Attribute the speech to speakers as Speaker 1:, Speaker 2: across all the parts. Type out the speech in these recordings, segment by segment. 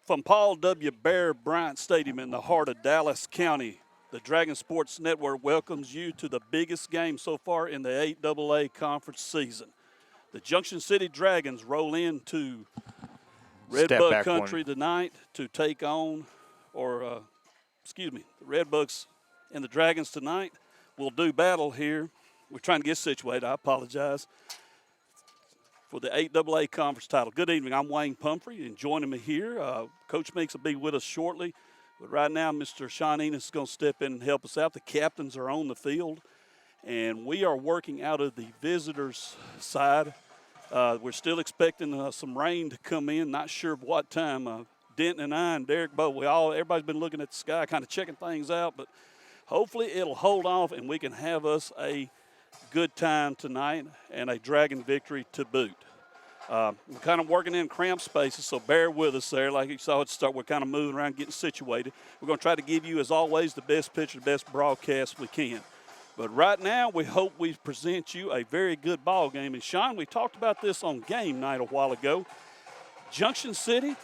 Speaker 1: From Paul W. Bear Bryant Stadium in the heart of Dallas County, the Dragon Sports Network welcomes you to the biggest game so far in the 8AA conference season. The Junction City Dragons roll into Redbug Country tonight to take on, the Redbugs and the Dragons tonight will do battle here. We're trying to get situated. I apologize. For the 8AA conference title. Good evening. I'm Wayne Pumphrey, and joining me here, Coach Meeks will be with us shortly. But right now, Mr. Sean Enos is going to step in and help us out. The captains are on the field, and we are working out of the visitors' side. We're still expecting some rain to come in. Not sure what time. Denton and I and Derek both, everybody's been looking at the sky, kind of checking things out. But hopefully it'll hold off, and we can have us a good time tonight and a Dragon victory to boot. We're kind of working in cramped spaces, so bear with us there. Like you saw it start, we're kind of moving around, getting situated. We're going to try to give you, as always, the best picture, the best broadcast we can. But right now, we hope we present you a very good ball game. And, Sean, we talked about this on game night a while ago. Junction City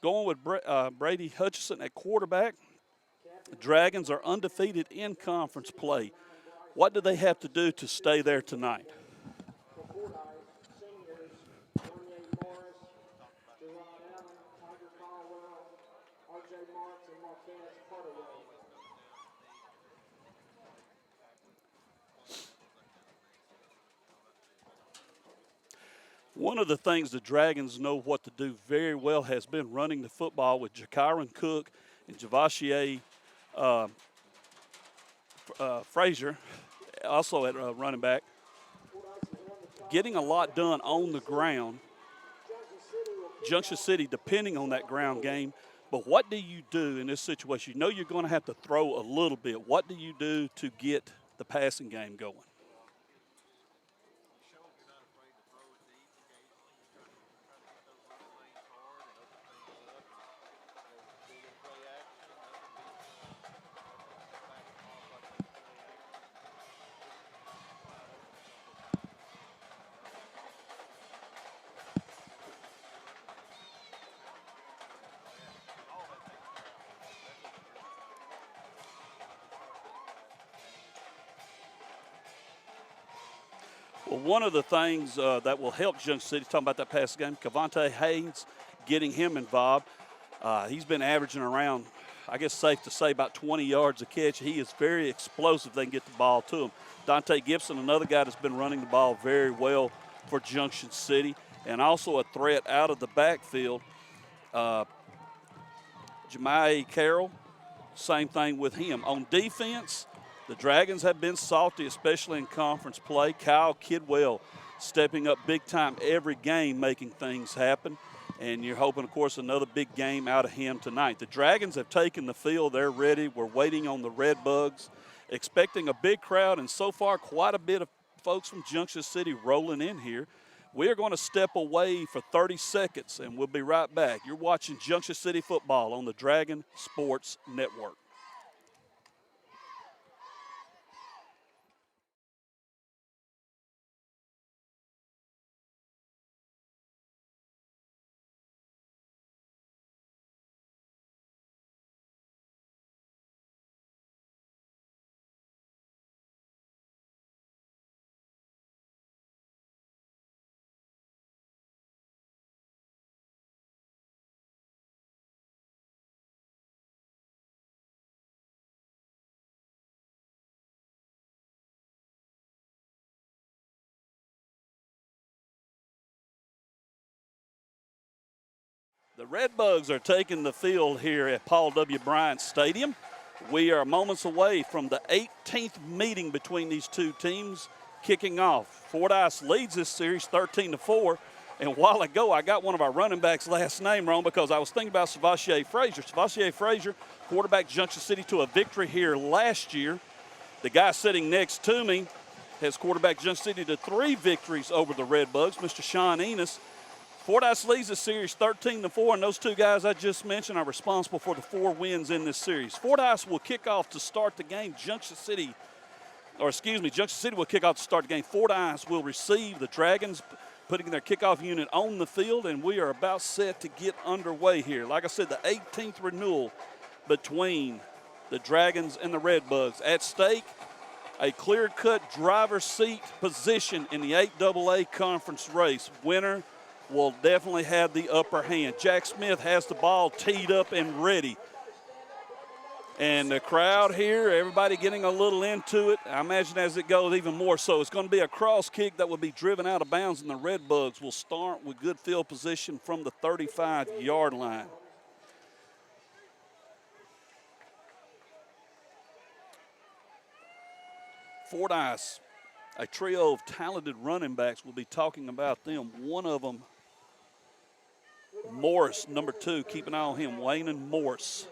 Speaker 1: going with Brady Hutchison at quarterback. The Dragons are undefeated in conference play. What do they have to do to stay there tonight? One of the things the Dragons know what to do very well has been running the football with Jakiron Cook and Javashier Frazier, also at running back, getting a lot done on the ground. Junction City depending on that ground game. But what do you do in this situation? You know you're going to have to throw a little bit. What do you do to get the passing game going? Well, one of the things that will help Junction City, talking about that pass game, Cavante Haynes, getting him involved. He's been averaging around, I guess safe to say, about 20 yards a catch. He is very explosive. They can get the ball to him. Dante Gibson, another guy that's been running the ball very well for Junction City, and also a threat out of the backfield. Jemiah Carroll, same thing with him. On defense, the Dragons have been salty, especially in conference play. Kyle Kidwell stepping up big time every game, making things happen. And you're hoping, of course, another big game out of him tonight. The Dragons have taken the field. They're ready. We're waiting on the Redbugs, expecting a big crowd, and so far quite a bit of folks from Junction City rolling in here. We are going to step away for 30 seconds, and we'll be right back. You're watching Junction City football on the Dragon Sports Network. The Redbugs are taking the field here at Paul W. Bryant Stadium. We are moments away from the 18th meeting between these two teams kicking off. Fordyce leads this series 13-4. And a while ago, I got one of our running backs' last name wrong because I was thinking about Savashier Frazier. Savashier Frazier, quarterback Junction City to a victory here last year. The guy sitting next to me has quarterback Junction City to 3 victories over the Redbugs, Mr. Sean Enos. Fordyce leads the series 13-4, and those two guys I just mentioned are responsible for the 4 wins in this series. Fordyce will kick off to start the game. Junction City will kick off to start the game. Fordyce will receive. The Dragons putting their kickoff unit on the field, and we are about set to get underway here. Like I said, the 18th renewal between the Dragons and the Redbugs. At stake, a clear-cut driver's seat position in the 8AA conference race. Winner will definitely have the upper hand. Jack Smith has the ball teed up and ready. And the crowd here, everybody getting a little into it. I imagine as it goes even more so. It's going to be a cross kick that will be driven out of bounds, and the Redbugs will start with good field position from the 35-yard line. Fordyce, a trio of talented running backs, will be talking about them. One of them, Morris, number 2. Keep an eye on him, Wayne and Morris.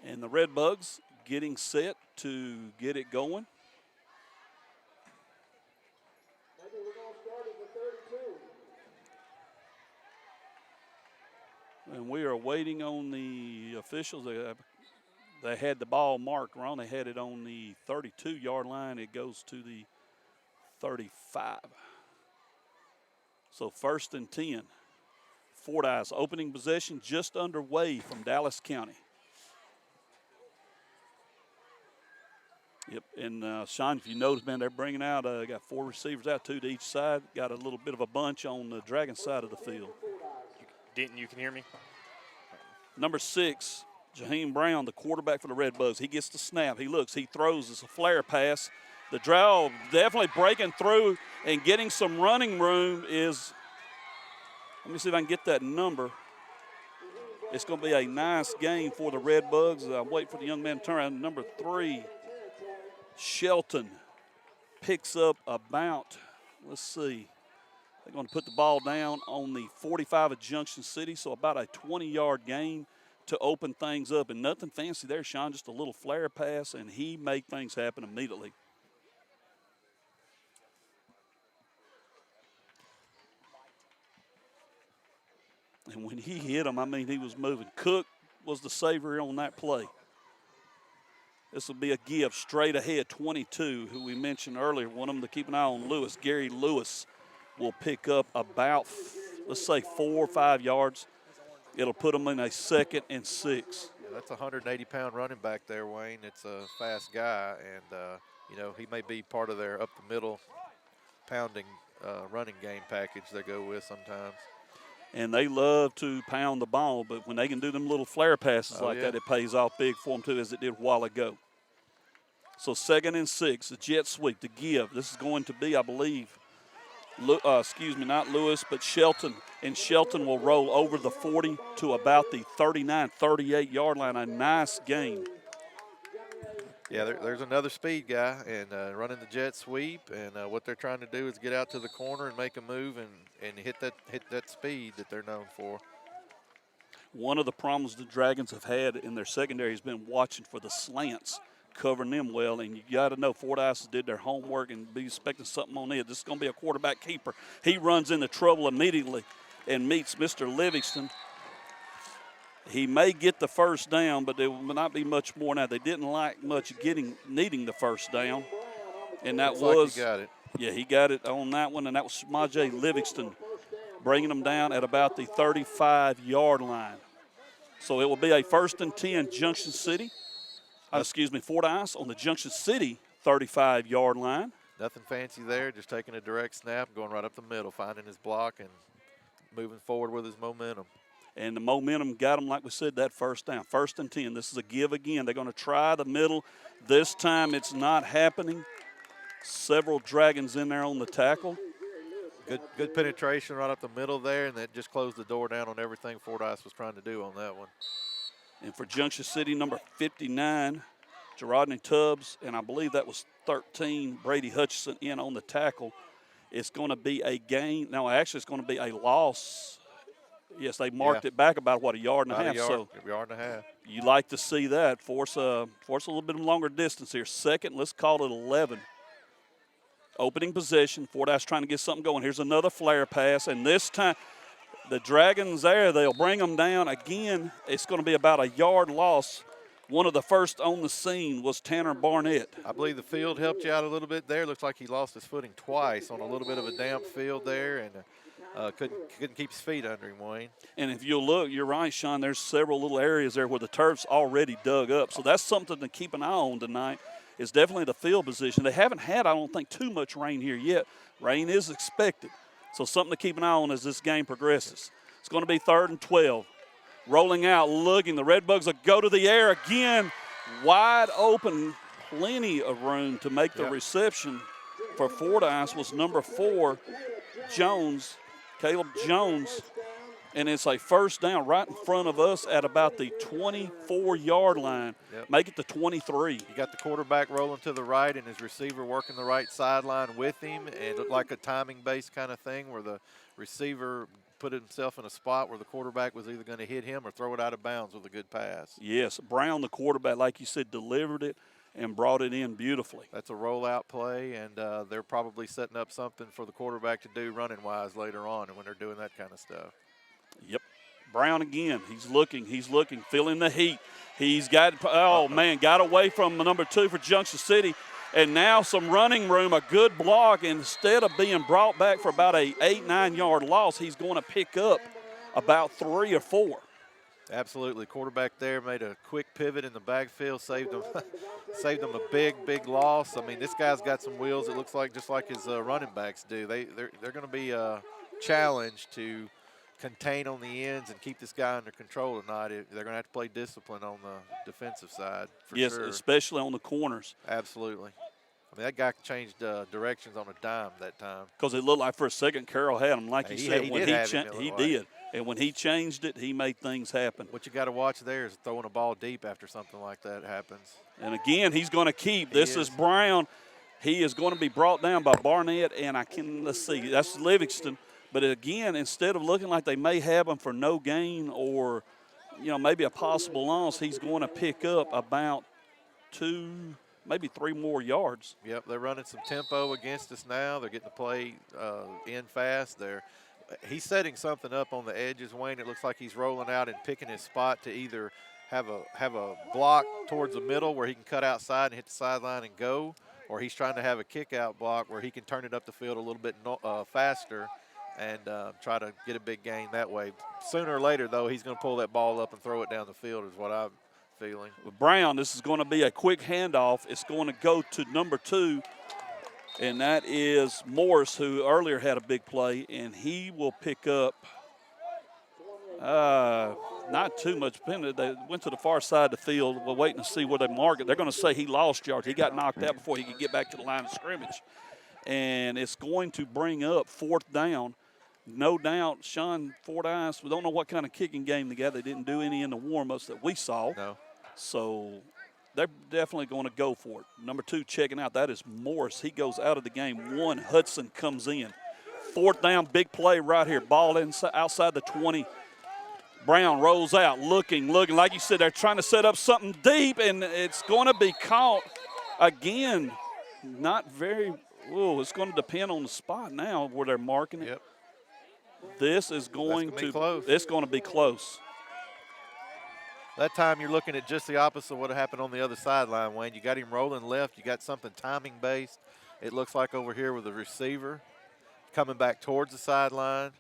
Speaker 1: And the Redbugs getting set to get it going. And we are waiting on the officials. They had the ball marked wrong. They had it on the 32-yard line. It goes to the 35. So 1st and 10. Fordyce opening possession just underway from Dallas County. Yep, and Sean, if you notice, man, they're bringing out, got 4 receivers out, 2 to each side. Got a little bit of a bunch on the Dragon side of the field.
Speaker 2: You can hear me?
Speaker 1: Number 6, Jaheim Brown, the quarterback for the Redbugs. He gets the snap. He looks. He throws. It's a flare pass. The draw definitely breaking through and getting some running room is, let me see if I can get that number. It's going to be a nice game for the Redbugs. I'm waiting for the young man to turn around. Number 3, Shelton picks up about, let's see, they're going to put the ball down on the 45 of Junction City, so about a 20-yard gain to open things up. And nothing fancy there, Sean, just a little flare pass, and he made things happen immediately. And when he hit him, I mean, he was moving. Cook was the savior on that play. This will be a give straight ahead, 22, who we mentioned earlier. Want them to keep an eye on Lewis. Gary Lewis will pick up about, let's say, 4 or 5 yards. It'll put them in a 2nd and 6.
Speaker 3: Yeah, that's a 180-pound running back there, Wayne. It's a fast guy, and, you know, he may be part of their up-the-middle pounding running game package they go with sometimes.
Speaker 1: And they love to pound the ball, but when they can do them little flare passes that, it pays off big for them, too, as it did a while ago. So 2nd and 6, the jet sweep to give. This is going to be, I believe, not Lewis, but Shelton. And Shelton will roll over the 40 to about the 39, 38-yard line. A nice gain.
Speaker 3: Yeah, there's another speed guy, and running the jet sweep. And what they're trying to do is get out to the corner and make a move and hit that speed that they're known for.
Speaker 1: One of the problems the Dragons have had in their secondary has been watching for the slants, covering them well. And you got to know Fordyce did their homework and be expecting something on it. This is going to be a quarterback keeper. He runs into trouble immediately and meets Mr. Livingston. He may get the first down, but there will not be much more now. They didn't like much needing the first down. And that
Speaker 3: like he got it.
Speaker 1: Yeah, he got it on that one, and that was Smaje Livingston bringing them down at about the 35-yard line. So it will be a 1st and 10 Junction City. Fordyce on the Junction City 35-yard line.
Speaker 3: Nothing fancy there, just taking a direct snap, going right up the middle, finding his block and moving forward with his momentum.
Speaker 1: And the momentum got them, like we said, that first down. 1st and 10. This is a give again. They're going to try the middle. This time it's not happening. Several Dragons in there on the tackle.
Speaker 3: Good penetration right up the middle there, and that just closed the door down on everything Fordyce was trying to do on that one.
Speaker 1: And for Junction City, number 59, Gerardney Tubbs, and I believe that was 13, Brady Hutchison in on the tackle. It's going to be a gain. No, actually it's going to be a loss. Yes, they marked it back about, a yard and a half.
Speaker 3: A yard and a half.
Speaker 1: You like to see that. Force a little bit of longer distance here. 2nd, let's call it 11. Opening possession. Fordyce trying to get something going. Here's another flare pass, and this time the Dragons they'll bring them down again. It's going to be about a yard loss One of the first on the scene was Tanner Barnett.
Speaker 3: I believe the field helped you out a little bit there. Looks like he lost his footing twice on a little bit of a damp field there, and couldn't keep his feet under him, Wayne.
Speaker 1: And if you'll look, you're right, Sean, there's several little areas there where the turf's already dug up. So that's something to keep an eye on tonight. Is definitely the field position. They haven't had, I don't think, too much rain here yet. Rain is expected. So something to keep an eye on as this game progresses. It's going to be 3rd and 12. Rolling out, looking. The Redbugs will go to the air again. Wide open, plenty of room to make the reception for Fordyce was number 4, Jones, Caleb Jones. And it's a first down right in front of us at about the 24-yard line.
Speaker 3: Yep.
Speaker 1: Make it the 23.
Speaker 3: You got the quarterback rolling to the right and his receiver working the right sideline with him. And it looked like a timing-based kind of thing where the receiver put himself in a spot where the quarterback was either going to hit him or throw it out of bounds with a good pass.
Speaker 1: Yes, Brown, the quarterback, like you said, delivered it and brought it in beautifully.
Speaker 3: That's a rollout play, and they're probably setting up something for the quarterback to do running-wise later on when they're doing that kind of stuff.
Speaker 1: Yep. Brown again. He's looking, feeling the heat. He's got, oh, man, got away from the number 2 for Junction City. And now some running room, a good block. Instead of being brought back for about a 8-9 yard loss, he's going to pick up about 3 or 4.
Speaker 3: Absolutely. Quarterback there made a quick pivot in the backfield, saved them a big loss. I mean, this guy's got some wheels, it looks like, just like his running backs do. They're going to be challenged to contain on the ends and keep this guy under control tonight. They're going to have to play discipline on the defensive side for sure.
Speaker 1: Yes, especially on the corners.
Speaker 3: Absolutely. I mean, that guy changed directions on a dime that time.
Speaker 1: Because it looked like for a second Carroll had him. Like you said,
Speaker 3: he
Speaker 1: when
Speaker 3: he
Speaker 1: did. And when he changed it, he made things happen.
Speaker 3: What you got to watch there is throwing a ball deep after something like that happens.
Speaker 1: And again, he's going to keep. This is Brown. He is going to be brought down by Barnett, and let's see, that's Livingston. But again, instead of looking like they may have him for no gain or, maybe a possible loss, he's going to pick up about 2, maybe 3 more yards.
Speaker 3: Yep, they're running some tempo against us now. They're getting the play in fast. He's setting something up on the edges, Wayne. It looks like he's rolling out and picking his spot to either have a block towards the middle where he can cut outside and hit the sideline and go, or he's trying to have a kick-out block where he can turn it up the field a little bit faster and try to get a big gain that way. Sooner or later, though, he's going to pull that ball up and throw it down the field is what I'm feeling.
Speaker 1: With Brown, this is going to be a quick handoff. It's going to go to number 2, and that is Morris, who earlier had a big play, and he will pick up not too much. They went to the far side of the field. We're waiting to see where they mark it. They're going to say he lost yards. He got knocked out before he could get back to the line of scrimmage. And it's going to bring up 4th down. No doubt, Sean, Fordyce, we don't know what kind of kicking game they got. They didn't do any in the warm-ups that we saw.
Speaker 3: No.
Speaker 1: So they're definitely going to go for it. Number 2 checking out, that is Morris. He goes out of the game. 1, Hudson comes in. 4th down, big play right here. Ball inside, outside the 20. Brown rolls out, looking. Like you said, they're trying to set up something deep, and it's going to be caught again. Not very – it's going to depend on the spot now where they're marking it.
Speaker 3: Yep.
Speaker 1: This is going to
Speaker 3: be close.
Speaker 1: It's going to be close.
Speaker 3: That time you're looking at just the opposite of what happened on the other sideline, Wayne. You got him rolling left. You got something timing-based. It looks like over here with the receiver coming back towards the sideline.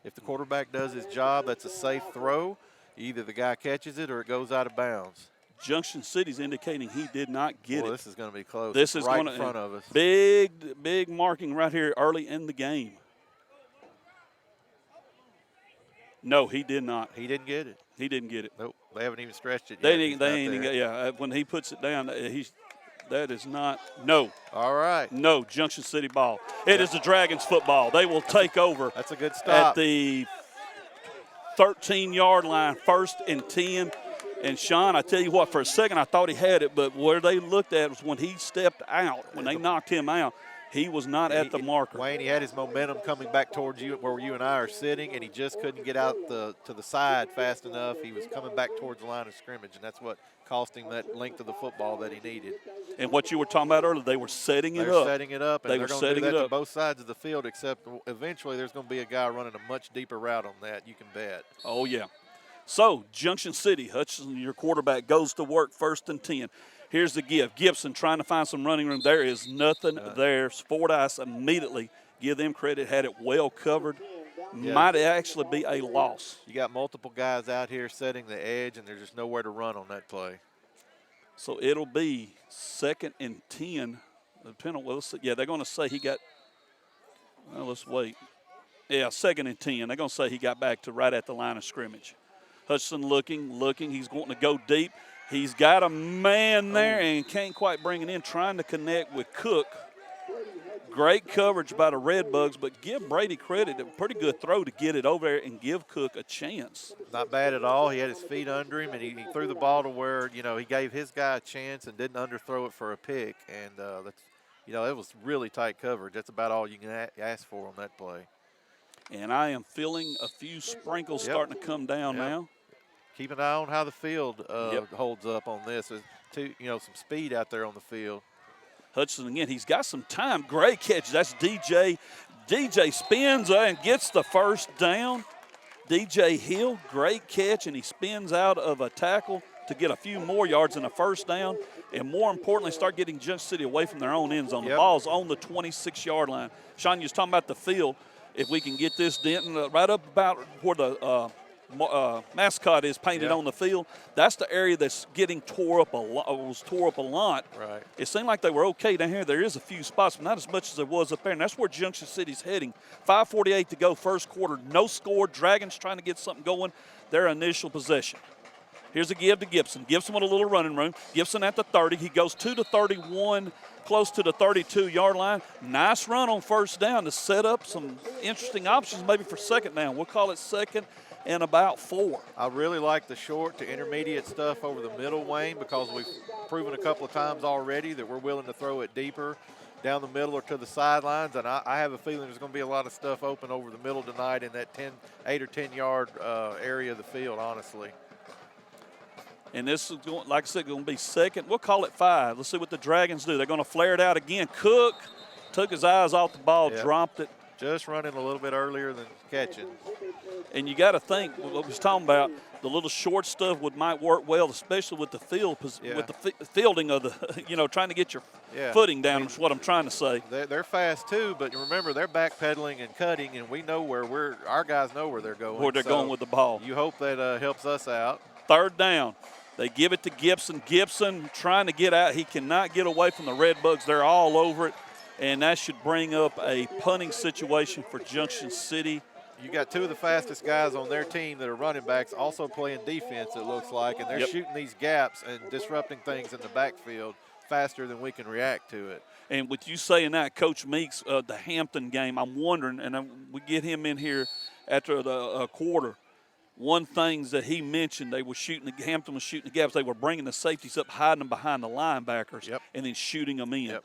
Speaker 3: If the quarterback does his job, that's a safe throw. Either the guy catches it or it goes out of bounds.
Speaker 1: Junction City's indicating he did not get it.
Speaker 3: This is going to be close.
Speaker 1: This is
Speaker 3: right
Speaker 1: going
Speaker 3: in front of us.
Speaker 1: Big marking right here early in the game. No, he did not.
Speaker 3: He didn't get it.
Speaker 1: He didn't get it.
Speaker 3: Nope. They haven't even stretched it yet.
Speaker 1: They ain't even. Yeah, when he puts it down, that is not. No.
Speaker 3: All right.
Speaker 1: No, Junction City ball. It is the Dragons football. They will take over.
Speaker 3: That's a good stop.
Speaker 1: At the 13-yard line, 1st and 10. And, Sean, I tell you what, for a second I thought he had it, but where they looked at was when he stepped out, when they knocked him out, he was not at the marker.
Speaker 3: Wayne, he had his momentum coming back towards you where you and I are sitting, and he just couldn't get out to the side fast enough. He was coming back towards the line of scrimmage, and that's what cost him that length of the football that he needed.
Speaker 1: And what you were talking about earlier, they were setting it up.
Speaker 3: They're setting it up, and
Speaker 1: they
Speaker 3: they're
Speaker 1: were
Speaker 3: going to
Speaker 1: setting
Speaker 3: do that
Speaker 1: it
Speaker 3: to
Speaker 1: up.
Speaker 3: both sides of the field, except eventually there's going to be a guy running a much deeper route on that, you can bet.
Speaker 1: Oh, yeah. So, Junction City, Hutchinson, your quarterback, goes to work 1st and 10. Here's the give. Gibson trying to find some running room. There is nothing there. Fordyce immediately, give them credit, had it well covered.
Speaker 3: Yeah.
Speaker 1: Might actually be a loss.
Speaker 3: You got multiple guys out here setting the edge, and there's just nowhere to run on that play.
Speaker 1: So it'll be 2nd and 10. Well, yeah, they're going to say he got. Well, let's wait. Yeah, 2nd and 10. They're going to say he got back to right at the line of scrimmage. Hutchinson looking. He's wanting to go deep. He's got a man there and can't quite bring it in, trying to connect with Cook. Great coverage by the Redbugs, but give Brady credit. A pretty good throw to get it over there and give Cook a chance.
Speaker 3: Not bad at all. He had his feet under him, and he threw the ball to where, he gave his guy a chance and didn't underthrow it for a pick. And, it was really tight coverage. That's about all you can ask for on that play.
Speaker 1: And I am feeling a few sprinkles starting to come down now.
Speaker 3: Keep an eye on how the field holds up on this. There's some speed out there on the field.
Speaker 1: Hutchinson again, he's got some time. Great catch. That's DJ. DJ spins and gets the first down. DJ Hill, great catch, and he spins out of a tackle to get a few more yards and a first down. And more importantly, start getting Junction City away from their own end zone. The ball's on the 26-yard line. Sean, you was talking about the field. If we can get this Denton right up about where the mascot is painted on the field, that's the area that's getting tore up a lot.
Speaker 3: Right.
Speaker 1: It seemed like they were okay down here. There is a few spots, but not as much as there was up there, and that's where Junction City's heading. 5:48 to go, first quarter, no score. Dragons trying to get something going. Their initial possession. Here's a give to Gibson. Gibson with a little running room. Gibson at the 30. He goes to the 31, close to the 32-yard line. Nice run on first down to set up some interesting options maybe for second down. We'll call it 2nd and about 4.
Speaker 3: I really like the short to intermediate stuff over the middle, Wayne, because we've proven a couple of times already that we're willing to throw it deeper down the middle or to the sidelines. And I have a feeling there's going to be a lot of stuff open over the middle tonight in that 8 or 10-yard area of the field, honestly.
Speaker 1: And this is, going, like I said, going to be 2nd. We'll call it 5. Let's see what the Dragons do. They're going to flare it out again. Cook took his eyes off the ball, dropped it.
Speaker 3: Just running a little bit earlier than catching.
Speaker 1: And you got to think what we was talking about. The little short stuff might work well, especially with the field, with the fielding of the, trying to get your footing down. Is what I'm trying to say.
Speaker 3: They're fast too, but remember they're backpedaling and cutting, and we know where our guys know where they're going.
Speaker 1: Where they're going with the ball.
Speaker 3: You hope that helps us out.
Speaker 1: 3rd down. They give it to Gibson. Gibson trying to get out. He cannot get away from the Redbugs. They're all over it, and that should bring up a punting situation for Junction City.
Speaker 3: You got 2 of the fastest guys on their team that are running backs also playing defense, it looks like, and they're shooting these gaps and disrupting things in the backfield faster than we can react to it.
Speaker 1: And with you saying that, Coach Meeks, the Hampton game, I'm wondering, and we get him in here after the quarter. One things that he mentioned, Hampton was shooting the gaps. They were bringing the safeties up, hiding them behind the linebackers, and then shooting them in.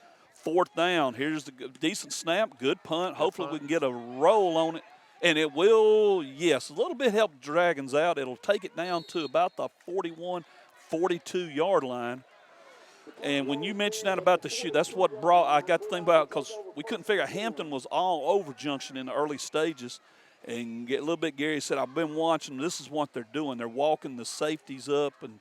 Speaker 1: 4th down. Here's the decent snap, good punt. Hopefully we can get a roll on it. And it will, a little bit help the Dragons out. It'll take it down to about the 41, 42-yard line. And when you mentioned that about the shoot, that's what I got to think about, because we couldn't figure out Hampton was all over Junction in the early stages. And get a little bit, Gary said, I've been watching. This is what they're doing. They're walking the safeties up and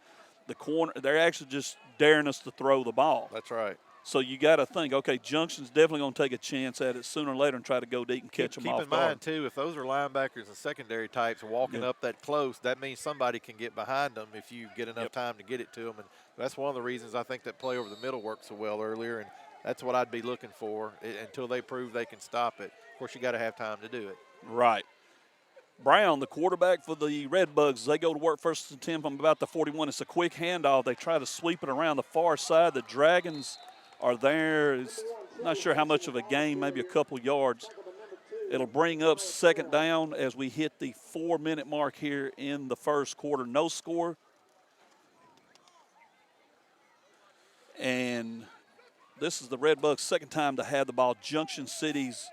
Speaker 1: the corner. They're actually just daring us to throw the ball.
Speaker 3: That's right.
Speaker 1: So you got to think, okay, Junction's definitely going to take a chance at it sooner or later and try to go deep and catch them off guard.
Speaker 3: Keep in mind, too, if those are linebackers and secondary types walking up that close, that means somebody can get behind them if you get enough time to get it to them. And that's one of the reasons I think that play over the middle worked so well earlier, and that's what I'd be looking for until they prove they can stop it. Of course, you got to have time to do it.
Speaker 1: Right. Brown, the quarterback for the Redbugs, they go to work 1st and 10 from about the 41. It's a quick handoff. They try to sweep it around the far side. The Dragons are there. It's not sure how much of a gain, maybe a couple yards. It'll bring up 2nd down as we hit the 4-minute mark here in the first quarter. No score. And this is the Redbugs' 2nd time to have the ball. Junction City's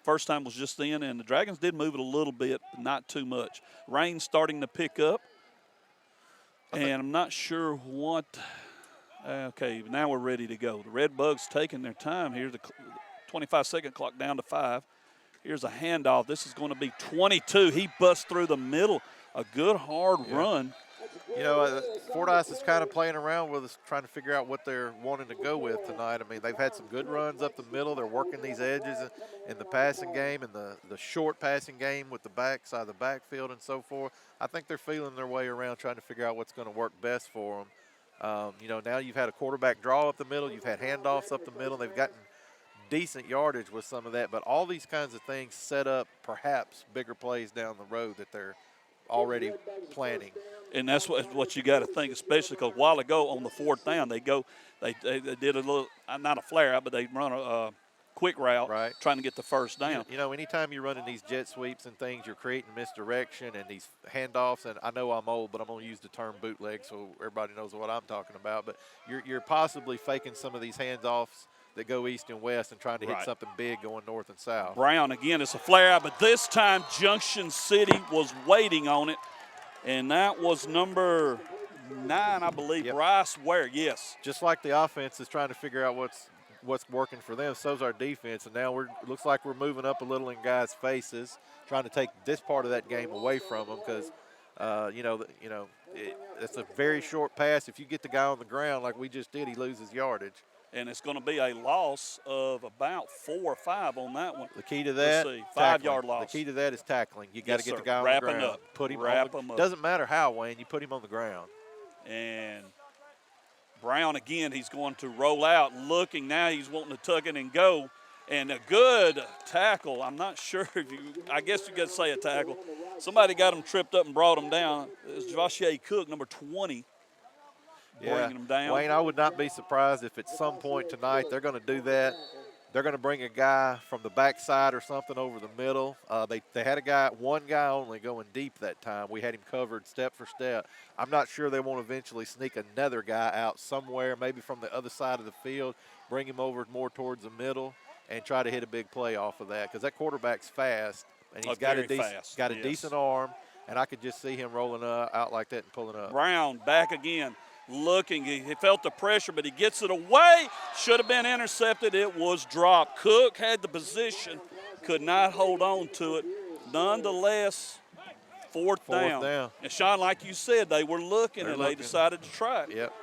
Speaker 1: first time was just then, and the Dragons did move it a little bit, but not too much. Rain starting to pick up, and I'm not sure what okay, now we're ready to go. The Redbugs taking their time here. The 25-second clock down to 5. Here's a handoff. This is going to be 22. He busts through the middle. A good hard run.
Speaker 3: You know, Fordyce is kind of playing around with us, trying to figure out what they're wanting to go with tonight. I mean, they've had some good runs up the middle. They're working these edges in the passing game and the short passing game with the backside of the backfield and so forth. I think they're feeling their way around, trying to figure out what's going to work best for them. You know, now you've had a quarterback draw up the middle. You've had handoffs up the middle. They've gotten decent yardage with some of that. But all these kinds of things set up perhaps bigger plays down the road that they're already planning.
Speaker 1: And that's what you got to think, especially because a while ago on the 4th down, they did a little, not a flare out, but they run a quick route,
Speaker 3: right,
Speaker 1: trying to get the first down.
Speaker 3: You know, anytime you're running these jet sweeps and things, you're creating misdirection and these handoffs. And I know I'm old, but I'm going to use the term bootleg so everybody knows what I'm talking about. But you're possibly faking some of these handoffs that go east and west and trying to hit something big going north and south.
Speaker 1: Brown, again, it's a flare out, but this time Junction City was waiting on it, and that was number 9, I believe, Bryce Ware, yes.
Speaker 3: Just like the offense is trying to figure out what's working for them, so's our defense, and now it looks like we're moving up a little in guys' faces, trying to take this part of that game away from them because, it's a very short pass. If you get the guy on the ground like we just did, he loses yardage.
Speaker 1: And it's going to be a loss of about 4 or 5 on that one.
Speaker 3: The key to that,
Speaker 1: 5-yard loss.
Speaker 3: The key to that is tackling. You got to get the guy on the ground.
Speaker 1: Up.
Speaker 3: Put him
Speaker 1: Wrap
Speaker 3: on
Speaker 1: him up.
Speaker 3: Doesn't matter how, Wayne. You put him on the ground.
Speaker 1: And Brown again. He's going to roll out, looking now. He's wanting to tuck it and go. And a good tackle. I'm not sure if you. I guess you could say a tackle. Somebody got him tripped up and brought him down. It's Joshier Cook, number 20. Bringing him down.
Speaker 3: Wayne, I would not be surprised if at some point tonight they're going to do that. They're going to bring a guy from the backside or something over the middle. They had one guy only going deep that time. We had him covered step for step. I'm not sure they won't eventually sneak another guy out somewhere, maybe from the other side of the field, bring him over more towards the middle, and try to hit a big play off of that because that quarterback's fast, and he's got a decent arm, and I could just see him rolling out like that and pulling up.
Speaker 1: Brown back again. Looking, he felt the pressure, but he gets it away. Should have been intercepted. It was dropped. Cook had the position, could not hold on to it. Nonetheless, fourth down. And Sean, like you said, they were looking they decided to try it.
Speaker 3: Yep.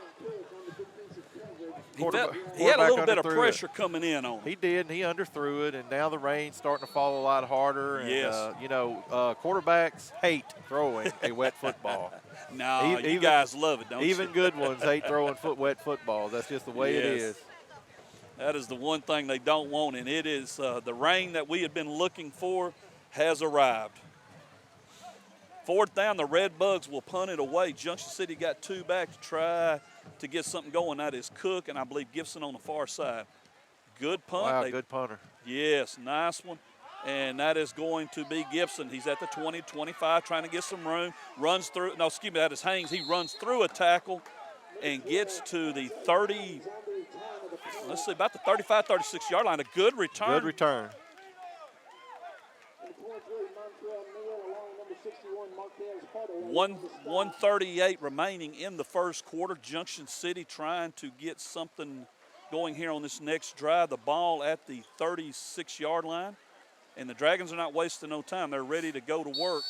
Speaker 1: He had a little bit of pressure coming in on him.
Speaker 3: He did, and he underthrew it, and now the rain's starting to fall a lot harder. And, quarterbacks hate throwing a wet football.
Speaker 1: No, you guys love it, don't you?
Speaker 3: Even good ones hate throwing wet footballs. That's just the way it is.
Speaker 1: That is the one thing they don't want, and it is the rain that we have been looking for has arrived. Fourth down, the Red Bugs will punt it away. Junction City got 2 back to try to get something going. That is Cook and I believe Gibson on the far side. Good punt.
Speaker 3: Wow, good punter.
Speaker 1: Yes, nice one. And that is going to be Gibson. He's at the 20, 25, trying to get some room. Runs through, no, excuse me, that is Haynes. He runs through a tackle and gets to the 30, let's see, about the 35, 36-yard line. A good return.
Speaker 3: Good return.
Speaker 1: 1:38 remaining in the first quarter. Junction City trying to get something going here on this next drive. The ball at the 36-yard line. And the Dragons are not wasting no time. They're ready to go to work.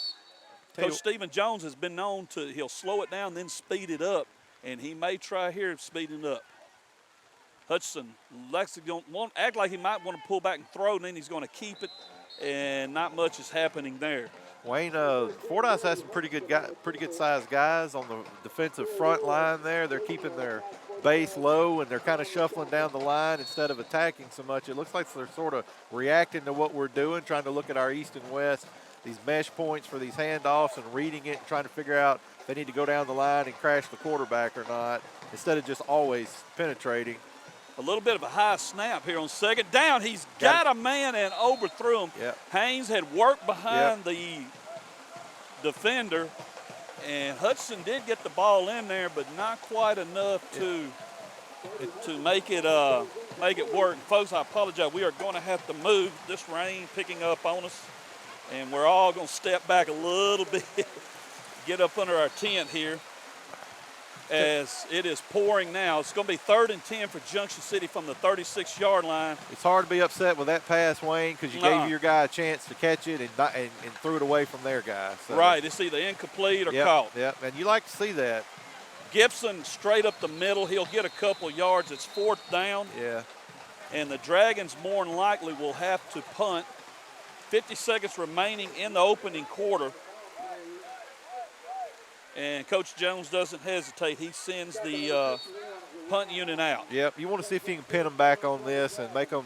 Speaker 1: Coach Stephen Jones has been known to, he'll slow it down, then speed it up. And he may try here speeding up. Hudson won't act like he might want to pull back and throw, and then he's going to keep it. And not much is happening there.
Speaker 3: Wayne, Fordyce has some pretty good sized guys on the defensive front line there. They're keeping their base low, and they're kind of shuffling down the line instead of attacking so much. It looks like they're sort of reacting to what we're doing, trying to look at our east and west, these mesh points for these handoffs and reading it and trying to figure out if they need to go down the line and crash the quarterback or not, instead of just always penetrating.
Speaker 1: A little bit of a high snap here on second down. He's got a man and overthrew him.
Speaker 3: Yep.
Speaker 1: Haynes had worked behind the defender, and Hudson did get the ball in there, but not quite enough to make it work. Folks, I apologize. We are going to have to move. This rain picking up on us, and we're all going to step back a little bit, get up under our tent here. as it is pouring now. It's going to be 3rd and 10 for Junction City from the 36-yard line.
Speaker 3: It's hard to be upset with that pass, Wayne, because you gave your guy a chance to catch it and threw it away from their guy. So.
Speaker 1: Right, it's either incomplete or caught.
Speaker 3: Yep, and you like to see that.
Speaker 1: Gibson straight up the middle. He'll get a couple yards. It's 4th down.
Speaker 3: Yeah.
Speaker 1: And the Dragons more than likely will have to punt. 50 seconds remaining in the opening quarter. And Coach Jones doesn't hesitate. He sends the punt unit out.
Speaker 3: Yep, you want to see if you can pin them back on this and make them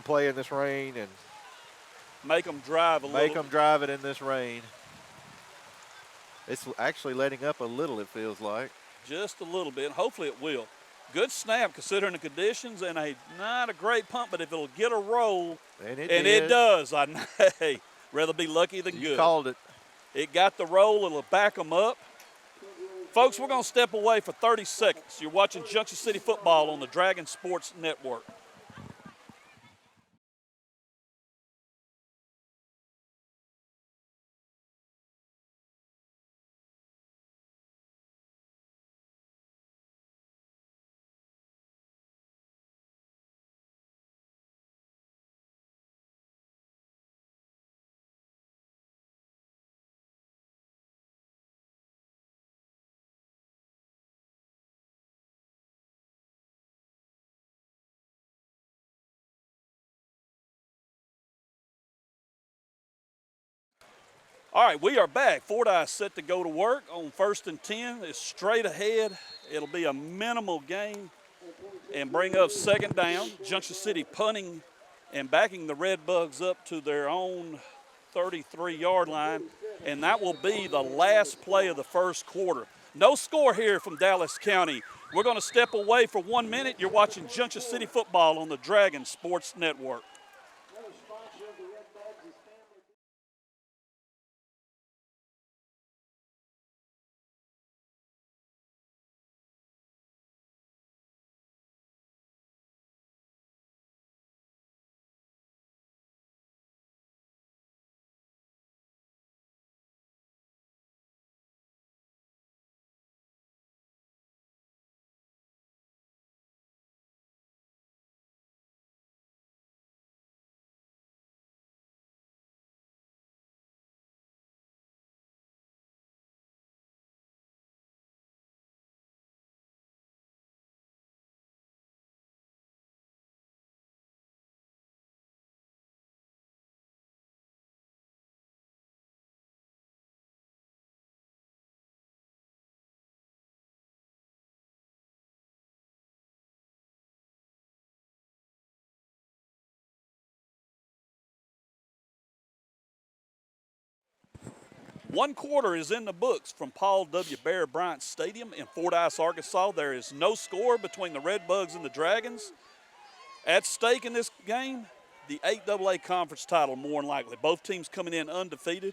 Speaker 3: play in this rain and
Speaker 1: make them drive a little.
Speaker 3: Make them drive it in this rain. It's actually letting up a little, it feels like.
Speaker 1: Just a little bit. Hopefully it will. Good snap considering the conditions, and not a great punt, but if it'll get a roll,
Speaker 3: and
Speaker 1: it does, hey, rather be lucky than good.
Speaker 3: You called it.
Speaker 1: It got the roll. It'll back them up. Folks, we're going to step away for 30 seconds. You're watching Junction City football on the Dragon Sports Network. All right, we are back. Fordyce set to go to work on 1st and 10. It's straight ahead. It'll be a minimal gain and bring up 2nd down. Junction City punting and backing the Red Bugs up to their own 33-yard line, and that will be the last play of the first quarter. No score here from Dallas County. We're going to step away for 1 minute. You're watching Junction City football on the Dragon Sports Network. One quarter is in the books from Paul W. Bear Bryant Stadium in Fordyce, Arkansas. There is no score between the Red Bugs and the Dragons. At stake in this game, the 8AA conference title more than likely. Both teams coming in undefeated.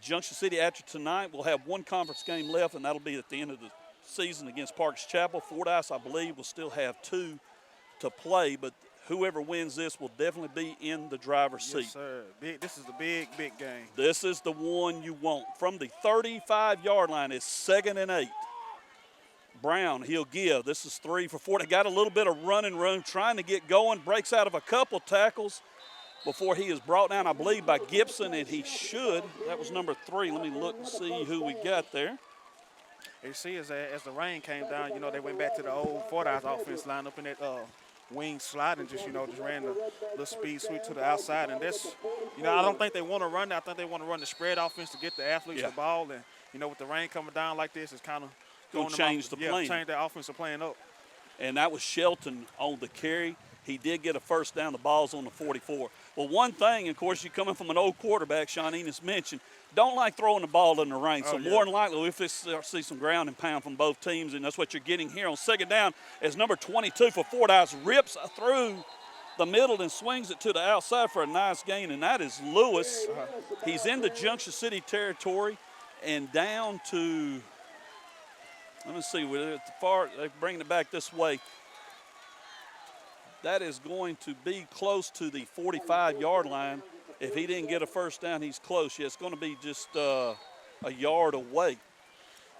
Speaker 1: Junction City after tonight will have one conference game left, and that'll be at the end of the season against Parks Chapel. Fordyce, I believe, will still have 2 to play, but whoever wins this will definitely be in the driver's seat.
Speaker 4: Yes, sir. This is the big game.
Speaker 1: This is the one you want. From the 35-yard line, it's 2nd and 8. Brown, he'll give. This is 3 for 4. They got a little bit of running room, trying to get going, breaks out of a couple tackles before he is brought down, I believe, by Gibson, and he should. That was number 3. Let me look and see who we got there.
Speaker 4: You see, as the rain came down, they went back to the old Fordyce offense line up in that wing slide and just ran the little speed sweep to the outside. And that's, I don't think they want to run that. I think they want to run the spread offense to get the athletes the ball. And, with the rain coming down like this, it's kind of
Speaker 1: going to change the plan.
Speaker 4: Change the offensive plan up.
Speaker 1: And that was Shelton on the carry. He did get a first down. The ball's on the 44. Well, one thing, of course, you're coming from an old quarterback, Sean Enos mentioned, don't like throwing the ball in the rain. So more than likely, we'll see some ground and pound from both teams, and that's what you're getting here on 2nd down as number 22 for Fordyce rips through the middle and swings it to the outside for a nice gain, and that is Lewis. He's in the Junction City territory and down to, let me see, they're bringing it back this way. That is going to be close to the 45-yard line. If he didn't get a first down, he's close. Yeah, it's going to be just a yard away.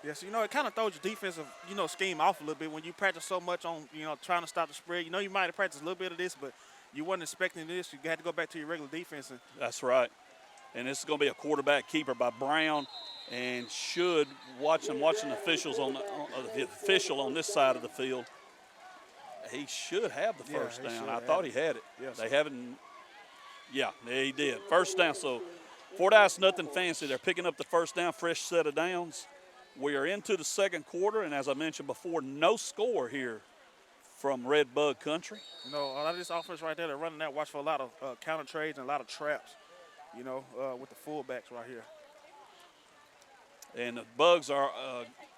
Speaker 4: Yes, it kind of throws your defensive, scheme off a little bit when you practice so much on, trying to stop the spread. You might have practiced a little bit of this, but you wasn't expecting this. You had to go back to your regular defense.
Speaker 1: That's right. And this is going to be a quarterback keeper by Brown, and should watching the officials the official on this side of the field. He should have the first down. I thought he had it.
Speaker 4: Yes.
Speaker 1: They haven't. Yeah, he did. First down. So Fordyce, nothing fancy. They're picking up the first down, fresh set of downs. We are into the second quarter, and as I mentioned before, no score here from Red Bug Country.
Speaker 4: A lot of this offense right there, they're running that. Watch for a lot of counter trades and a lot of traps, with the fullbacks right here.
Speaker 1: And the Bugs are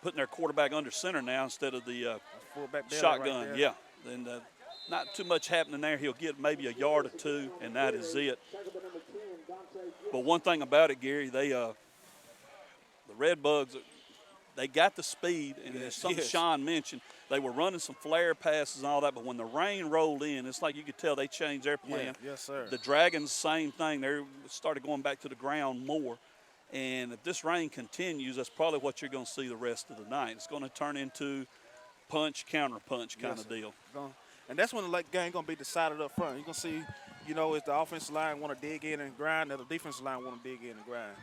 Speaker 1: putting their quarterback under center now instead of the
Speaker 4: fullback
Speaker 1: shotgun.
Speaker 4: right
Speaker 1: yeah, and not too much happening there. He'll get maybe a yard or two, and that is it. But one thing about it, Gary, the Red Bugs, they got the speed, and as something Sean mentioned, they were running some flare passes and all that, but when the rain rolled in, it's like you could tell they changed their plan.
Speaker 4: Yeah. Yes, sir.
Speaker 1: The Dragons, same thing. They started going back to the ground more. And if this rain continues, that's probably what you're going to see the rest of the night. It's going to turn into punch, counter punch kind of deal.
Speaker 4: And that's when the game going to be decided up front. You're going to see, if the offensive line want to dig in and grind, or the defensive line want to dig in and grind.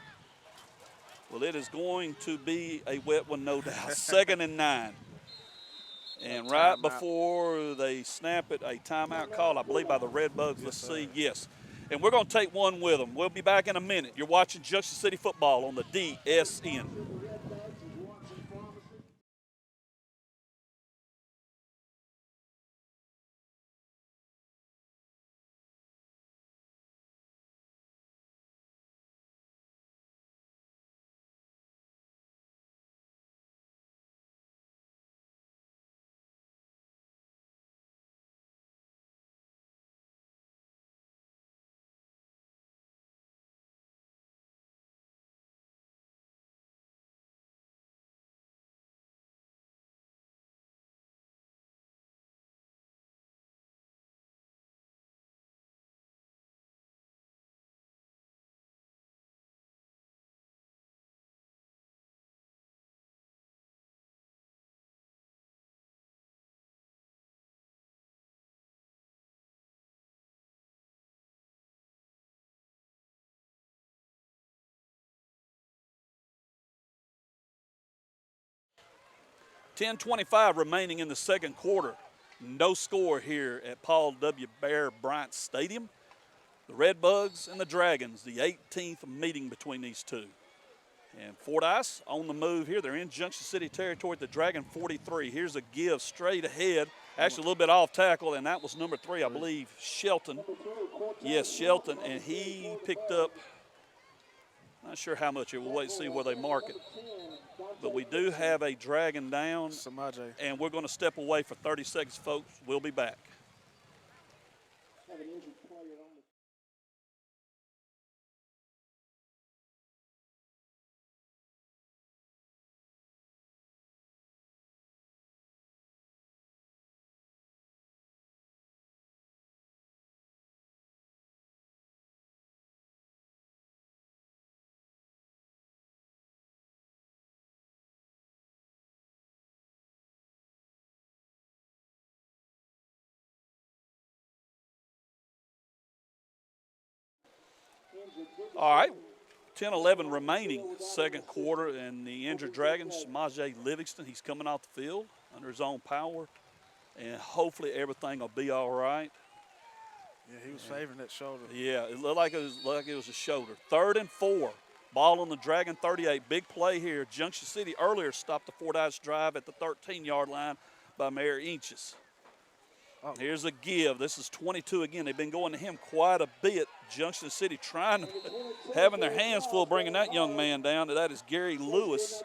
Speaker 1: Well, it is going to be a wet one, no doubt. 2nd and 9. And right before they snap it, a timeout call, I believe, by the Red Bugs. Let's see. Yes. And we're going to take one with them. We'll be back in a minute. You're watching Junction City Football on the DSN. .25 remaining in the second quarter. No score here at Paul W. Bear Bryant Stadium. The Red Bugs and the Dragons, the 18th meeting between these two. And Fordyce on the move here. They're in Junction City territory at the Dragon 43. Here's a give straight ahead. Actually a little bit off tackle, and that was number 3, I believe, Shelton. Yes, Shelton, and he picked up, not sure how much. We'll wait and see where they mark it. But we do have a Dragon down, and we're going to step away for 30 seconds, folks. We'll be back. All right, 10-11 remaining, second quarter, and the injured Dragons, Majay Livingston, he's coming off the field under his own power, and hopefully everything will be all right.
Speaker 4: Yeah, he was favoring that shoulder.
Speaker 1: Yeah, it looked like it was a shoulder. 3rd and 4, ball on the Dragon 38. Big play here. Junction City earlier stopped the Fordyce drive at the 13-yard line by Mayor Inches. Here's a give. This is 22 again. They've been going to him quite a bit. Junction City having their hands full bringing that young man down. That is Gary Lewis.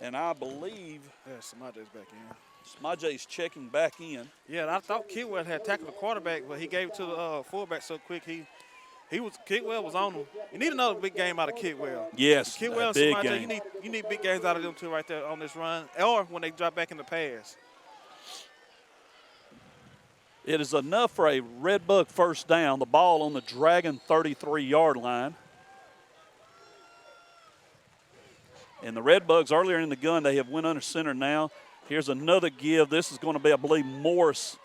Speaker 1: And I believe
Speaker 4: Samajay's back in.
Speaker 1: Samajay's checking back in.
Speaker 4: Yeah, I thought Kidwell had tackled the quarterback, but he gave it to the fullback so quick. Kidwell was on him. You need another big game out of Kidwell.
Speaker 1: Yes,
Speaker 4: Kidwell and
Speaker 1: big
Speaker 4: Samajay,
Speaker 1: game.
Speaker 4: you need big games out of them two right there on this run, or when they drop back in the pass.
Speaker 1: It is enough for a Red Bug first down. The ball on the Dragon 33-yard line. And the Redbugs earlier in the gun, they have went under center now. Here's another give. This is going to be, I believe, Morris.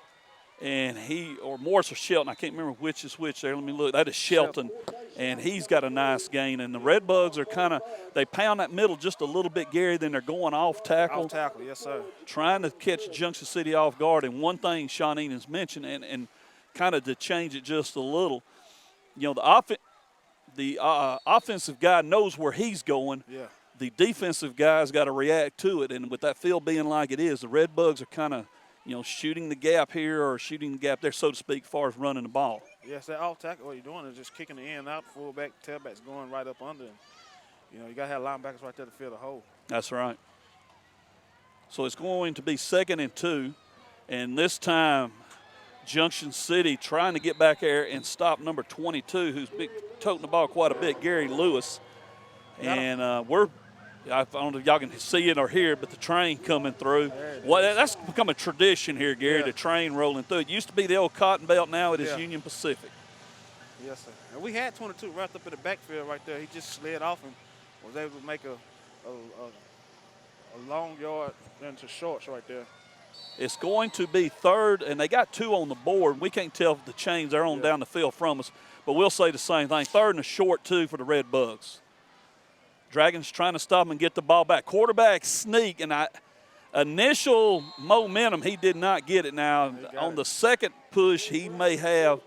Speaker 1: And Morris or Shelton. I can't remember which is which there. Let me look. That is Shelton. And he's got a nice gain. And the Redbugs are they pound that middle just a little bit, Gary, then they're going off tackle.
Speaker 4: Off tackle, yes, sir.
Speaker 1: Trying to catch Junction City off guard. And one thing Sean Eden's mentioned, and kind of to change it just a little, the offensive guy knows where he's going.
Speaker 4: Yeah.
Speaker 1: The defensive guy's got to react to it. And with that field being like it is, the Redbugs are kind of, shooting the gap here or shooting the gap there, so to speak, as far as running the ball.
Speaker 4: Yes, that off tackle, what you're doing is just kicking the end out, fullback, tailback's going right up under. And, you got to have linebackers right there to fill the hole.
Speaker 1: That's right. So it's going to be 2nd and 2. And this time, Junction City trying to get back there and stop number 22, who's toting the ball quite a bit, Gary Lewis. And I don't know if y'all can see it or hear it, but the train coming through. Well, that's become a tradition here, Gary, the train rolling through. It used to be the old Cotton Belt, now it is Union Pacific.
Speaker 4: Yes, sir. And we had 22 wrapped up in the backfield right there. He just slid off and was able to make a long yard into shorts right there.
Speaker 1: It's going to be 3rd, and they got 2 on the board. We can't tell if the chains are on down the field from us, but we'll say the same thing. 3rd and a short 2 for the Redbugs. Dragons trying to stop him and get the ball back. Quarterback sneak, and initial momentum, he did not get it. Now, on the second push, he may have,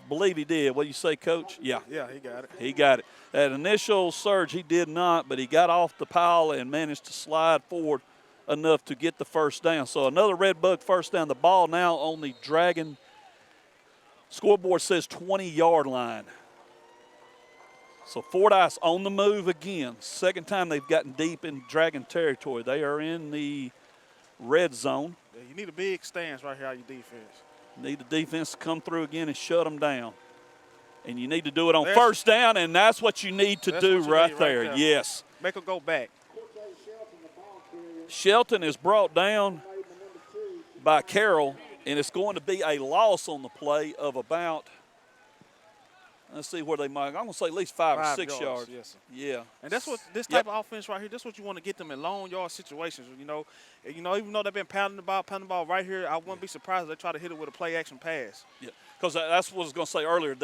Speaker 1: believe he did. What do you say, Coach? Yeah.
Speaker 4: Yeah, he got it.
Speaker 1: He got it. That initial surge, he did not, but he got off the pile and managed to slide forward enough to get the first down. So another Redbug first down. The ball now on the Dragon scoreboard says 20-yard line. So Fordyce on the move again. Second time they've gotten deep in Dragon territory. They are in the red zone.
Speaker 4: Yeah, you need a big stance right here on your defense.
Speaker 1: Need the defense to come through again and shut them down. And you need to do it on first down, and that's what you need to do right there. Yes.
Speaker 4: Make them go back.
Speaker 1: Shelton is brought down by Carroll, and it's going to be a loss on the play of about, let's see where they might. I'm going to say at least 5 or 6 yards.
Speaker 4: Yes, sir.
Speaker 1: Yeah.
Speaker 4: And that's what this type of offense right here, that's what you want to get them in long yard situations. Even though they've been pounding the ball right here, I wouldn't be surprised if they try to hit it with a play action pass.
Speaker 1: Yeah. Because that's what I was going to say earlier.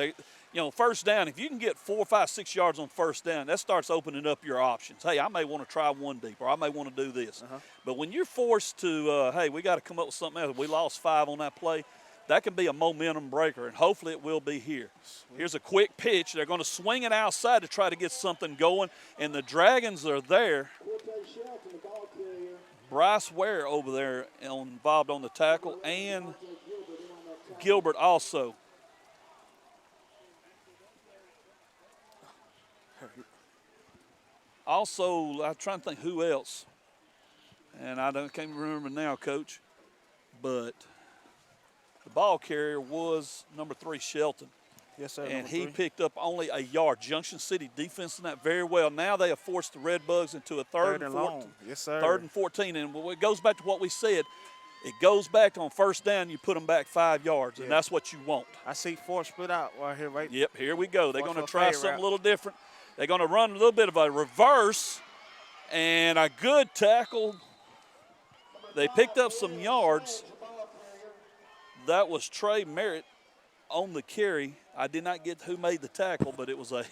Speaker 1: First down, if you can get 4, 5, 6 yards on first down, that starts opening up your options. Hey, I may want to try one deep, or I may want to do this. But when you're forced to, hey, we got to come up with something else. We lost 5 on that play. That can be a momentum breaker, and hopefully it will be here. Here's a quick pitch. They're going to swing it outside to try to get something going, and the Dragons are there. Bryce Ware over there involved on the tackle, and Gilbert also. Also, I'm trying to think who else, and I can't remember now, Coach, but the ball carrier was number 3, Shelton.
Speaker 4: Yes, sir.
Speaker 1: And he picked up only a yard. Junction City defensing that very well. Now they have forced the Redbugs into a third and 14.
Speaker 4: Long. Yes, sir.
Speaker 1: 3rd and 14. And it goes back to what we said. It goes back on first down, you put them back 5 yards, and that's what you want.
Speaker 4: I see 4 split out right here, right?
Speaker 1: Yep, here we go. They're going to try something
Speaker 4: route.
Speaker 1: a little different. They're going to run a little bit of a reverse and a good tackle. They picked up some yards. That was Trey Merritt on the carry. I did not get who made the tackle, but it was a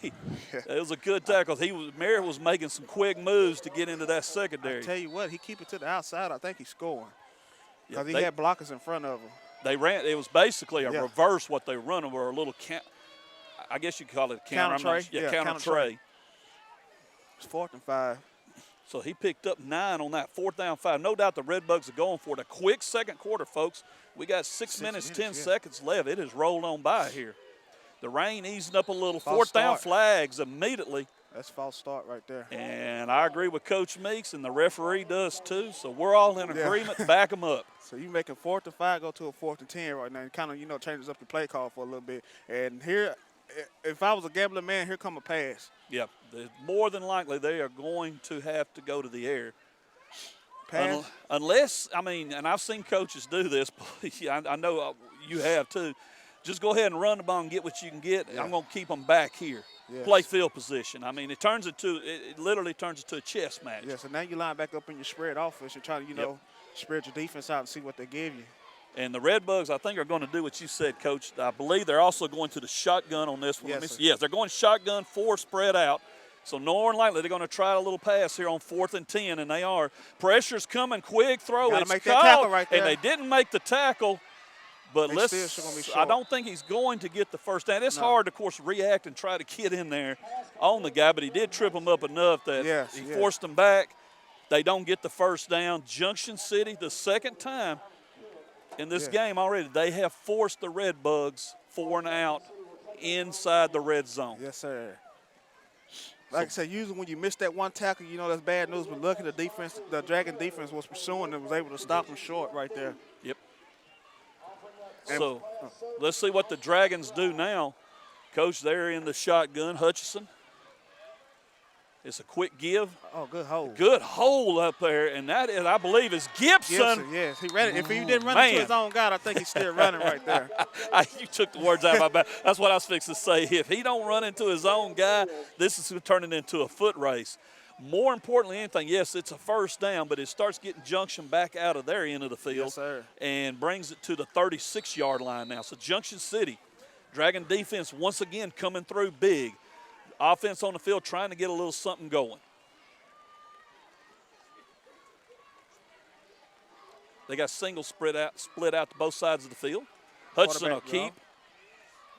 Speaker 1: good tackle. Merritt was making some quick moves to get into that secondary.
Speaker 4: I tell you what, he keep it to the outside. I think he's scoring because he had blockers in front of him.
Speaker 1: They ran. It was basically a reverse what they were running, or a little I guess you could call it a counter. Counter tray.
Speaker 4: It's 4th and 5.
Speaker 1: So he picked up 9 on that 4th down 5. No doubt the Redbugs are going for it. A quick second quarter, folks. We got 6 minutes, 10 seconds left. It has rolled on by here. The rain easing up a little. Fourth down flags immediately.
Speaker 4: That's false start right there.
Speaker 1: And I agree with Coach Meeks, and the referee does too. So we're all in agreement. Back them up.
Speaker 4: So you make a 4th and 5 go to a 4th and 10 right now. And kind of, changes up your play call for a little bit. And here, if I was a gambling man, here come a pass.
Speaker 1: Yeah, more than likely they are going to have to go to the air.
Speaker 4: Pass?
Speaker 1: Unless, and I've seen coaches do this, but I know you have too. Just go ahead and run the ball and get what you can get. Yeah. I'm going to keep them back here. play field position. I mean, it literally turns into a chess match.
Speaker 4: Yeah, so now you line back up in your spread offense and try to, spread your defense out and see what they give you.
Speaker 1: And the Redbugs, I think, are going to do what you said, Coach. I believe they're also going to the shotgun on this one.
Speaker 4: Yes,
Speaker 1: they're going shotgun, 4 spread out. So more than likely they're going to try a little pass here on 4th and 10, and they are. Pressure's coming, quick throw.
Speaker 4: Gotta
Speaker 1: It's
Speaker 4: make that
Speaker 1: called,
Speaker 4: tackle right there.
Speaker 1: and they didn't make the tackle. But
Speaker 4: They still gonna be short.
Speaker 1: I don't think he's going to get the first down. It's hard, of course, react and try to get in there on the guy, but he did trip him up enough that he forced him back. They don't get the first down. Junction City, the second time in this game already, they have forced the Redbugs 4 and out inside the red zone.
Speaker 4: Yes, sir. Like I said, usually when you miss that one tackle, that's bad news. But lucky the Dragon defense was pursuing and was able to stop them short right there.
Speaker 1: Yep. So let's see what the Dragons do now. Coach, they're in the shotgun. Hutchison. It's a quick give.
Speaker 4: Oh, good hold.
Speaker 1: Good hold up there, and that is, I believe, is Gibson.
Speaker 4: Yes, he ran it. If he didn't run into his own guy, I think he's still running right there.
Speaker 1: You took the words out of my mouth. That's what I was fixing to say. If he don't run into his own guy, this is turning into a foot race. More importantly than anything, yes, it's a first down, but it starts getting Junction back out of their end of the field and brings it to the 36-yard line now. So Junction City, Dragon defense once again coming through big. Offense on the field trying to get a little something going. They got single split out to both sides of the field. Hudson will keep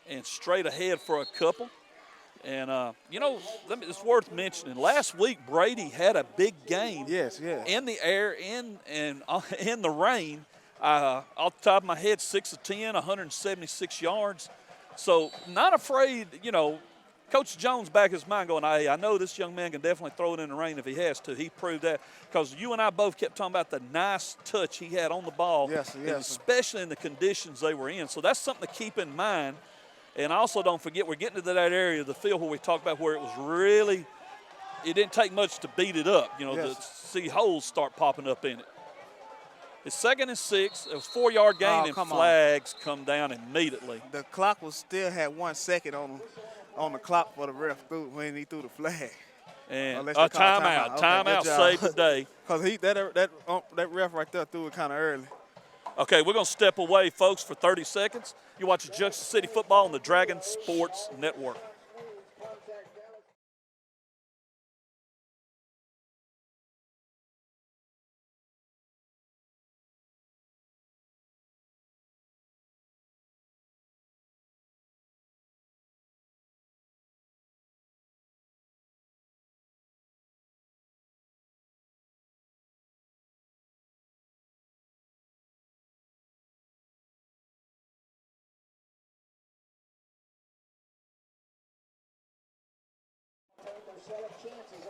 Speaker 1: and straight ahead for a couple. And, it's worth mentioning. Last week, Brady had a big game in the air, in the rain. Off the top of my head, 6 of 10, 176 yards. So not afraid, Coach Jones back his mind going, hey, I know this young man can definitely throw it in the rain if he has to. He proved that because you and I both kept talking about the nice touch he had on the ball, and especially in the conditions they were in. So that's something to keep in mind. And also don't forget, we're getting to that area of the field where we talked about where it was really, it didn't take much to beat it up, to see holes start popping up in it. It's 2nd and 6. It was 4-yard gain, and flags come down immediately.
Speaker 4: The clock still had 1 second on the clock for the ref when he threw the flag.
Speaker 1: And a timeout saved the day.
Speaker 4: Because that ref right there threw it kind of early.
Speaker 1: Okay, we're going to step away, folks, for 30 seconds. You're watching Junction City Football on the Dragon Sports Network.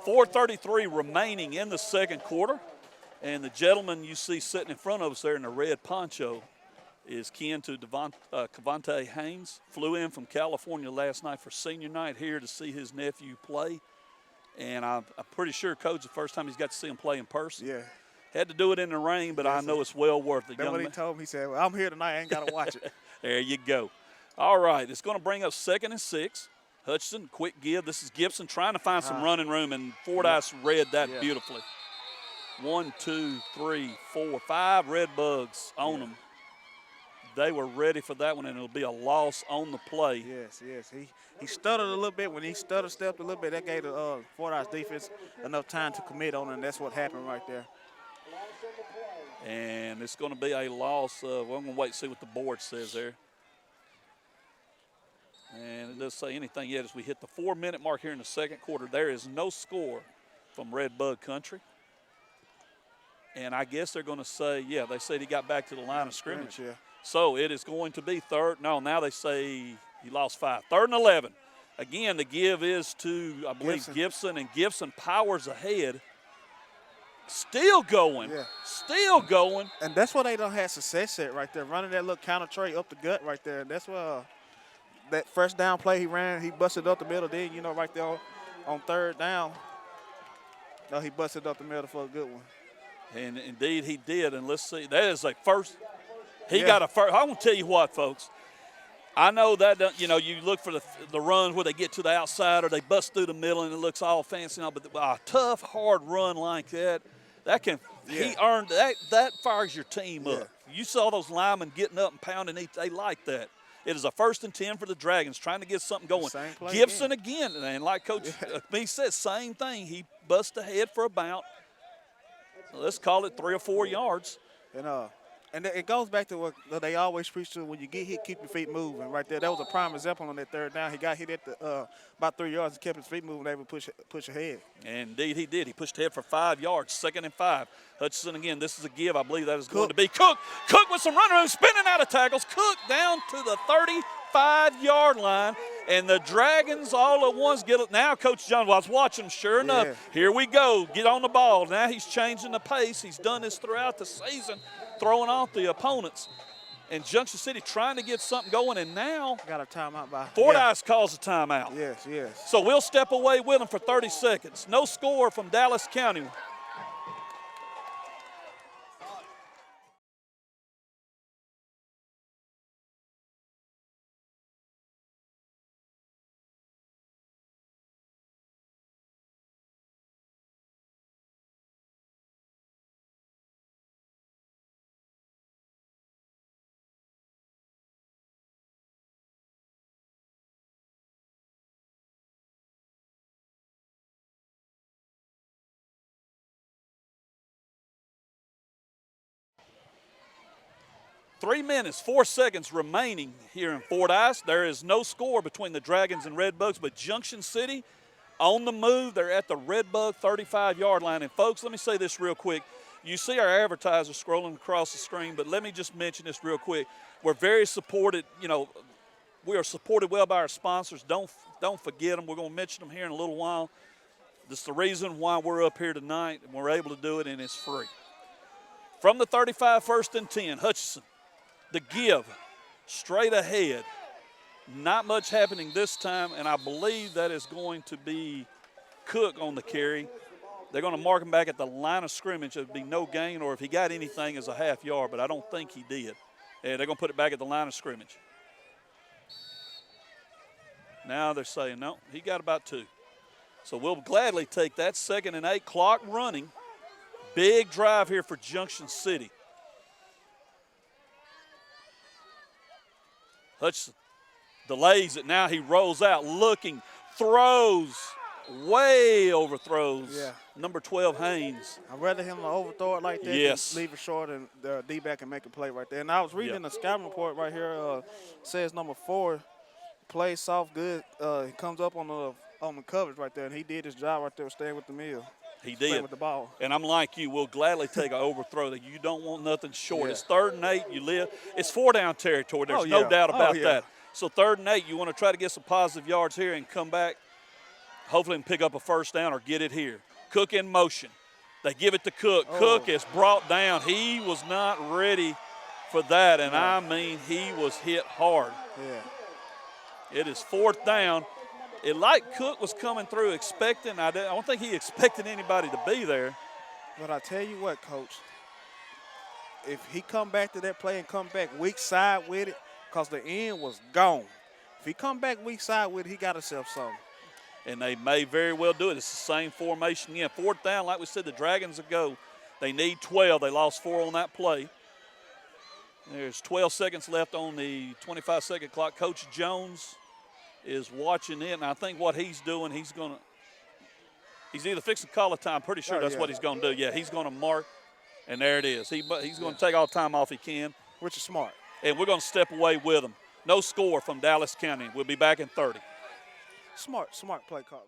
Speaker 1: .433 remaining in the second quarter. And the gentleman you see sitting in front of us there in the red poncho is kin to Cavante Haynes. Flew in from California last night for senior night here to see his nephew play. And I'm pretty sure, Coach, the first time he's got to see him play in person.
Speaker 4: Yeah.
Speaker 1: Had to do it in the rain, but I know it's well worth it.
Speaker 4: That's what he told me. He said, well, I'm here tonight. I ain't got to watch it.
Speaker 1: There you go. All right, it's going to bring up 2nd and 6. Hutchinson, quick give. This is Gibson trying to find some running room, and Fordyce read that beautifully. 1, 2, 3, 4, 5 red bugs on them. They were ready for that one, and it'll be a loss on the play.
Speaker 4: Yes. He stuttered a little bit. When he stepped a little bit, that gave the Fordyce defense enough time to commit on it, and that's what happened right there.
Speaker 1: And it's going to be a loss of, well, I'm going to wait and see what the board says there. And it doesn't say anything yet as we hit the 4-minute mark here in the second quarter. There is no score from Red Bug Country. And I guess they're going to say, they said he got back to the line of scrimmage. So it is going to be now they say he lost 5. 3rd and 11. Again, the give is to, I believe, Gibson, and Gibson powers ahead. Still going.
Speaker 4: And that's why they don't have success at right there, running that little counter tray up the gut right there. And that's why that first down play he ran, he busted up the middle. Then, right there on 3rd down, he busted up the middle for a good one.
Speaker 1: And indeed he did. And let's see, that is a first. He got a first. I want to tell you what, folks. I know that, you look for the runs where they get to the outside or they bust through the middle and it looks all fancy and all, but a tough, hard run like that, he earned that. That fires your team up. You saw those linemen getting up and pounding. They like that. It is a 1st and 10 for the Dragons, trying to get something going. Gibson again, and like Coach me said, same thing. He busts ahead for about, let's call it 3 or 4 yards.
Speaker 4: And it goes back to what they always preach to: when you get hit, keep your feet moving. Right there, that was a prime example on that 3rd down. He got hit at about 3 yards and kept his feet moving, able to push ahead.
Speaker 1: And indeed, he did. He pushed ahead for 5 yards, 2nd and 5. Hutchinson again. This is a give. I believe that is going to be Cook. Cook with some run room, spinning out of tackles. Cook down to the 35-yard line. And the Dragons all at once get it. Now, Coach Jones, I was watching, sure enough, here we go. Get on the ball. Now he's changing the pace. He's done this throughout the season, throwing off the opponents. And Junction City trying to get something going. And now
Speaker 4: got a timeout by
Speaker 1: Fordyce calls a timeout.
Speaker 4: Yes.
Speaker 1: So we'll step away with him for 30 seconds. No score from Dallas County. Three minutes, 4 seconds remaining here in Fordyce. There is no score between the Dragons and Redbugs, but Junction City on the move. They're at the Redbug 35-yard line. And, folks, let me say this real quick. You see our advertiser scrolling across the screen, but let me just mention this real quick. We're very supported. We are supported well by our sponsors. Don't forget them. We're going to mention them here in a little while. This is the reason why we're up here tonight, and we're able to do it, and it's free. From the 35, 1st and 10, Hutchinson. The give, straight ahead. Not much happening this time, and I believe that is going to be Cook on the carry. They're going to mark him back at the line of scrimmage. It would be no gain, or if he got anything as a half yard, but I don't think he did. Yeah, they're going to put it back at the line of scrimmage. Now they're saying, no, he got about 2. So we'll gladly take that. 2nd and 8, clock running. Big drive here for Junction City. Hutchinson delays it. Now he rolls out, looking, throws, way overthrows.
Speaker 4: Yeah.
Speaker 1: Number 12, Haynes.
Speaker 4: I'd rather him overthrow it like that than leave it short and the D-back and make a play right there. And I was reading the scouting report right here. Says number 4 plays soft good. He comes up on the coverage right there, and he did his job right there, staying with the mill.
Speaker 1: He did.
Speaker 4: With the ball.
Speaker 1: And I'm like you. We'll gladly take an overthrow that you don't want nothing short. It's 3rd and 8. You live. It's 4-down territory. There's no doubt about that. So 3rd and 8, you want to try to get some positive yards here and come back, hopefully, and pick up a 1st down or get it here. Cook in motion. They give it to Cook. Cook is brought down. He was not ready for that, and I mean he was hit hard.
Speaker 4: Yeah.
Speaker 1: It is 4th down. It like Cook was coming through expecting. I don't think he expected anybody to be there.
Speaker 4: But I tell you what, Coach, if he come back to that play and come back weak side with it, because the end was gone. If he come back weak side with it, he got himself something.
Speaker 1: And they may very well do it. It's the same formation again. 4th down, like we said, the Dragons go. They need 12. They lost 4 on that play. There's 12 seconds left on the 25-second clock. Coach Jones is watching it, and I think what he's doing, he's either fixing to call a time. I'm pretty sure that's what he's going to do. Yeah, he's going to mark, and there it is. He's going to take all the time off he can.
Speaker 4: Which is smart.
Speaker 1: And we're going to step away with him. No score from Dallas County. We'll be back in 30.
Speaker 4: Smart play call.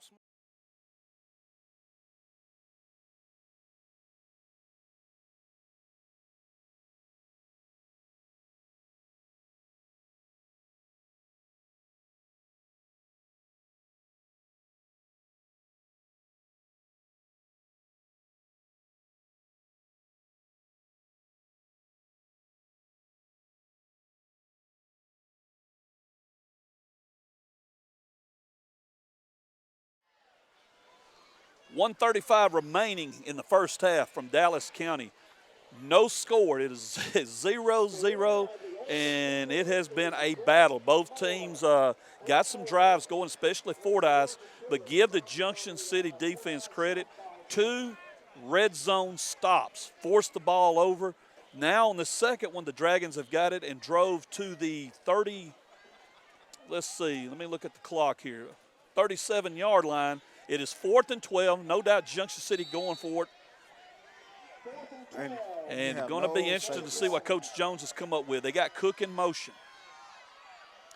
Speaker 1: .135 remaining in the first half from Dallas County. No score. It is 0-0 and it has been a battle. Both teams got some drives going, especially Fordyce, but give the Junction City defense credit. 2 red zone stops, forced the ball over. Now on the second one, the Dragons have got it and drove to the 30, let's see, let me look at the clock here, 37-yard line. It is 4th and 12. No doubt Junction City going for it. And going to be interesting to see what Coach Jones has come up with. They got Cook in motion.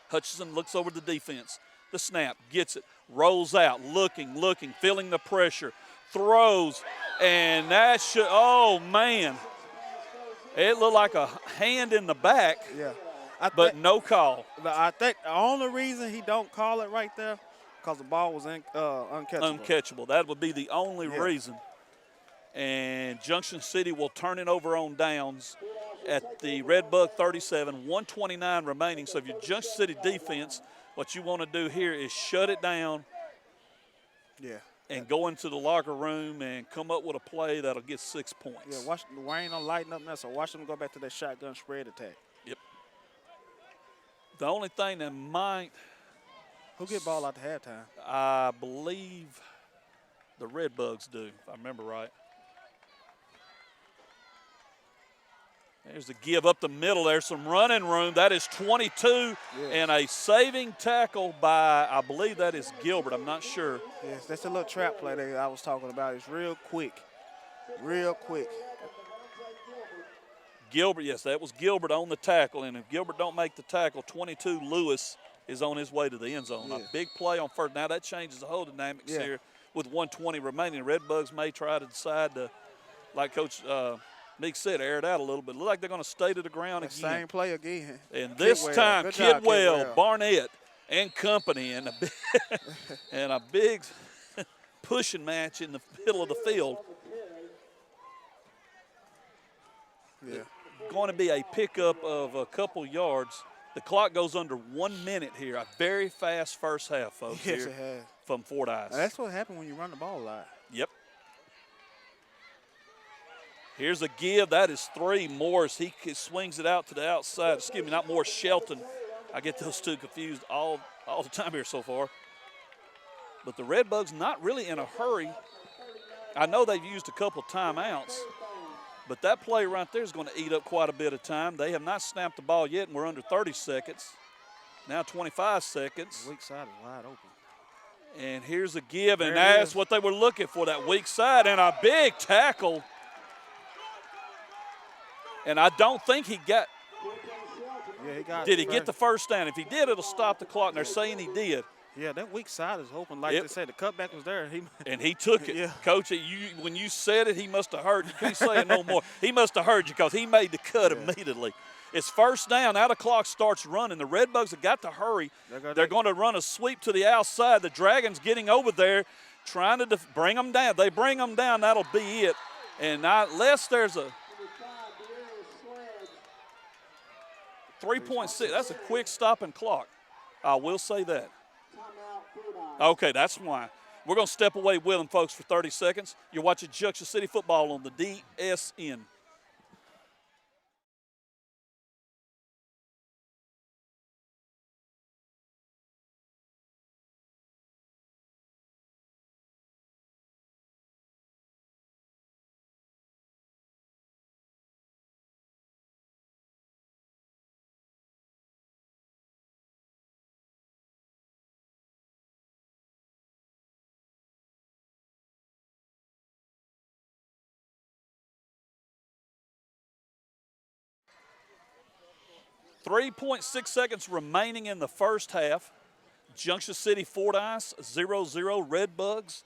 Speaker 1: Hutchinson looks over the defense. The snap, gets it, rolls out, looking, feeling the pressure, throws, and that should, oh, man. It looked like a hand in the back,
Speaker 4: Yeah.
Speaker 1: but no call.
Speaker 4: I think the only reason he don't call it right there because the ball was uncatchable.
Speaker 1: Uncatchable. That would be the only reason. And Junction City will turn it over on downs at the Redbug 37, 129 remaining. So if you're Junction City defense, what you want to do here is shut it down and go into the locker room and come up with a play that'll get 6 points.
Speaker 4: Yeah, watch Wayne don't lighten up now, so watch them go back to that shotgun spread attack.
Speaker 1: Yep. The only thing that might –
Speaker 4: who get ball out to halftime?
Speaker 1: I believe the Redbugs do, if I remember right. There's the give up the middle. There's some running room. That is 22 and a saving tackle by, I believe that is Gilbert. I'm not sure.
Speaker 4: Yes, that's a little trap play that I was talking about. It's real quick. Real quick.
Speaker 1: Gilbert, yes, that was Gilbert on the tackle. And if Gilbert don't make the tackle, 22 Lewis is on his way to the end zone. A big play on first. Now that changes the whole dynamics here with 1:20 remaining. The Redbugs may try to decide to, like Coach Meek said, air it out a little bit. Look like they're going to stay to the ground again.
Speaker 4: Same play again.
Speaker 1: And this time, Kidwell, Barnett, and company, and a big pushing match in the middle of the field.
Speaker 4: Yeah.
Speaker 1: Going to be a pickup of a couple yards. The clock goes under 1 minute here. A very fast first half, folks.
Speaker 4: Yes,
Speaker 1: here
Speaker 4: it has.
Speaker 1: from Fordyce.
Speaker 4: That's what happened when you run the ball a lot.
Speaker 1: Yep. Here's a give. That is 3. Morris, he swings it out to the outside. Excuse me, not Morris, Shelton. I get those two confused all the time here so far. But the Redbugs not really in a hurry. I know they've used a couple timeouts, but that play right there is going to eat up quite a bit of time. They have not snapped the ball yet, and we're under 30 seconds. Now 25 seconds.
Speaker 4: The weak side is wide open.
Speaker 1: And here's a give, and that's what they were looking for, that weak side, and a big tackle. And I don't think he got –
Speaker 4: yeah, he got
Speaker 1: did he get the first down? If he did, it'll stop the clock, and they're saying he did.
Speaker 4: Yeah, that weak side is open. Like they said, the cutback was there.
Speaker 1: And he took it. Coach, when you said it, he must have heard you. Can't say it no more. He must have heard you because he made the cut immediately. It's first down. Now the clock starts running. The Redbugs have got to hurry. They're going to run a sweep to the outside. The Dragons getting over there, trying to bring them down. They bring them down, that'll be it. And unless there's a 3.6, that's a quick stopping clock. I will say that. Okay, that's why. We're going to step away with them, folks, for 30 seconds. You're watching Junction City football on the DSN. .6 seconds remaining in the first half. Junction City Fordyce 0-0. Redbugs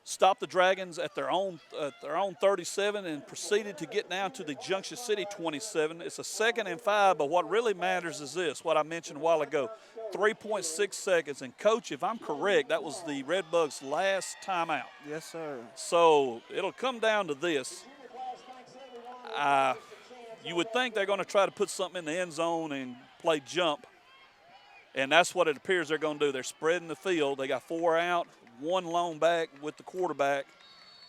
Speaker 1: stopped the Dragons at their own 37 and proceeded to get down to the Junction City 27. It's a 2nd and 5, but what really matters is this, what I mentioned a while ago, 3.6 seconds. And, Coach, if I'm correct, that was the Redbugs' last timeout.
Speaker 4: Yes, sir.
Speaker 1: So it'll come down to this. You would think they're going to try to put something in the end zone and play jump, and that's what it appears they're going to do. They're spreading the field. They got 4 out, 1 lone back with the quarterback,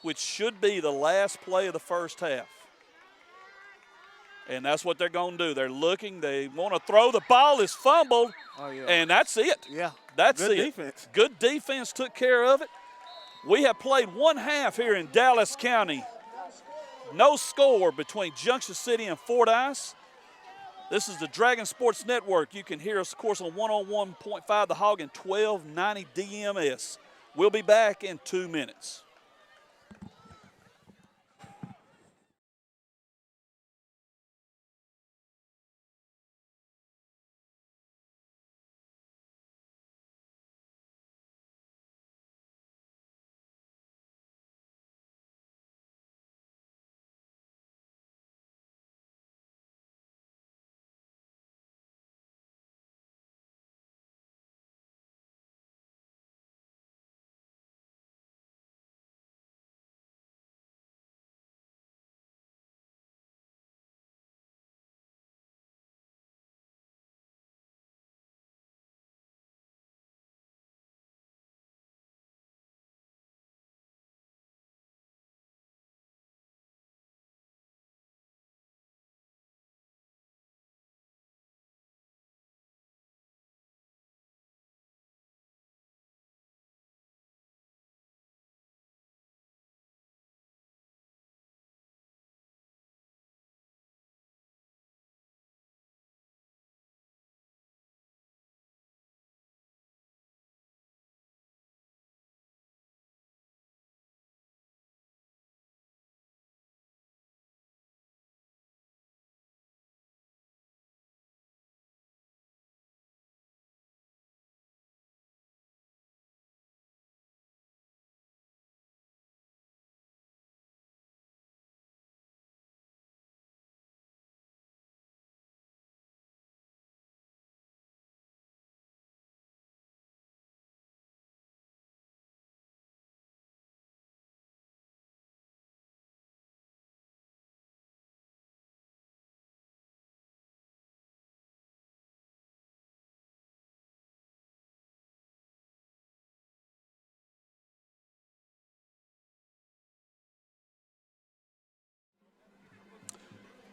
Speaker 1: which should be the last play of the first half. And that's what they're going to do. They're looking. They want to throw. The ball is fumbled,
Speaker 4: Oh, yeah.
Speaker 1: and that's it.
Speaker 4: Yeah.
Speaker 1: That's
Speaker 4: Good
Speaker 1: it.
Speaker 4: defense.
Speaker 1: Good defense took care of it. We have played one half here in Dallas County. No score between Junction City and Fordyce. This is the Dragon Sports Network. You can hear us, of course, on 101.5 The Hog and 1290 DMS. We'll be back in 2 minutes.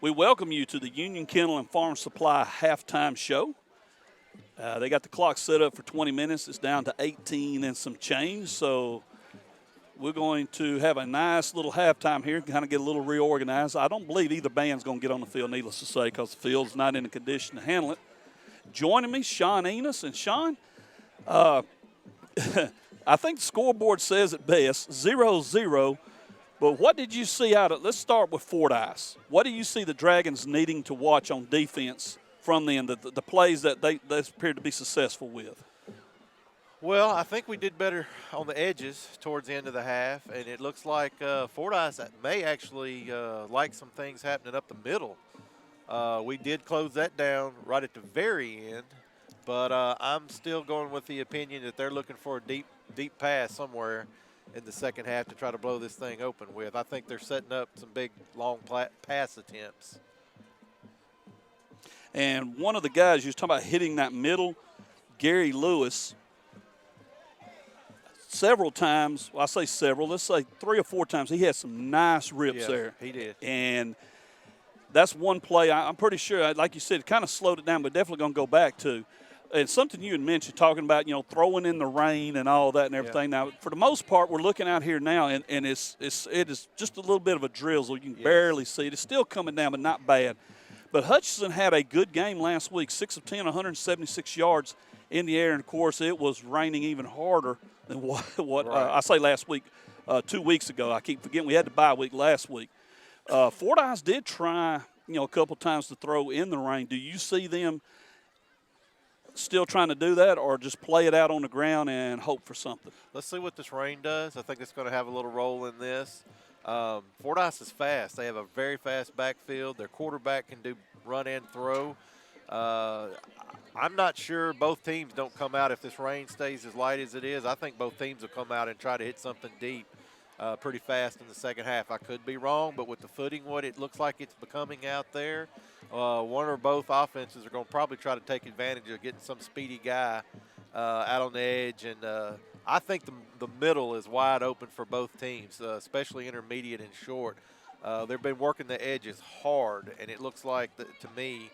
Speaker 1: We welcome you to the Union Kennel and Farm Supply halftime show. They got the clock set up for 20 minutes. It's down to 18 and some change. So we're going to have a nice little halftime here, kind of get a little reorganized. I don't believe either band's going to get on the field, needless to say, because the field's not in a condition to handle it. Joining me, Sean Enos. And Sean, I think the scoreboard says it best, 0-0. But what did you see out of – let's start with Fordyce. What do you see the Dragons needing to watch on defense from them, the plays that they appeared to be successful with?
Speaker 3: Well, I think we did better on the edges towards the end of the half, and it looks like Fordyce may actually like some things happening up the middle. We did close that down right at the very end, but I'm still going with the opinion that they're looking for a deep pass somewhere in the second half to try to blow this thing open with. I think they're setting up some big, long pass attempts.
Speaker 1: And one of the guys you was talking about hitting that middle, Gary Lewis, several times, well, I say several, let's say 3 or 4 times, he had some nice rips there.
Speaker 3: He did.
Speaker 1: And that's one play I'm pretty sure, like you said, it kind of slowed it down, but definitely going to go back to. And something you had mentioned, talking about, throwing in the rain and all that and everything. Yeah. Now, for the most part, we're looking out here now, and it is just a little bit of a drizzle. You can barely see it. It's still coming down, but not bad. But Hutchinson had a good game last week, 6 of 10, 176 yards in the air. And, of course, it was raining even harder than what I say last week, 2 weeks ago. I keep forgetting we had the bye week last week. Fordyce did try, a couple times to throw in the rain. Do you see them still trying to do that, or just play it out on the ground and hope for something?
Speaker 3: Let's see what this rain does. I think it's going to have a little role in this. Fordyce is fast. They have a very fast backfield. Their quarterback can do run and throw. I'm not sure both teams don't come out if this rain stays as light as it is. I think both teams will come out and try to hit something deep pretty fast in the second half. I could be wrong, but with the footing, what it looks like it's becoming out there, one or both offenses are going to probably try to take advantage of getting some speedy guy out on the edge. And I think the middle is wide open for both teams, especially intermediate and short. They've been working the edges hard, and it looks like, to me,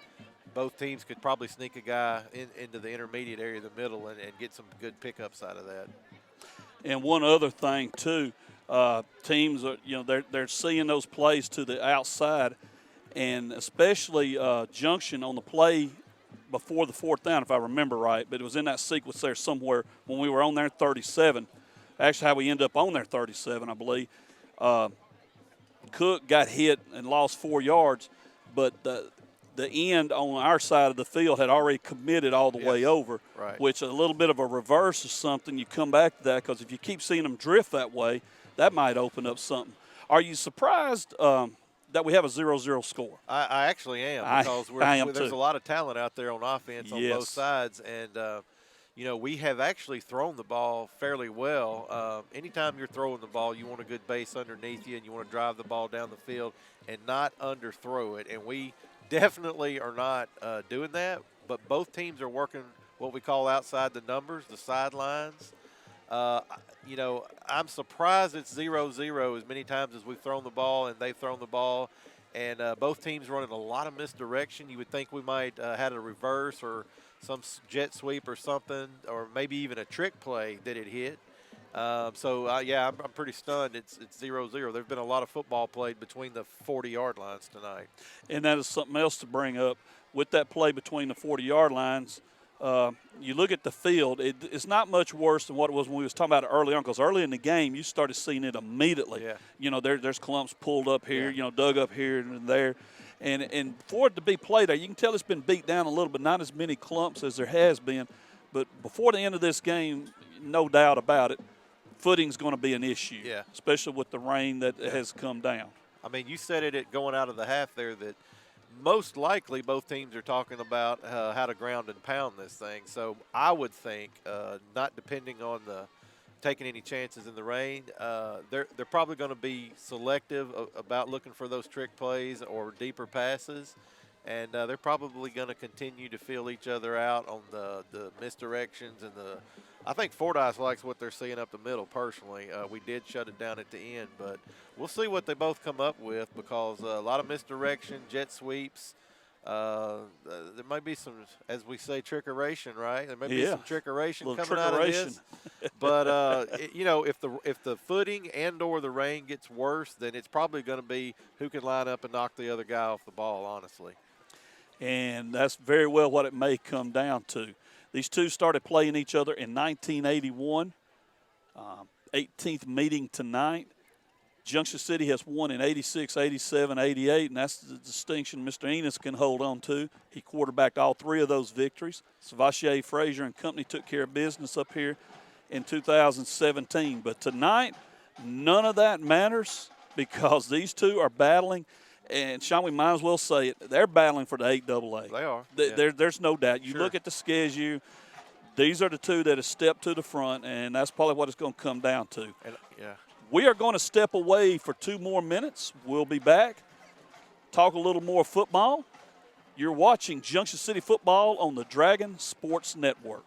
Speaker 3: both teams could probably sneak a guy into the intermediate area of the middle and get some good pickups out of that.
Speaker 1: And one other thing too, teams are they're seeing those plays to the outside, and especially Junction on the play before the fourth down, if I remember right. But it was in that sequence there somewhere when we were on their 37. Actually, how we end up on their 37, I believe. Cook got hit and lost 4 yards, but the end on our side of the field had already committed all the way over,
Speaker 3: right.
Speaker 1: Which a little bit of a reverse is something. You come back to that because if you keep seeing them drift that way, that might open up something. Are you surprised that we have a 0-0 score?
Speaker 3: I actually am, because there's a lot of talent out there on offense on both sides, and we have actually thrown the ball fairly well. Anytime you're throwing the ball, you want a good base underneath you, and you want to drive the ball down the field and not underthrow it. And we definitely are not doing that, but both teams are working what we call outside the numbers, the sidelines. I'm surprised it's 0-0 as many times as we've thrown the ball and they've thrown the ball. And both teams running a lot of misdirection. You would think we might had a reverse or some jet sweep or something, or maybe even a trick play that it hit. I'm pretty stunned. It's 0-0. There's been a lot of football played between the 40-yard lines tonight.
Speaker 1: And that is something else to bring up. With that play between the 40-yard lines, you look at the field, it's not much worse than what it was when we was talking about it early on, because early in the game you started seeing it immediately.
Speaker 3: Yeah.
Speaker 1: There's clumps pulled up here, dug up here and there. And for it to be played there, you can tell it's been beat down a little bit, not as many clumps as there has been. But before the end of this game, no doubt about it, footing's going to be an issue, especially with the rain that has come down.
Speaker 3: I mean, you said it going out of the half there that most likely both teams are talking about how to ground and pound this thing. So I would think, not depending on taking any chances in the rain, they're probably going to be selective about looking for those trick plays or deeper passes. And they're probably going to continue to feel each other out on the misdirections and I think Fordyce likes what they're seeing up the middle. Personally, we did shut it down at the end, but we'll see what they both come up with, because a lot of misdirection, jet sweeps. There might be some, as we say, trickeration, right? There may be some trickeration coming out of this. But if the footing and/or the rain gets worse, then it's probably going to be who can line up and knock the other guy off the ball, honestly.
Speaker 1: And that's very well what it may come down to. These two started playing each other in 1981, 18th meeting tonight. Junction City has won in 86, 87, 88, and that's the distinction Mr. Enos can hold on to. He quarterbacked all 3 of those victories. Savashier, Frazier, and company took care of business up here in 2017. But tonight, none of that matters, because these two are battling. And, Sean, we might as well say it. They're battling for the 8AA.
Speaker 3: They are.
Speaker 1: There's no doubt. You look at the schedule, these are the two that have stepped to the front, and that's probably what it's going to come down to. We are going to step away for 2 more minutes. We'll be back, talk a little more football. You're watching Junction City football on the Dragon Sports Network.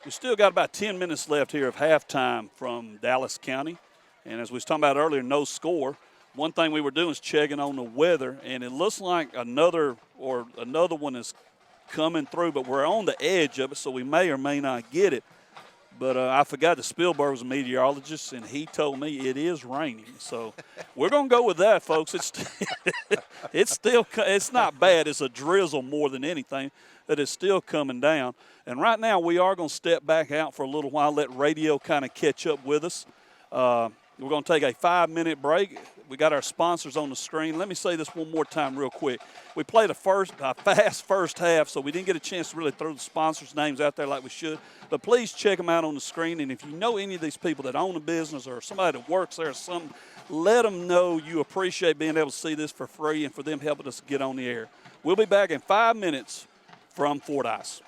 Speaker 1: We still got about 10 minutes left here of halftime from Dallas County. And as we was talking about earlier, no score. One thing we were doing is checking on the weather, and it looks like another one is coming through, but we're on the edge of it, so we may or may not get it. But I forgot that Spielberg was a meteorologist, and he told me it is raining. So we're going to go with that, folks. It's not bad. It's a drizzle more than anything, that is still coming down. And right now we are going to step back out for a little while, let radio kind of catch up with us. We're going to take a 5-minute break. We got our sponsors on the screen. Let me say this one more time real quick. We played a fast first half, so we didn't get a chance to really throw the sponsors' names out there like we should. But please check them out on the screen. And if you know any of these people that own a business or somebody that works there or something, let them know you appreciate being able to see this for free and for them helping us get on the air. We'll be back in 5 minutes from Fordyce.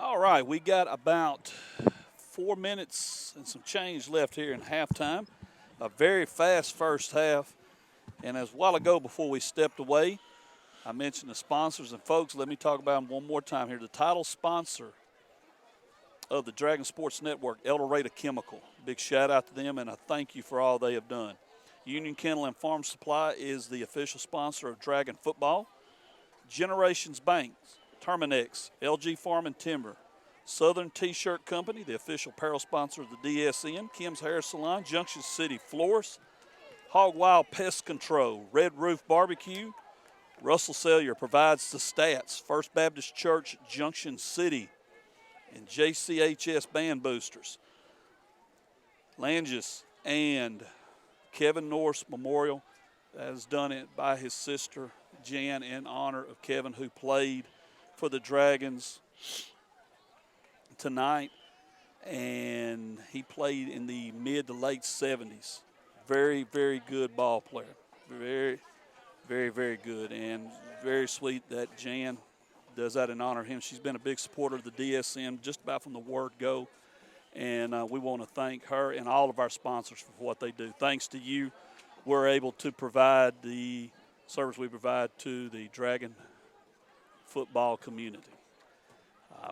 Speaker 1: All right, we got about 4 minutes and some change left here in halftime. A very fast first half. And as a while ago before we stepped away, I mentioned the sponsors. And folks, let me talk about them one more time here. The title sponsor of the Dragon Sports Network, El Dorado Chemical. Big shout out to them and a thank you for all they have done. Union Kennel and Farm Supply is the official sponsor of Dragon football. Generations Bank, Terminex, LG Farm and Timber, Southern T-Shirt Company, the official apparel sponsor of the DSN, Kim's Hair Salon, Junction City Florist, Hog Wild Pest Control, Red Roof Barbecue, Russell Sellier provides the stats, First Baptist Church, Junction City, and JCHS Band Boosters. Langis and Kevin Norris Memorial has done it by his sister Jan in honor of Kevin, who played for the Dragons tonight, and he played in the mid to late 70s. Very, very good ball player. Very, very, very good, and very sweet that Jan does that in honor of him. She's been a big supporter of the DSM just about from the word go, and we want to thank her and all of our sponsors for what they do. Thanks to you, we're able to provide the service we provide to the Dragon football community.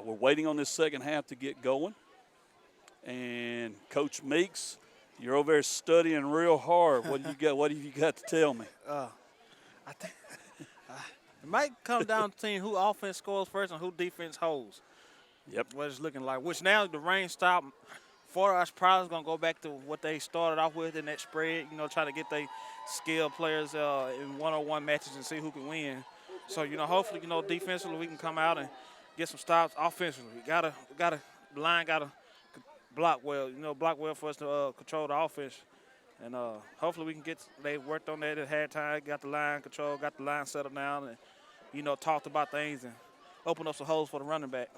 Speaker 1: We're waiting on this second half to get going, and Coach Meeks, you're over there studying real hard. What do you got? What have you got to tell me?
Speaker 4: I think it might come down to seeing who offense scores first and who defense holds.
Speaker 1: Yep.
Speaker 4: What it's looking like. Which now the rain stopped. Fordyce probably is going to go back to what they started off with in that spread, try to get their skilled players in one-on-one matches and see who can win. So, hopefully, defensively we can come out and get some stops. Offensively, the line got to block well, for us to control the offense. And hopefully we can they worked on that at halftime, got the line control, got the line settled down, and, talked about things and opened up some holes for the running back.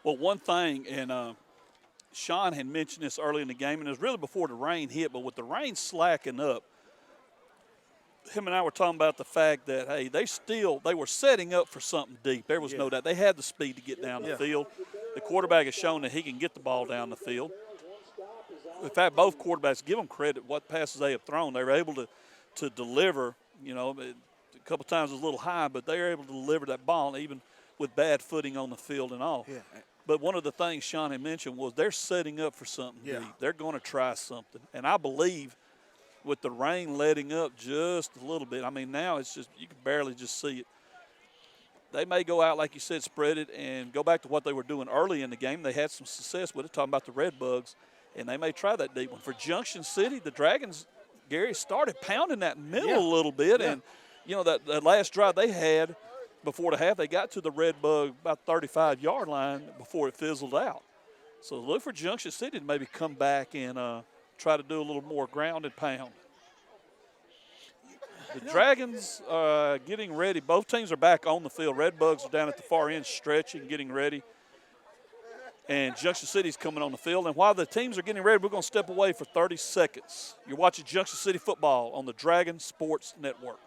Speaker 1: Well, one thing, and Sean had mentioned this early in the game, and it was really before the rain hit, but with the rain slacking up, him and I were talking about the fact that, hey, they were setting up for something deep. There was no doubt. They had the speed to get down the field. The quarterback has shown that he can get the ball down the field. In fact, both quarterbacks, give them credit, what passes they have thrown. They were able to deliver, a couple times it was a little high, but they were able to deliver that ball even with bad footing on the field and all. Yeah. But one of the things Sean had mentioned was they're setting up for something deep. They're going to try something. And I believe with the rain letting up just a little bit, I mean, now it's just you can barely just see it. They may go out, like you said, spread it and go back to what they were doing early in the game. They had some success with it, talking about the Red Bugs, and they may try that deep one. For Junction City, the Dragons, Gary, started pounding that middle a little bit. And, that last drive they had before the half, they got to the Red Bug about 35-yard line before it fizzled out. So look for Junction City to maybe come back and try to do a little more ground and pound. The Dragons are getting ready. Both teams are back on the field. Red Bugs are down at the far end stretching, getting ready. And Junction City's coming on the field. And while the teams are getting ready, we're going to step away for 30 seconds. You're watching Junction City football on the Dragon Sports Network.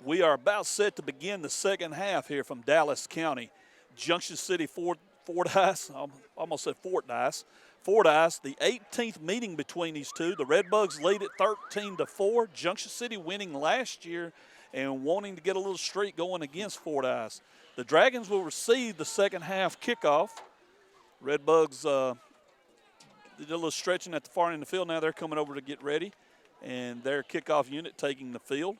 Speaker 1: We are about set to begin the second half here from Dallas County. Junction City, Fordyce, I almost said Fordyce. Fordyce, the 18th meeting between these two. The Red Bugs lead at 13-4. Junction City winning last year and wanting to get a little streak going against Fordyce. The Dragons will receive the second half kickoff. Red Bugs did a little stretching at the far end of the field. Now they're coming over to get ready, and their kickoff unit taking the field.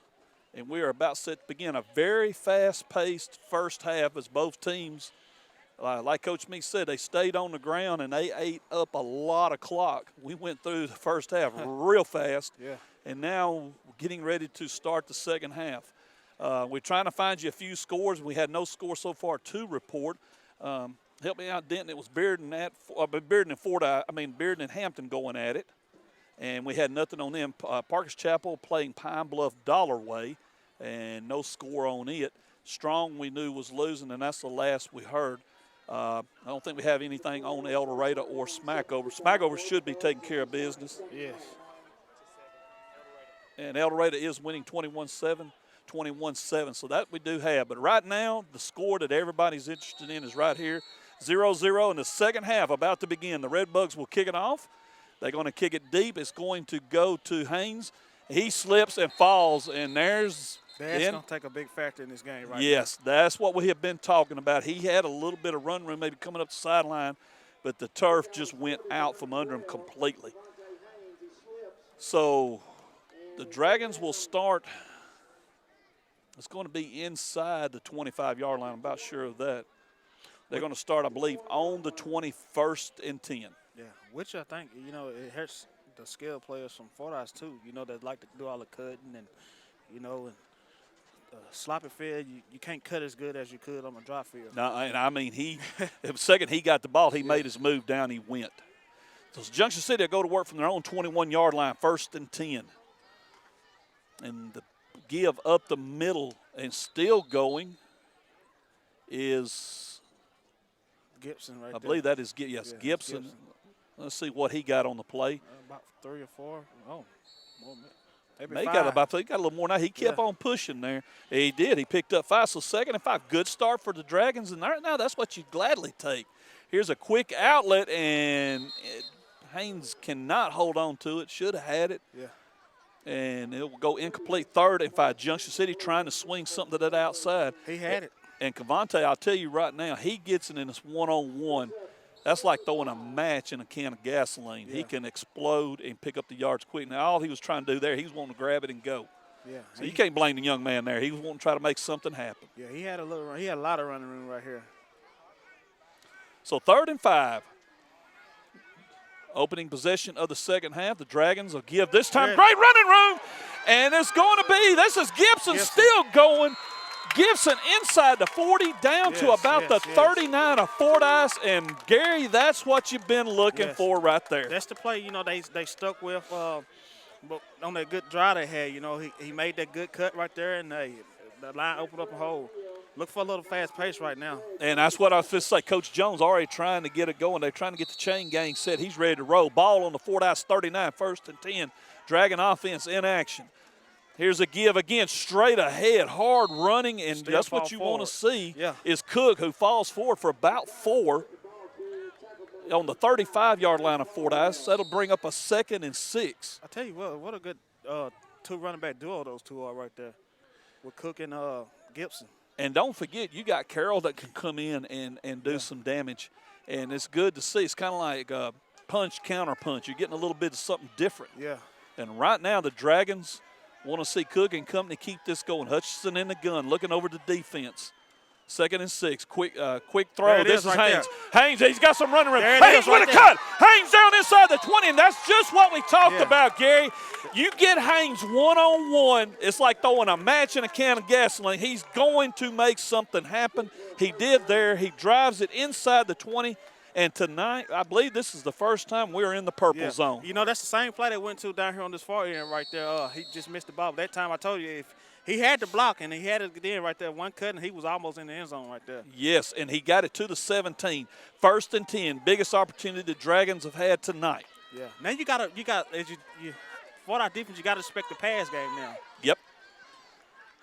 Speaker 1: And we are about set to begin a very fast-paced first half as both teams, like Coach Meeks said, they stayed on the ground and they ate up a lot of clock. We went through the first half real fast, and now we're getting ready to start the second half. We're trying to find you a few scores. We had no score so far to report. Help me out, Denton. It was Bearden and Hampton going at it, and we had nothing on them. Parkers Chapel playing Pine Bluff Dollarway, and no score on it. Strong we knew was losing, and that's the last we heard. I don't think we have anything on El Dorado or Smackover. Smackover should be taking care of business.
Speaker 4: Yes.
Speaker 1: And El Dorado is winning 21-7, 21-7. So that we do have. But right now, the score that everybody's interested in is right here. 0-0 in the second half about to begin. The Redbugs will kick it off. They're going to kick it deep. It's going to go to Haynes. He slips and falls, and there's
Speaker 4: That's going to take a big factor in this game right
Speaker 1: Yes, that's what we have been talking about. He had a little bit of run room maybe coming up the sideline, but the turf just went out from under him completely. So the Dragons will start. It's going to be inside the 25-yard line. I'm about sure of that. They're going to start, I believe, on the 21st and 10.
Speaker 4: Yeah, which I think, it hurts the skilled players from Fordyce too, that like to do all the cutting and, sloppy field, you can't cut as good as you could on a dry field.
Speaker 1: No, and I mean, the second he got the ball, he made his move down, he went. So Junction City will go to work from their own 21-yard line, 1st and 10. And the give up the middle and still going is
Speaker 4: Gibson right there.
Speaker 1: I believe that is, Gibson. Let's see what he got on the play.
Speaker 4: About 3 or 4. Oh, maybe
Speaker 1: He
Speaker 4: 5.
Speaker 1: got a little more now. He kept on pushing there. He did. He picked up 5. So 2nd and 5. Good start for the Dragons. And right now, that's what you'd gladly take. Here's a quick outlet, and Haynes cannot hold on to it. Should have had it.
Speaker 4: Yeah.
Speaker 1: And it will go incomplete. 3rd and 5. Junction City trying to swing something to that outside.
Speaker 4: He had it.
Speaker 1: And Cavante, I'll tell you right now, he gets it in this one-on-one. That's like throwing a match in a can of gasoline.
Speaker 4: Yeah.
Speaker 1: He can explode and pick up the yards quick. Now, all he was trying to do there, he was wanting to grab it and go.
Speaker 4: Yeah.
Speaker 1: So you can't blame the young man there. He was wanting to try to make something happen.
Speaker 4: Yeah, he had a lot of running room right here.
Speaker 1: So 3rd and 5. Opening possession of the second half. The Dragons will give this time great running room. And it's going to be, this is Gibson still going. Gibson inside the 40 down to about the 39 of Fordyce. And, Gary, that's what you've been looking for right there.
Speaker 4: That's the play, they stuck with but on that good drive they had. He made that good cut right there, and the line opened up a hole. Look for a little fast pace right now.
Speaker 1: And that's what I was just say. Coach Jones already trying to get it going. They're trying to get the chain gang set. He's ready to roll. Ball on the Fordyce 39, 1st and 10. Dragon offense in action. Here's a give again, straight ahead, hard running, and that's what you want to see is Cook, who falls forward for about 4 on the 35-yard line of Fordyce. That'll bring up a 2nd and 6.
Speaker 4: I tell you what a good 2 running back duo those two are right there with Cook and Gibson.
Speaker 1: And don't forget, you got Carroll that can come in and do some damage, and it's good to see. It's kind of like punch, counter punch. You're getting a little bit of something different.
Speaker 4: Yeah.
Speaker 1: And right now the Dragons want to see Cook and company keep this going. Hutchinson in the gun, looking over the defense. 2nd and 6. Quick throw. This is Haynes. Haynes, he's got some running room. Haynes with a cut. Haynes down inside the 20, and that's just what we talked about, Gary. You get Haynes one-on-one, it's like throwing a match in a can of gasoline. He's going to make something happen. He did there. He drives it inside the 20. And tonight, I believe this is the first time we're in the purple zone.
Speaker 4: That's the same play they went to down here on this far end right there. He just missed the ball. That time I told you, if he had the block and he had it then right there, one cut, and he was almost in the end zone right there.
Speaker 1: Yes, and he got it to the 17. 1st and 10, biggest opportunity the Dragons have had tonight.
Speaker 4: Yeah. Now you got as you for our defense, you got to respect the pass game now.
Speaker 1: Yep.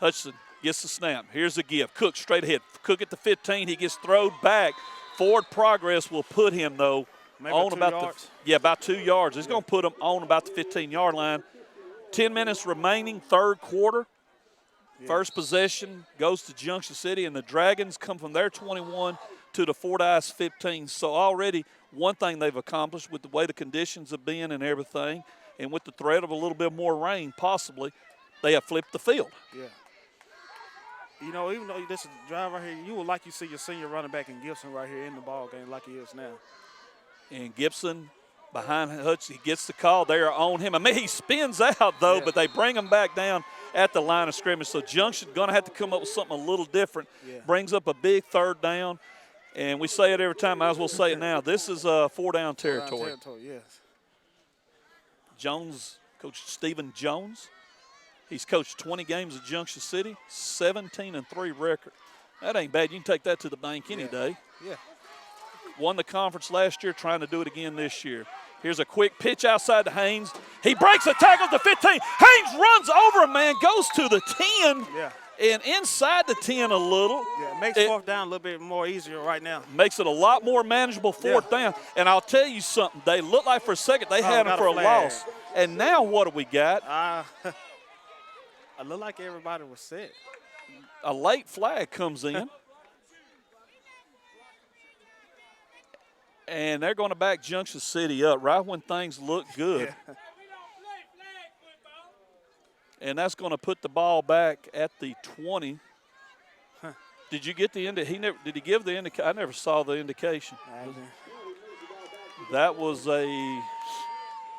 Speaker 1: Hutchinson gets the snap. Here's the give. Cook straight ahead. Cook at the 15. He gets thrown back. Forward progress will put him, though,
Speaker 4: maybe
Speaker 1: on about
Speaker 4: 2 yards.
Speaker 1: about 2 yards. It's going to put him on about the 15-yard line. 10 minutes remaining, 3rd quarter. First possession goes to Junction City, and the Dragons come from their 21 to the Fordyce 15. So already one thing they've accomplished with the way the conditions have been and everything, and with the threat of a little bit more rain possibly, they have flipped the field.
Speaker 4: Yeah. Even though this is a drive right here, you would like you see your senior running back in Gibson right here in the ball game like he is now.
Speaker 1: And Gibson behind Hutch, he gets the call. They are on him. I mean, he spins out, though, but they bring him back down at the line of scrimmage. So Junction going to have to come up with something a little different.
Speaker 4: Yeah.
Speaker 1: Brings up a big third down. And we say it every time. Might as well say it now. This is 4-down territory.
Speaker 4: Yes.
Speaker 1: Jones, Coach Stephen Jones. He's coached 20 games at Junction City, 17-3 record. That ain't bad. You can take that to the bank any day.
Speaker 4: Yeah.
Speaker 1: Won the conference last year, trying to do it again this year. Here's a quick pitch outside to Haynes. He breaks a tackle to 15. Haynes runs over a man, goes to the 10, and inside the 10 a little.
Speaker 4: Yeah, it makes fourth down a little bit more easier right now.
Speaker 1: Makes it a lot more manageable fourth down. And I'll tell you something. They looked like for a second they had him for a loss. And now what do we got?
Speaker 4: I look like everybody was set.
Speaker 1: A late flag comes in. And they're going to back Junction City up right when things look good.
Speaker 4: Yeah.
Speaker 1: And that's going to put the ball back at the 20. Did you get the did he give the indication? I never saw the indication. That was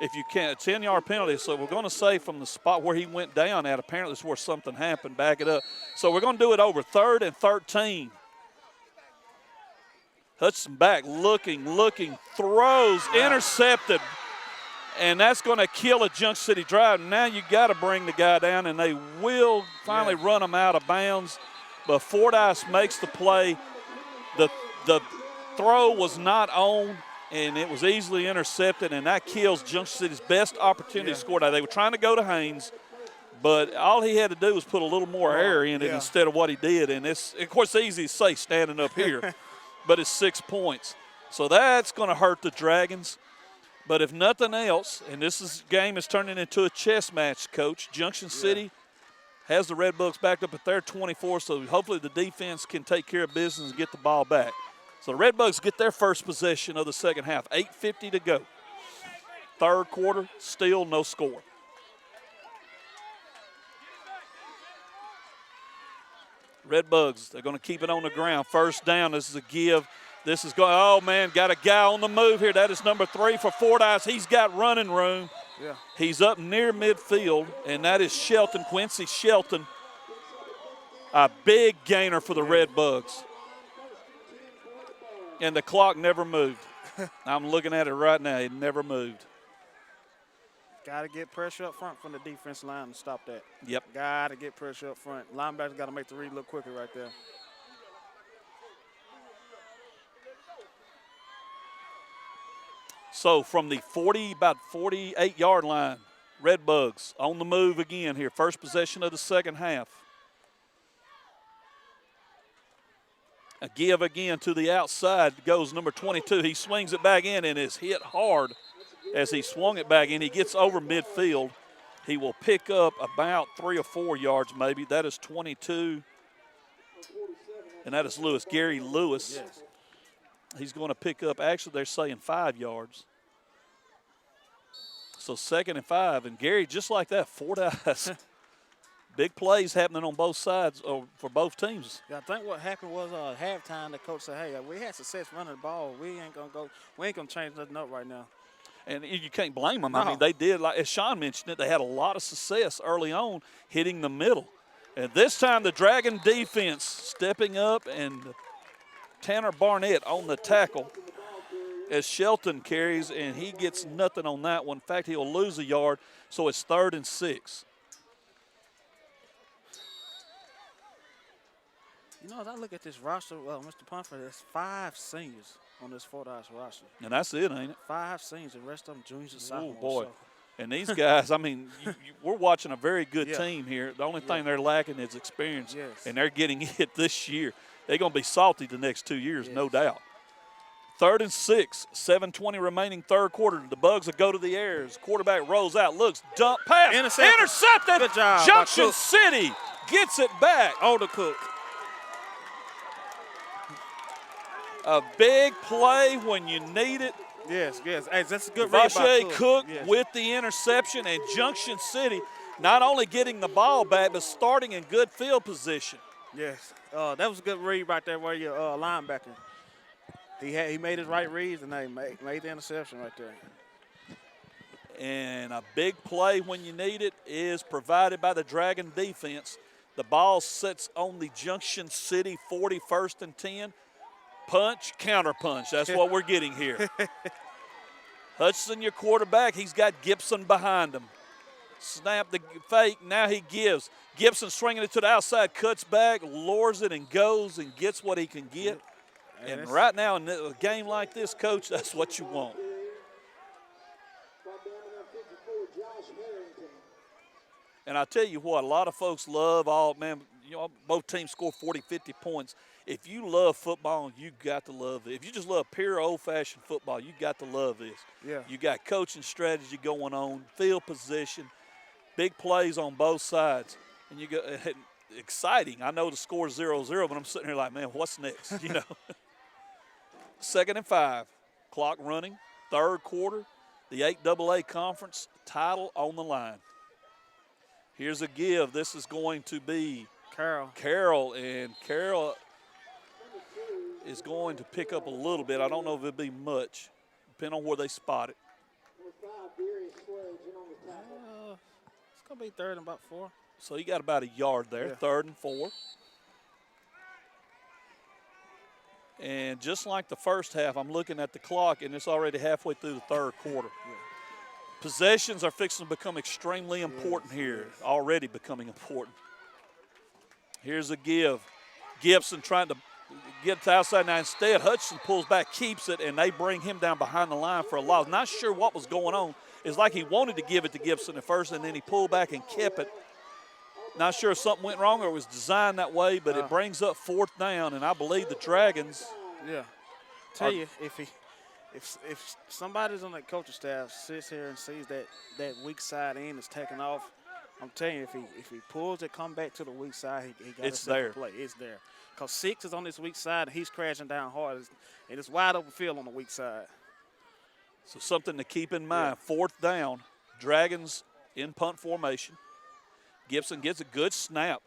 Speaker 1: if you can't, a 10-yard penalty. So we're going to say from the spot where he went down at, apparently it's where something happened. Back it up. So we're going to do it over 3rd and 13. Hudson back, looking, throws, intercepted. And that's going to kill a Junction City drive. Now you got to bring the guy down, and they will finally run him out of bounds. But Fordyce makes the play. The throw was not on, and it was easily intercepted, and that kills Junction City's best opportunity to score. Now, they were trying to go to Haynes, but all he had to do was put a little more air in it instead of what he did. And it's, of course, easy to say standing up here, but it's 6 points. So that's going to hurt the Dragons. But if nothing else, and game is turning into a chess match, Coach, Junction City has the Red Bucks backed up at their 24, so hopefully the defense can take care of business and get the ball back. So the Red Bucks get their first possession of the second half, 8:50 to go. Third quarter, still no score. Red Bucks, they're going to keep it on the ground. First down, this is a give. This is going, oh, man, got a guy on the move here. That is number 3 for Fordyce. He's got running room.
Speaker 4: Yeah.
Speaker 1: He's up near midfield, and that is Shelton, Quincy Shelton. A big gainer for the Red Bucks. And the clock never moved. I'm looking at it right now. It never moved.
Speaker 4: Got to get pressure up front from the defense line and stop that.
Speaker 1: Yep.
Speaker 4: Got to get pressure up front. Linebackers got to make the read look quicker right there.
Speaker 1: So from the about 48-yard line, Red Bucks on the move again here. First possession of the second half. A give again to the outside goes number 22. He swings it back in and is hit hard as he swung it back in. He gets over midfield. He will pick up about 3 or 4 yards maybe. That is 22. And that is Lewis, Gary Lewis.
Speaker 4: Yes.
Speaker 1: He's going to pick up, actually they're saying 5 yards. So 2nd and 5. And Gary, just like that, Fordyce. Big plays happening on both sides for both teams.
Speaker 4: Yeah, I think what happened was halftime the coach said, hey, we had success running the ball. We ain't gonna change nothing up right now.
Speaker 1: And you can't blame them.
Speaker 4: No.
Speaker 1: I mean, they did, like as Sean mentioned it, they had a lot of success early on hitting the middle. And this time the Dragon defense stepping up, and Tanner Barnett on the tackle as Shelton carries, and he gets nothing on that one. In fact, he'll lose a yard, so it's 3rd and 6.
Speaker 4: You know, as I look at this roster, Mr. Pumford, there's 5 seniors on this Fordyce roster.
Speaker 1: And that's it, ain't it?
Speaker 4: 5 seniors, the rest of them juniors and sophomores.
Speaker 1: Oh, boy.
Speaker 4: So.
Speaker 1: And these guys, I mean, we're watching a very good team here. The only thing they're lacking is experience, and they're getting it this year. They're going to be salty the next 2 years, no doubt. 3rd and 6, 7:20 remaining third quarter. The Bugs will go to the air. His quarterback rolls out, looks, dump, pass. Intercepted.
Speaker 4: Good job.
Speaker 1: Junction City gets it back.
Speaker 4: Older Cook.
Speaker 1: A big play when you need it.
Speaker 4: Yes. Hey, that's a good read by
Speaker 1: Vache Cook with the interception, and Junction City not only getting the ball back, but starting in good field position.
Speaker 4: Yes. That was a good read right there where your linebacker. He made his right reads, and they made the interception right there.
Speaker 1: And a big play when you need it is provided by the Dragon defense. The ball sits on the Junction City 40, 1st and 10. Punch, counter punch. That's what we're getting here. Hutchinson, your quarterback, he's got Gibson behind him. Snap the fake, now he gives. Gibson swinging it to the outside, cuts back, lures it and goes and gets what he can get. And right now in a game like this, Coach, that's what you want. And I tell you what, a lot of folks love both teams score 40, 50 points. If you love football, you got to love it. If you just love pure old-fashioned football, you got to love this.
Speaker 4: Yeah. You
Speaker 1: got coaching strategy going on, field position, big plays on both sides. And you go exciting. I know the score is 0-0, but I'm sitting here like, man, what's next? 2nd and 5. Clock running. 3rd quarter. The 8AA conference title on the line. Here's a give. This is going to be Carroll, and Carroll is going to pick up a little bit. I don't know if it'll be much, depending on where they spot it.
Speaker 4: It's going to be 3rd and about 4.
Speaker 1: So you got about a yard there,
Speaker 4: yeah.
Speaker 1: 3rd and 4. And just like the first half, I'm looking at the clock, and it's already halfway through the 3rd quarter.
Speaker 4: Yeah.
Speaker 1: Possessions are fixing to become extremely important here, already becoming important. Here's a give. Gibson trying to get to the outside. Now instead, Hutchinson pulls back, keeps it, and they bring him down behind the line for a loss. Not sure what was going on. It's like he wanted to give it to Gibson at first, and then he pulled back and kept it. Not sure if something went wrong or it was designed that way, but it brings up 4th down, and I believe the Dragons.
Speaker 4: Yeah. Tell you, if somebody's on that coaching staff sits here and sees that weak side end is taking off, I'm telling you, if he pulls it, come back to the weak side, he got to play. It's there. Because 6 is on this weak side, and he's crashing down hard, and it's wide open field on the weak side.
Speaker 1: So something to keep in mind. 4th down, Dragons in punt formation. Gibson gets a good snap,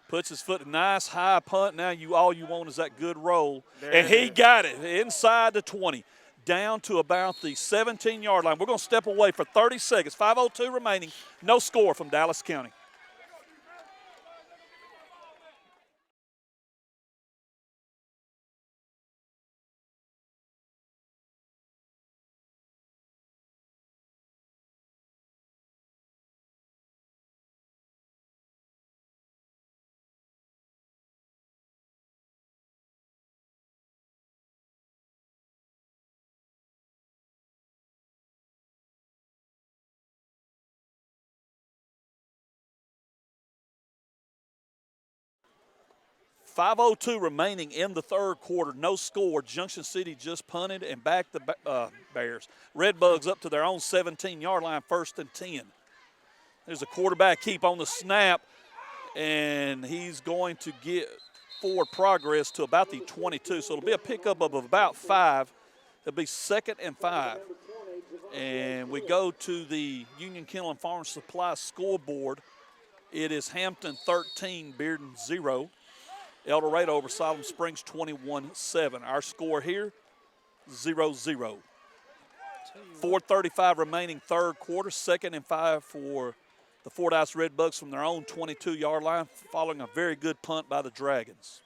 Speaker 1: puts his foot, nice high punt. Now all you want is that good roll. And he got it inside the 20, down to about the 17-yard line. We're going to step away for 30 seconds. 5:02 remaining. No score from Dallas County. .502 remaining in the 3rd quarter. No score. Junction City just punted and backed the Bears. Redbugs up to their own 17-yard line, 1st and 10. There's a quarterback keep on the snap, and he's going to get forward progress to about the 22. So it'll be a pickup of about 5. It'll be 2nd and 5. And we go to the Union Kennel and Farm Supply scoreboard. It is Hampton 13, Bearden 0. El Dorado over Siloam Springs 21-7. Our score here, 0-0. 4:35 remaining 3rd quarter. 2nd and 5 for the Fordyce Redbugs from their own 22-yard line, following a very good punt by the Dragons.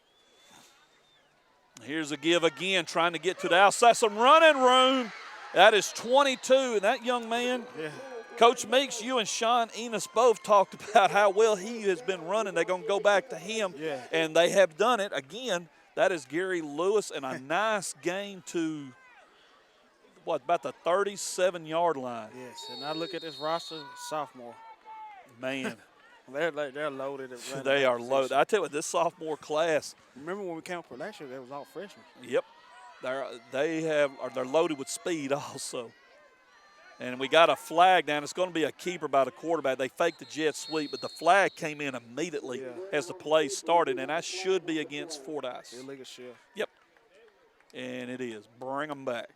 Speaker 1: Here's a give again, trying to get to the outside. Some running room. That is 22, and that young man, Coach Meeks, you and Sean Enos both talked about how well he has been running. They're going to go back to him, and they have done it. Again, that is Gary Lewis, and a nice gain to, about the 37-yard line.
Speaker 4: Yes, and I look at this roster, sophomore.
Speaker 1: Man.
Speaker 4: They're loaded.
Speaker 1: They are loaded. I tell you what, this sophomore class.
Speaker 4: Remember when we came up for last year, they was all freshmen.
Speaker 1: Yep. They're loaded with speed also. And we got a flag down. It's going to be a keeper by the quarterback. They faked the jet sweep, but the flag came in immediately as the play started, and that should be against Fordyce.
Speaker 4: Illegal shift.
Speaker 1: Yep. And it is. Bring them back.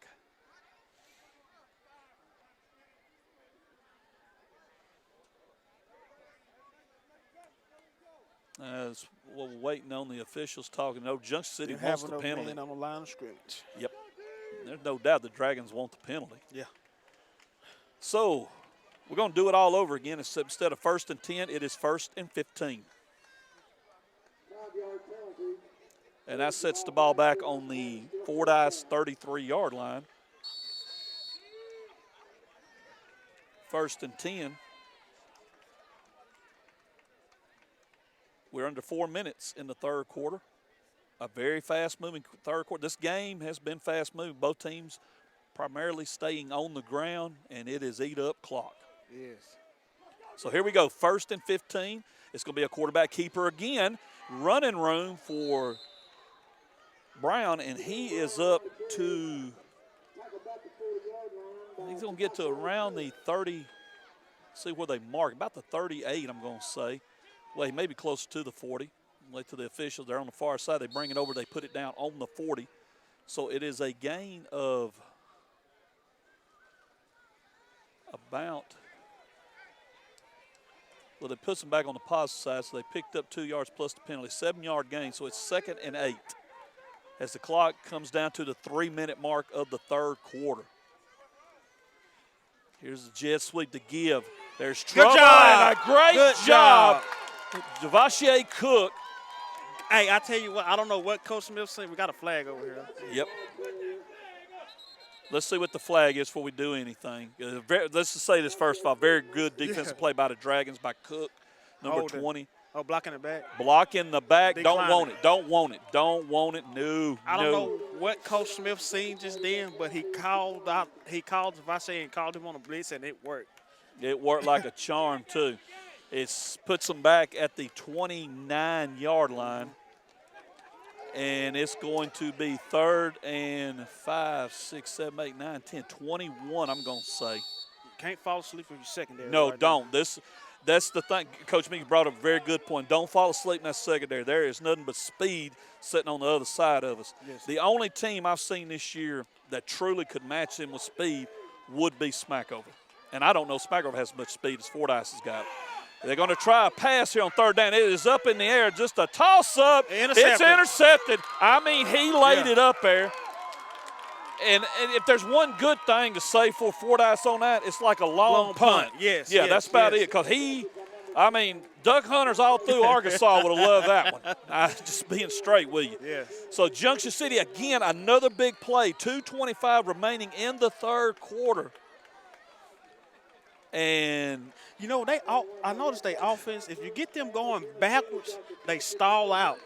Speaker 1: As we're waiting on the officials talking. No, Junction City wants the penalty.
Speaker 4: On the line of scrimmage.
Speaker 1: Yep. There's no doubt the Dragons want the penalty.
Speaker 4: Yeah.
Speaker 1: So We're going to do it all over again. Except instead of 1st and 10, it is 1st and 15. And that sets the ball back on the Fordyce 33-yard line. 1st and 10. We're under 4 minutes in the third quarter. A very fast-moving third quarter. This game has been fast-moving. Both teams primarily staying on the ground, and it is eat-up clock.
Speaker 4: Yes.
Speaker 1: So here we go, 1st and 15. It's going to be a quarterback keeper again. Running room for Brown, and he is up to, he's going to get to around the 30, see where they mark, about the 38, I'm going to say. Well, he may be closer to the 40. Wait to the officials. They're on the far side. They bring it over. They put it down on the 40. So it is a gain of about, well, they put them back on the positive side, so they picked up 2 yards plus the penalty. 7-yard gain, so it's 2nd and 8 as the clock comes down to the 3-minute mark of the third quarter. Here's the jet sweep to give. There's trouble.
Speaker 4: Good job.
Speaker 1: And a great
Speaker 4: Good
Speaker 1: job. Javashier Cook.
Speaker 4: Hey, I tell you what, I don't know what Coach Smith said. We got a flag over here.
Speaker 1: Yep. Let's see what the flag is before we do anything. Let's just say this first of all. Very good defensive play by the Dragons by Cook, number 20.
Speaker 4: Oh, blocking the back.
Speaker 1: Blocking the back.
Speaker 4: Declining.
Speaker 1: Don't want it. Don't want it. Don't want it. No.
Speaker 4: I don't know what Coach Smith seen just then, but he called Javashier and called him on a blitz, and it worked.
Speaker 1: It worked like a charm, too. It puts them back at the 29-yard line. And it's going to be 3rd and 5, 6, 7, 8, 9, 10, 21, I'm going to say.
Speaker 4: You can't fall asleep if you're secondary.
Speaker 1: No,
Speaker 4: right
Speaker 1: don't. That's the thing. Coach Meeks brought up a very good point. Don't fall asleep in that secondary. There is nothing but speed sitting on the other side of us.
Speaker 4: Yes.
Speaker 1: The only team I've seen this year that truly could match them with speed would be Smackover. And I don't know Smackover has as much speed as Fordyce has got. They're going to try a pass here on 3rd down. It is up in the air, just a toss-up. It's intercepted. I mean, he laid it up there. And if there's one good thing to say for Fordyce on that, it's like a long punt.
Speaker 4: Yes.
Speaker 1: Yeah, that's about it. Because duck hunters all through Arkansas would have loved that one. Just being straight with you.
Speaker 4: Yes.
Speaker 1: So Junction City, again, another big play. 2:25 remaining in the third quarter. And
Speaker 4: you know, I noticed they offense, if you get them going backwards, they stall out.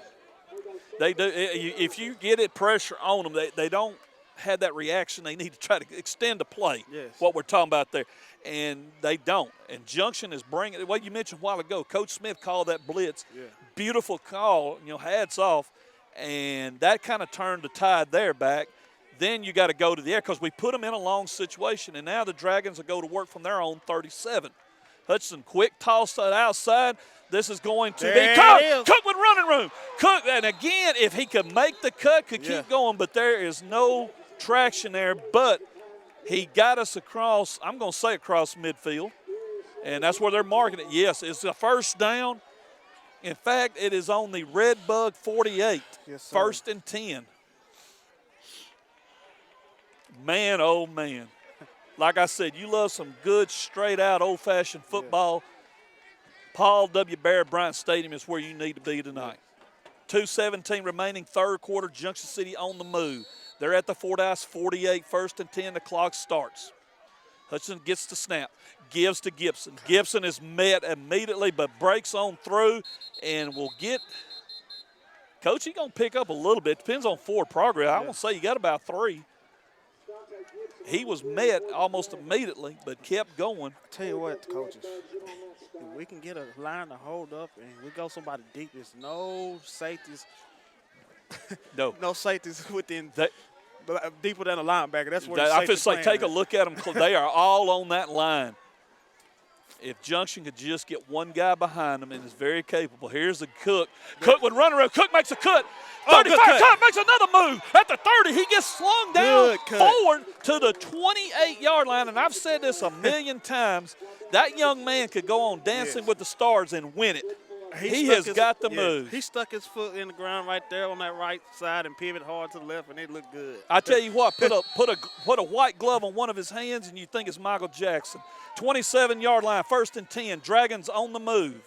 Speaker 1: They do. If you get it pressure on them, they don't have that reaction. They need to try to extend the play, what we're talking about there. And they don't. And Junction is bringing – what you mentioned a while ago, Coach Smith called that blitz. Yeah. Beautiful call, hats off. And that kind of turned the tide there back. Then you got to go to the air because we put them in a long situation, and now the Dragons will go to work from their own 37. Hudson, quick toss to the outside. This is going to be Cook. Cook with running room. Cook, and again, if he could make the cut, could keep going, but there is no traction there. But he got us across, I'm going to say across midfield, and that's where they're marking it. Yes, it's a first down. In fact, it is on the Red Bug 48, 1st and 10. Man, oh, man. Like I said, you love some good, straight-out, old-fashioned football. Paul W. Barrett Bryant Stadium is where you need to be tonight. 2:17 remaining, third quarter, Junction City on the move. They're at the Fordyce 48, 1st and 10. The clock starts. Hudson gets the snap, gives to Gibson. Gibson is met immediately but breaks on through and will get – Coach, he's going to pick up a little bit. Depends on forward progress. I want to say you got about 3. He was met almost immediately, but kept going.
Speaker 4: I tell you what, coaches, if we can get a line to hold up and we go somebody deep, there's no safeties.
Speaker 1: No.
Speaker 4: No safeties within deeper than a linebacker. That's where
Speaker 1: I feel like take a look at them. They are all on that line. If Junction could just get one guy behind them and is very capable. Here's the Cook. Cook would run around. Cook makes a cut. 35 cut, makes another move. At the 30, he gets slung down forward to the 28-yard line. And I've said this a million times. That young man could go on Dancing with the Stars and win it. He has got to move.
Speaker 4: He stuck his foot in the ground right there on that right side and pivot hard to the left, and it looked good.
Speaker 1: I tell you what, put a white glove on one of his hands, and you think it's Michael Jackson. 27-yard line, 1st and 10. Dragons on the move.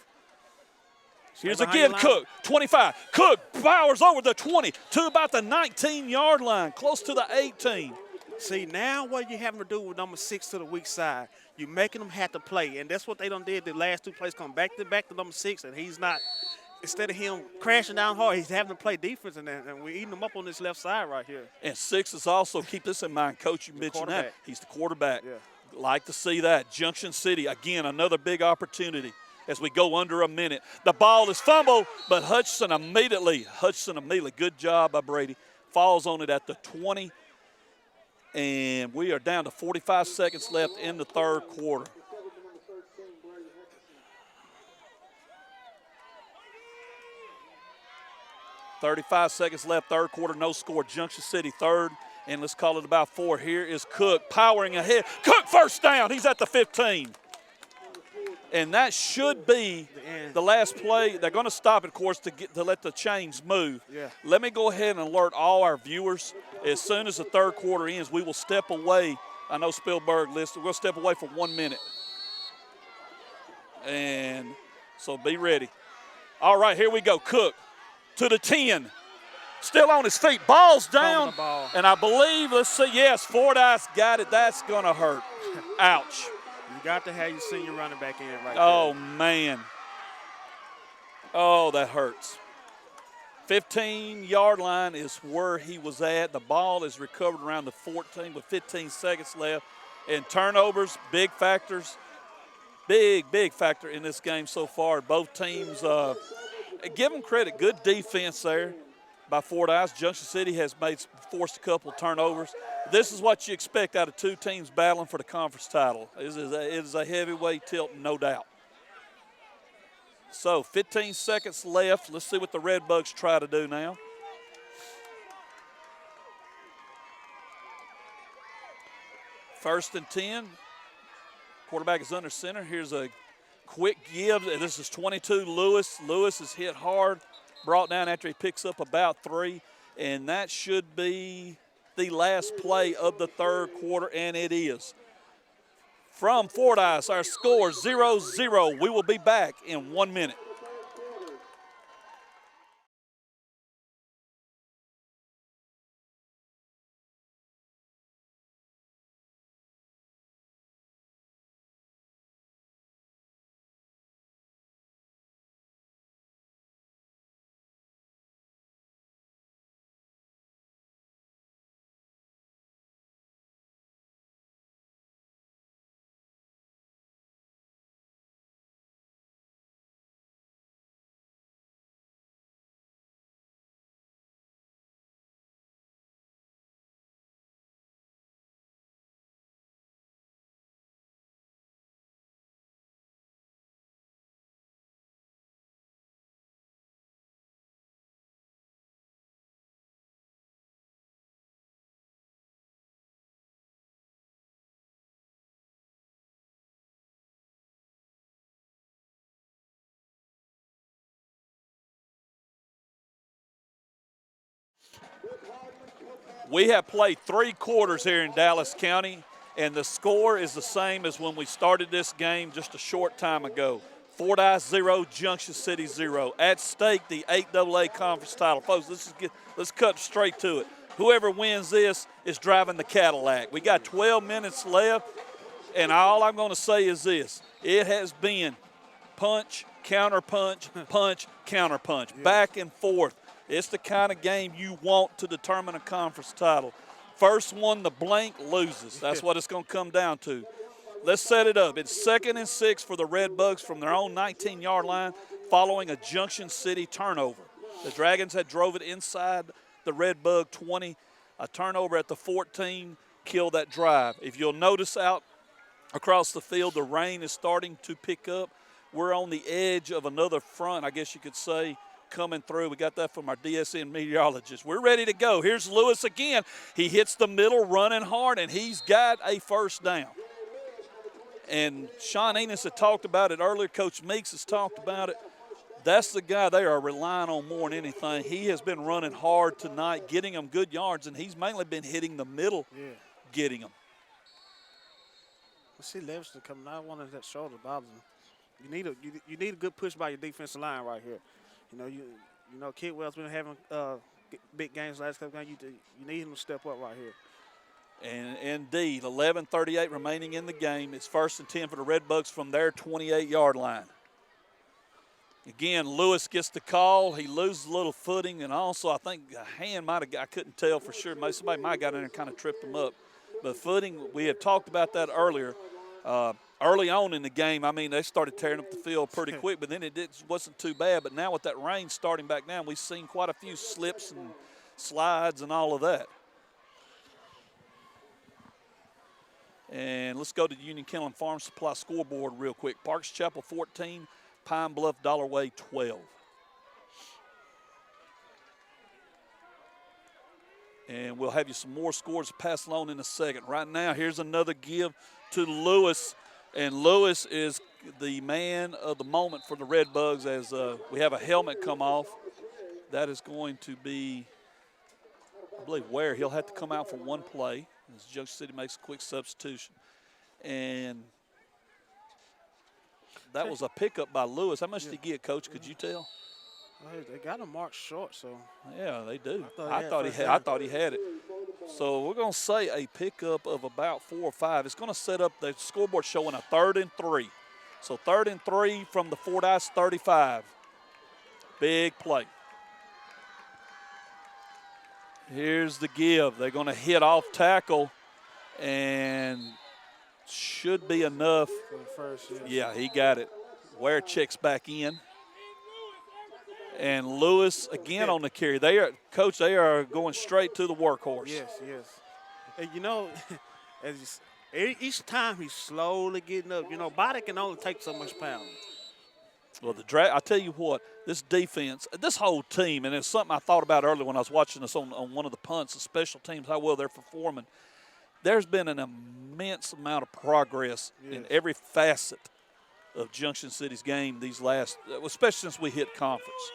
Speaker 1: Here's again Cook, 25. Cook powers over the 20 to about the 19-yard line, close to the 18.
Speaker 4: See, now what you having to do with number 6 to the weak side, you're making them have to play, and that's what they done did the last 2 plays, come back to number 6, and he's not, instead of him crashing down hard, he's having to play defense, and we're eating him up on this left side right here.
Speaker 1: And 6 is also, keep this in mind, Coach, you mentioned that. He's the quarterback.
Speaker 4: Yeah.
Speaker 1: Like to see that. Junction City, again, another big opportunity as we go under a minute. The ball is fumbled, but Hutchinson immediately, good job by Brady, falls on it at the 20. And we are down to 45 seconds left in the 3rd quarter. .35 seconds left, 3rd quarter, no score. Junction City 3rd, and let's call it about 4. Here is Cook powering ahead. Cook, 1st down. He's at the 15. And that should be the last play. They're going to stop it, of course, to let the chains move.
Speaker 4: Yeah.
Speaker 1: Let me go ahead and alert all our viewers. As soon as the 3rd quarter ends, we will step away. I know Spielberg listed. We'll step away for 1 minute. And so be ready. All right, here we go. Cook to the 10. Still on his feet. Ball's down.
Speaker 4: Ball.
Speaker 1: And I believe, let's see, yes, Fordyce got it. That's going to hurt. Ouch.
Speaker 4: You got to have your senior running back in right
Speaker 1: Oh, man. Oh, that hurts. 15-yard line is where he was at. The ball is recovered around the 14 with 15 seconds left. And turnovers, big factors. Big factor in this game so far. Both teams, give them credit. Good defense there by Fordyce. Junction City has forced a couple of turnovers. This is what you expect out of 2 teams battling for the conference title. It is a heavyweight tilt, no doubt. So 15 seconds left. Let's see what the Redbugs try to do now. First and 10. Quarterback is under center. Here's a quick give. This is 22 Lewis. Lewis is hit hard, brought down after he picks up about 3. And that should be the last play of the 3rd quarter, and it is. From Fordyce, our score 0-0. We will be back in 1 minute. We have played 3 quarters here in Dallas County, and the score is the same as when we started this game just a short time ago. Fordyce 0, Junction City 0. At stake, the 8AA conference title. Folks, let's cut straight to it. Whoever wins this is driving the Cadillac. We got 12 minutes left, and all I'm going to say is this. It has been punch, counter punch, punch, counter punch, back and forth. It's the kind of game you want to determine a conference title. First one, the blank loses. That's what it's going to come down to. Let's set it up. It's 2nd and 6 for the Redbugs from their own 19-yard line following a Junction City turnover. The Dragons had drove it inside the Redbug 20. A turnover at the 14 killed that drive. If you'll notice out across the field, the rain is starting to pick up. We're on the edge of another front, I guess you could say, coming through. We got that from our DSN meteorologist. We're ready to go. Here's Lewis again. He hits the middle running hard, and he's got a first down. And Sean Enos had talked about it earlier. Coach Meeks has talked about it. That's the guy they are relying on more than anything. He has been running hard tonight, getting them good yards, and he's mainly been hitting the middle, getting them.
Speaker 4: See Levinson coming out, one of that shoulder bothers him. You need a good push by your defensive line right here. You know Kidwell's been having big games last couple games. You need him to step up right here.
Speaker 1: And indeed, 11:38 remaining in the game. It's 1st and 10 for the Redbugs from their 28-yard line. Again, Lewis gets the call. He loses a little footing, and also I think a hand might have, I couldn't tell for sure. Somebody might have got in there and kind of tripped him up. But footing, we had talked about that earlier. Early on in the game, I mean, they started tearing up the field pretty quick, but then wasn't too bad. But now with that rain starting back down, we've seen quite a few slips and slides and all of that. And let's go to the Union Kennel Farm Supply scoreboard real quick. Parks Chapel 14, Pine Bluff Dollarway 12. And we'll have you some more scores to pass along in a second. Right now, here's another give to Lewis. And Lewis is the man of the moment for the Redbugs as we have a helmet come off. That is going to be, I believe, Ware. He'll have to come out for one play as Junction City makes a quick substitution. And that was a pickup by Lewis. How much did he get, Coach? Could you tell?
Speaker 4: They got him marked short, so.
Speaker 1: Yeah, they do.
Speaker 4: I thought
Speaker 1: he had it. So we're going to say a pickup of about 4 or 5. It's going to set up the scoreboard showing a 3rd and 3. So 3rd and 3 from the Fordyce 35. Big play. Here's the give. They're going to hit off tackle and should be enough.
Speaker 4: For the first,
Speaker 1: Yeah, he got it. Ware checks back in. And Lewis again on the carry. They are going straight to the workhorse.
Speaker 4: Yes. And each time he's slowly getting up. Body can only take so much pounding.
Speaker 1: Well, I tell you what, this defense, this whole team, and it's something I thought about earlier when I was watching this on one of the punts, the special teams, how well they're performing. There's been an immense amount of progress in every facet of Junction City's game these last, especially since we hit conference.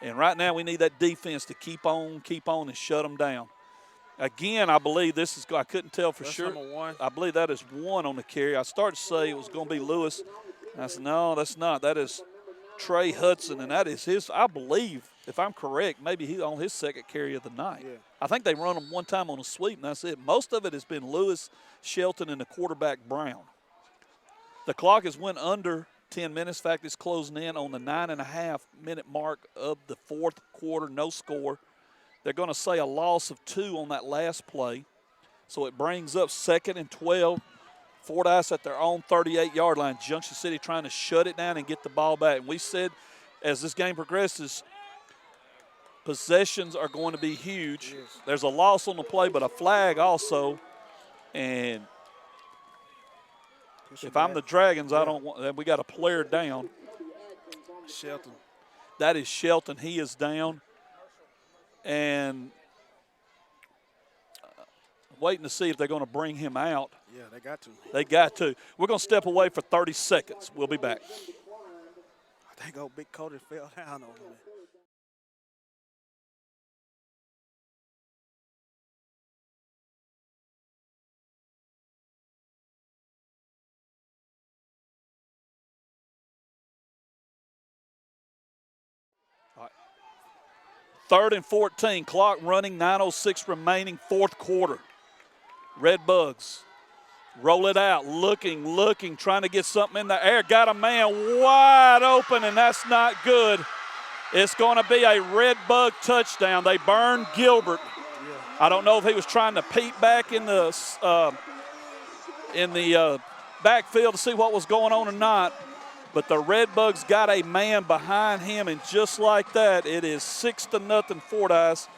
Speaker 1: And right now we need that defense to keep on, and shut them down. Again, I believe this is, I couldn't tell for sure.
Speaker 4: Number 1.
Speaker 1: I believe that is 1 on the carry. I started to say it was going to be Lewis. And I said, no, that's not. That is Trey Hudson, and that is his, I believe, if I'm correct, maybe he's on his 2nd carry of the night.
Speaker 4: Yeah.
Speaker 1: I think they run him one time on a sweep, and that's it. Most of it has been Lewis, Shelton, and the quarterback Brown. The clock has went under 10 minutes. In fact, it's closing in on the 9.5-minute mark of the 4th quarter, no score. They're going to say a loss of 2 on that last play. So it brings up 2nd and 12. Fordyce at their own 38-yard line. Junction City trying to shut it down and get the ball back. And we said as this game progresses, possessions are going to be huge.
Speaker 4: Yes.
Speaker 1: There's a loss on the play, but a flag also. And if I'm the Dragons, I don't want. We got a player down.
Speaker 4: Shelton.
Speaker 1: That is Shelton. He is down. And waiting to see if they're going to bring him out.
Speaker 4: Yeah, they got to.
Speaker 1: They got to. We're going to step away for 30 seconds. We'll be back.
Speaker 4: I think old Big Cody fell down over there.
Speaker 1: Third and 14, clock running, 9:06 remaining, 4th quarter. Redbugs roll it out, looking, trying to get something in the air. Got a man wide open, and that's not good. It's going to be a Redbug touchdown. They burn Gilbert. I don't know if he was trying to peek back in the backfield to see what was going on or not. But the Redbugs got a man behind him, and just like that, it is 6-0 Fordyce.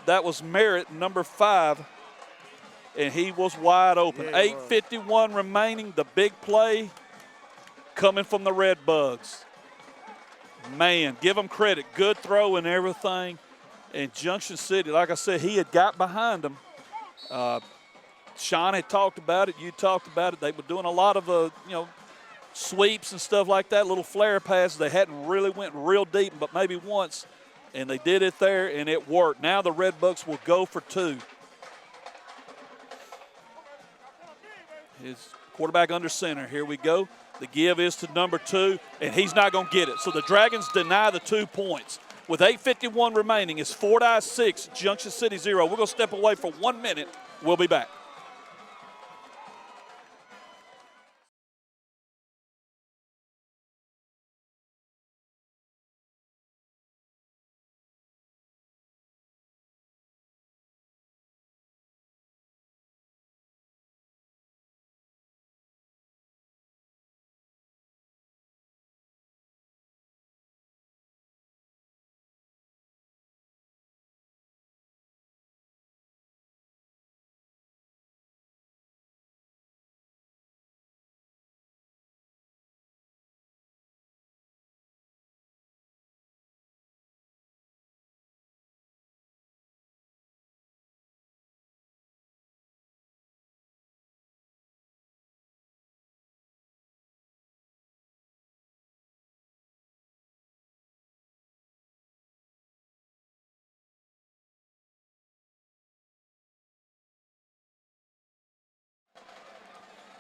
Speaker 1: That was Merritt, number 5, and he was wide open.
Speaker 4: Yeah,
Speaker 1: 8:51 remaining. The big play coming from the Redbugs. Man, give them credit. Good throw and everything. And Junction City, like I said, he had got behind them. Sean had talked about it. You talked about it. They were doing a lot of, sweeps and stuff like that, little flare passes. They hadn't really went real deep, but maybe once, and they did it there, and it worked. Now the Redbucks will go for 2. His quarterback under center. Here we go. The give is to number 2, and he's not going to get it. So the Dragons deny the 2 points. With 8:51 remaining, it's Fordyce 6, Junction City 0. We're going to step away for 1 minute. We'll be back.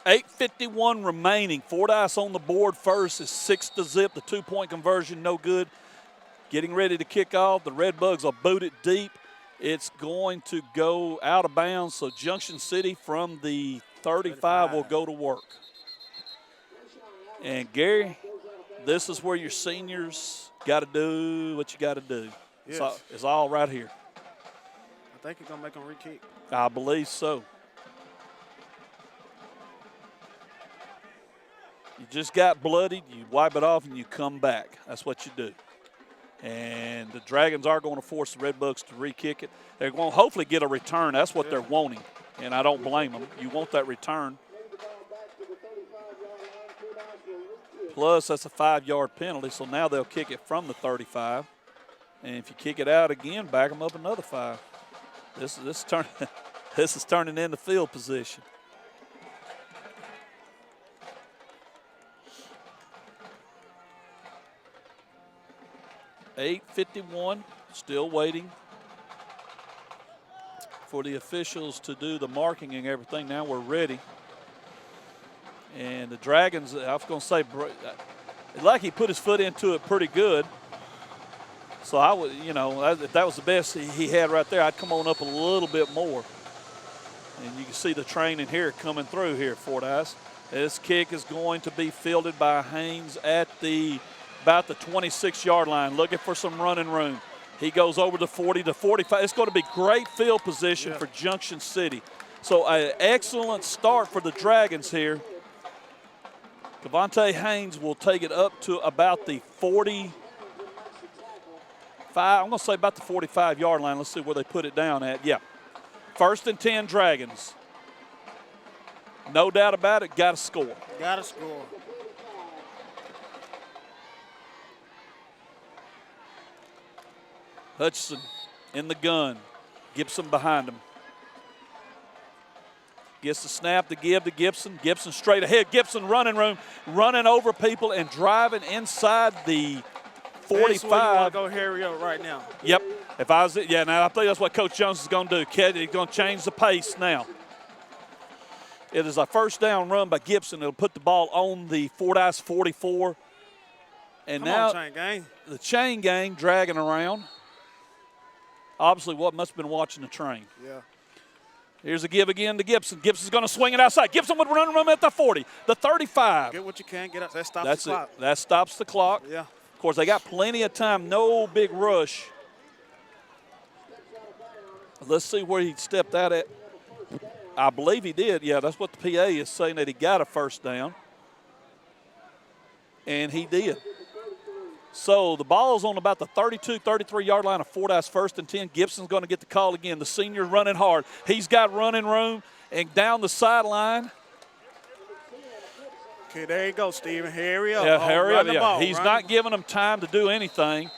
Speaker 1: $8:51 remaining. Fordyce on the board first is 6-0. The 2-point conversion, no good. Getting ready to kick off. The Redbucks will boot it deep. It's going to go out of bounds. So Junction City from the 35 will go to work. And Gary, this is where your seniors got to do what you got to do.
Speaker 4: Yes.
Speaker 1: It's all right here.
Speaker 4: I think he's going to make him re-kick.
Speaker 1: I believe so. You just got bloodied, you wipe it off, and you come back. That's what you do. And the Dragons are going to force the Redbucks to re-kick it. They're going to hopefully get a return. That's what they're wanting, and I don't blame them. You want that return. Plus, that's a 5-yard penalty, so now they'll kick it from the 35. And if you kick it out again, back them up another 5. This is turning into field position. $8:51, still waiting for the officials to do the marking and everything. Now we're ready. And the Dragons, I was going to say, like he put his foot into it pretty good. So I would, if that was the best he had right there, I'd come on up a little bit more. And you can see the training here coming through here, Fordyce. This kick is going to be fielded by Haynes at about the 26-yard line, looking for some running room. He goes over to 40 to 45. It's going to be great field position for Junction City. So an excellent start for the Dragons here. Cavante Haynes will take it up to about the 45. I'm going to say about the 45-yard line. Let's see where they put it down at. Yeah. 1st and 10 Dragons. No doubt about it, got to score.
Speaker 4: Got to score.
Speaker 1: Hutchinson in the gun. Gibson behind him. Gets the snap to give to Gibson. Gibson straight ahead. Gibson running room, running over people and driving inside the 45.
Speaker 4: That's where you want to go hurry up right now.
Speaker 1: Yep. If I was, now I think that's what Coach Jones is going to do. He's going to change the pace now. It is a 1st down run by Gibson. It'll put the ball on the Fordyce 44. And
Speaker 4: Come
Speaker 1: now
Speaker 4: on, Chain Gang.
Speaker 1: The Chain Gang dragging around. Obviously, what must have been watching the train.
Speaker 4: Yeah.
Speaker 1: Here's a give again to Gibson. Gibson's going to swing it outside. Gibson would run room at the 40, the 35.
Speaker 4: Get what you can, get up. That stops
Speaker 1: That's
Speaker 4: the clock.
Speaker 1: it. That stops the clock.
Speaker 4: Yeah.
Speaker 1: Of course, they got plenty of time. No big rush. Let's see where he stepped out at. I believe he did. Yeah, that's what the PA is saying, that he got a 1st down. And he did. So the ball's on about the 32, 33-yard line of Fordyce, 1st and 10. Gibson's going to get the call again. The senior running hard. He's got running room and down the sideline.
Speaker 4: Okay, there you go, Steven. Hurry up.
Speaker 1: Yeah, hurry up.
Speaker 4: Ball,
Speaker 1: He's not giving them time to do anything.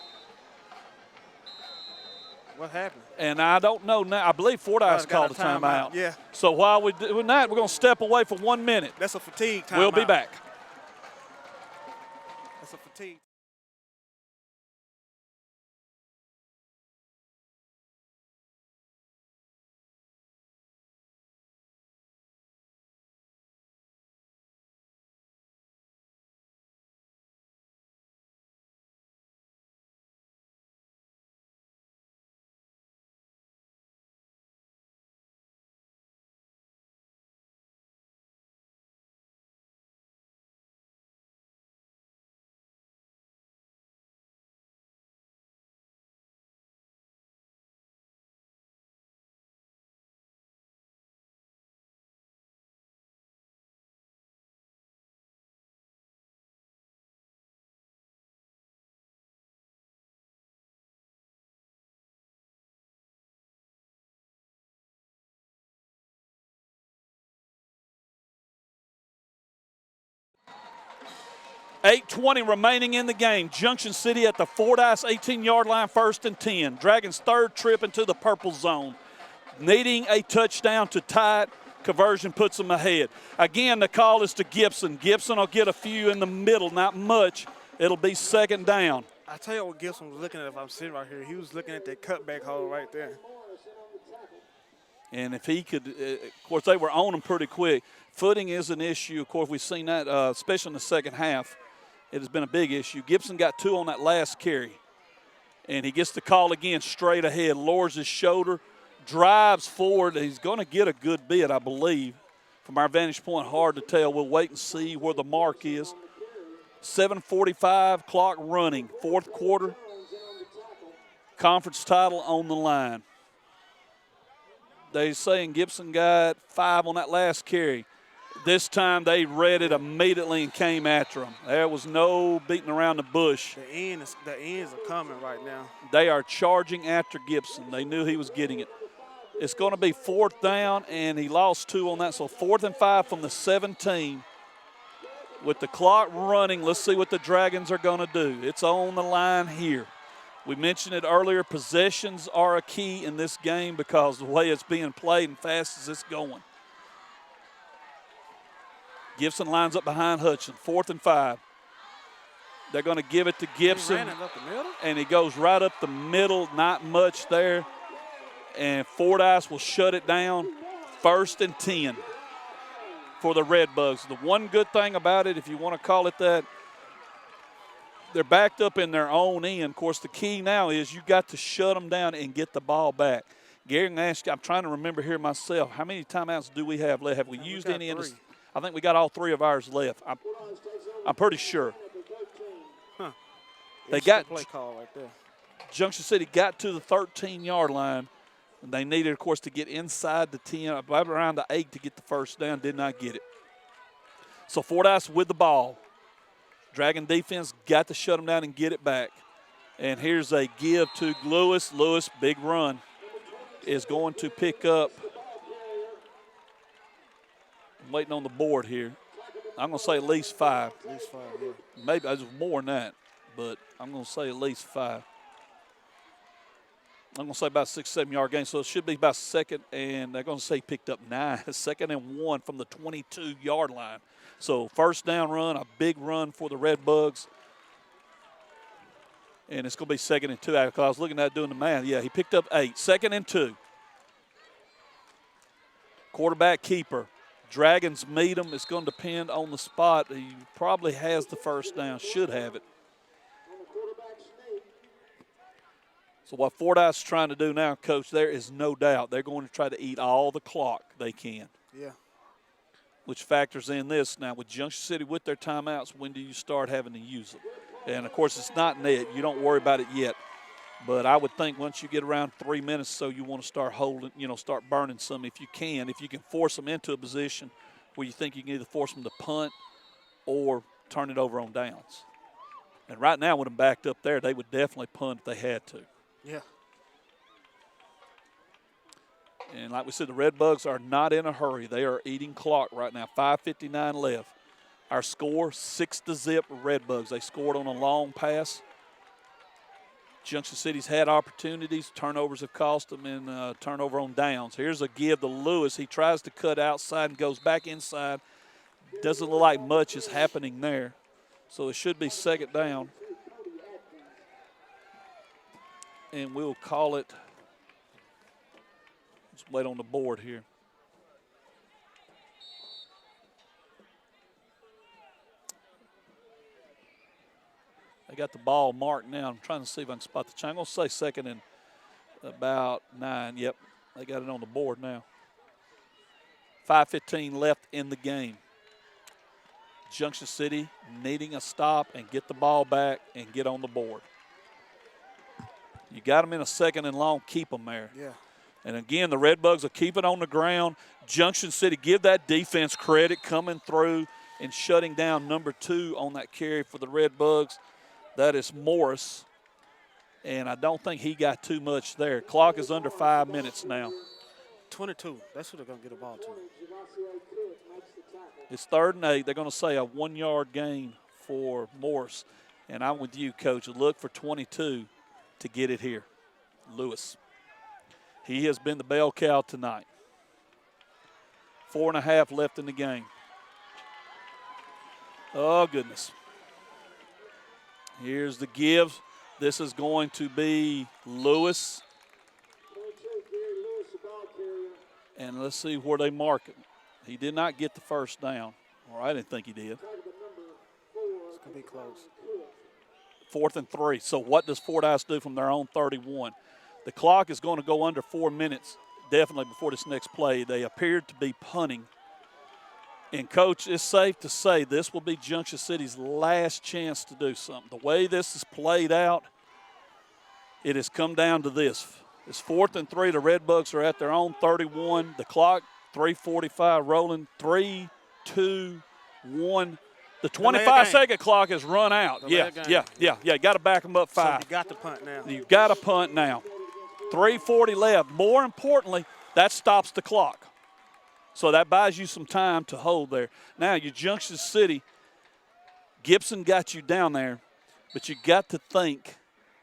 Speaker 4: What happened?
Speaker 1: And I don't know now. I believe Fordyce called a timeout.
Speaker 4: Yeah.
Speaker 1: So while we're doing that, we're going to step away for 1 minute.
Speaker 4: That's a fatigue timeout.
Speaker 1: We'll be back.
Speaker 4: It's a fatigue.
Speaker 1: .8:20 remaining in the game. Junction City at the Fordyce 18-yard line, 1st and 10. Dragons' third trip into the purple zone. Needing a touchdown to tie it. Conversion puts them ahead. Again, the call is to Gibson. Gibson will get a few in the middle, not much. It'll be 2nd down.
Speaker 4: I tell you what Gibson was looking at if I'm sitting right here. He was looking at that cutback hole right there.
Speaker 1: And if he could, of course, they were on him pretty quick. Footing is an issue. Of course, we've seen that, especially in the second half. It has been a big issue. Gibson got 2 on that last carry. And he gets the call again straight ahead, lowers his shoulder, drives forward. He's going to get a good bit, I believe. From our vantage point, hard to tell. We'll wait and see where the mark is. 7:45, clock running, 4th quarter. Conference title on the line. They're saying Gibson got 5 on that last carry. This time they read it immediately and came after him. There was no beating around the bush.
Speaker 4: The ends are coming right now.
Speaker 1: They are charging after Gibson. They knew he was getting it. It's going to be 4th down, and he lost 2 on that. So 4th and 5 from the 17. With the clock running, let's see what the Dragons are going to do. It's on the line here. We mentioned it earlier, possessions are a key in this game because the way it's being played and fast as it's going. Gibson lines up behind Hudson, 4th and 5. They're going to give it to Gibson.
Speaker 4: He ran it up the middle?
Speaker 1: And he goes right up the middle, not much there. And Fordyce will shut it down, 1st and 10 for the Redbugs. The one good thing about it, if you want to call it that, they're backed up in their own end. Of course, the key now is you got to shut them down and get the ball back. Gary Nash, I'm trying to remember here myself, how many timeouts do we have left? Have we used any? I think we got all 3 of ours left. I'm pretty sure.
Speaker 4: Huh.
Speaker 1: They got
Speaker 4: play call right there.
Speaker 1: Junction City got to the 13-yard line, and they needed, of course, to get inside the 10, around the 8 to get the 1st down. Did not get it. So Fordyce with the ball. Dragon defense got to shut them down and get it back. And here's a give to Lewis. Lewis, big run, is going to pick up. I'm waiting on the board here. I'm going to say at least 5.
Speaker 4: At least 5, yeah.
Speaker 1: Maybe it was more than that, but I'm going to say at least 5. I'm going to say about 6, 7-yard gain, so it should be about 2nd, and they're going to say he picked up 9. 2nd and 1 from the 22-yard line. So 1st down run, a big run for the Redbugs. And it's going to be 2nd and 2. Because I was looking at doing the math. Yeah, he picked up 8. 2nd and 2. Quarterback keeper. Dragons meet him. It's going to depend on the spot. He probably has the 1st down, should have it. So what Fordyce is trying to do now, Coach, there is no doubt they're going to try to eat all the clock they can.
Speaker 4: Yeah.
Speaker 1: Which factors in this. Now, with Junction City with their timeouts, when do you start having to use them? And, of course, it's not net. You don't worry about it yet. But I would think once you get around 3 minutes, so you want to start holding, start burning some if you can. If you can force them into a position where you think you can either force them to punt or turn it over on downs. And right now, with them backed up there, they would definitely punt if they had to.
Speaker 4: Yeah.
Speaker 1: And like we said, the Redbugs are not in a hurry. They are eating clock right now. 5:59 left. Our score, 6-0 Redbugs. They scored on a long pass. Junction City's had opportunities. Turnovers have cost them in turnover on downs. Here's a give to Lewis. He tries to cut outside and goes back inside. Doesn't look like much is happening there. So it should be second down. And we'll call it. Let's wait on the board here. They got the ball marked now. I'm trying to see if I can spot the change. I'm going to say second and about 9. Yep, they got it on the board now. 5:15 left in the game. Junction City needing a stop and get the ball back and get on the board. You got them in a second and long, keep them there.
Speaker 4: Yeah.
Speaker 1: And again, the Redbugs will keep it on the ground. Junction City, give that defense credit coming through and shutting down number 2 on that carry for the Redbugs. That is Morris. And I don't think he got too much there. Clock is under 5 minutes now.
Speaker 4: 22. That's who they're going to get the ball to.
Speaker 1: It's 3rd and 8. They're going to say a 1-yard gain for Morris. And I'm with you, Coach. Look for 22 to get it here. Lewis. He has been the bell cow tonight. 4.5 left in the game. Oh, goodness. Here's the give. This is going to be Lewis. And let's see where they mark it. He did not get the first down. Or I didn't think he did.
Speaker 4: It's going to be close.
Speaker 1: 4th and 3. So what does Fordyce do from their own 31? The clock is going to go under 4 minutes, definitely before this next play. They appeared to be punting. And, Coach, it's safe to say this will be Junction City's last chance to do something. The way this is played out, it has come down to this. It's 4th and 3. The Redbugs are at their own 31. The clock, 3:45 rolling. 3, 2, 1. The 25-second clock has run out. Yeah. You got to back them up 5.
Speaker 4: So you got to punt now.
Speaker 1: You've got to punt now. 3:40 left. More importantly, that stops the clock. So that buys you some time to hold there. Now, your Junction City, Gibson got you down there, but you got to think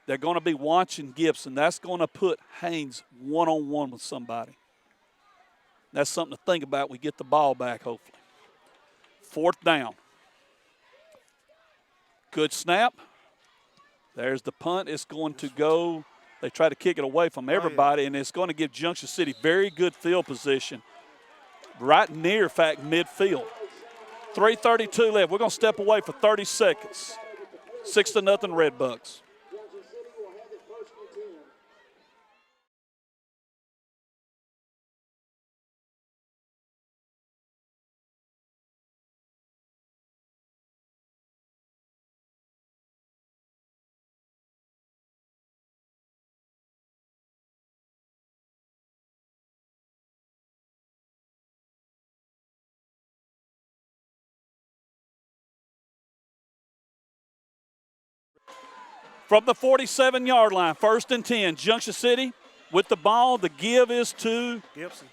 Speaker 1: they're going to be watching Gibson. That's going to put Haynes one-on-one with somebody. That's something to think about. We get the ball back, hopefully. 4th down. Good snap. There's the punt. It's going to go. They try to kick it away from everybody, and it's going to give Junction City very good field position. Right near, in fact, midfield. 3:32 left. We're going to step away for 30 seconds. 6-0 Redbugs. From the 47-yard line, 1st and 10, Junction City with the ball. The give is to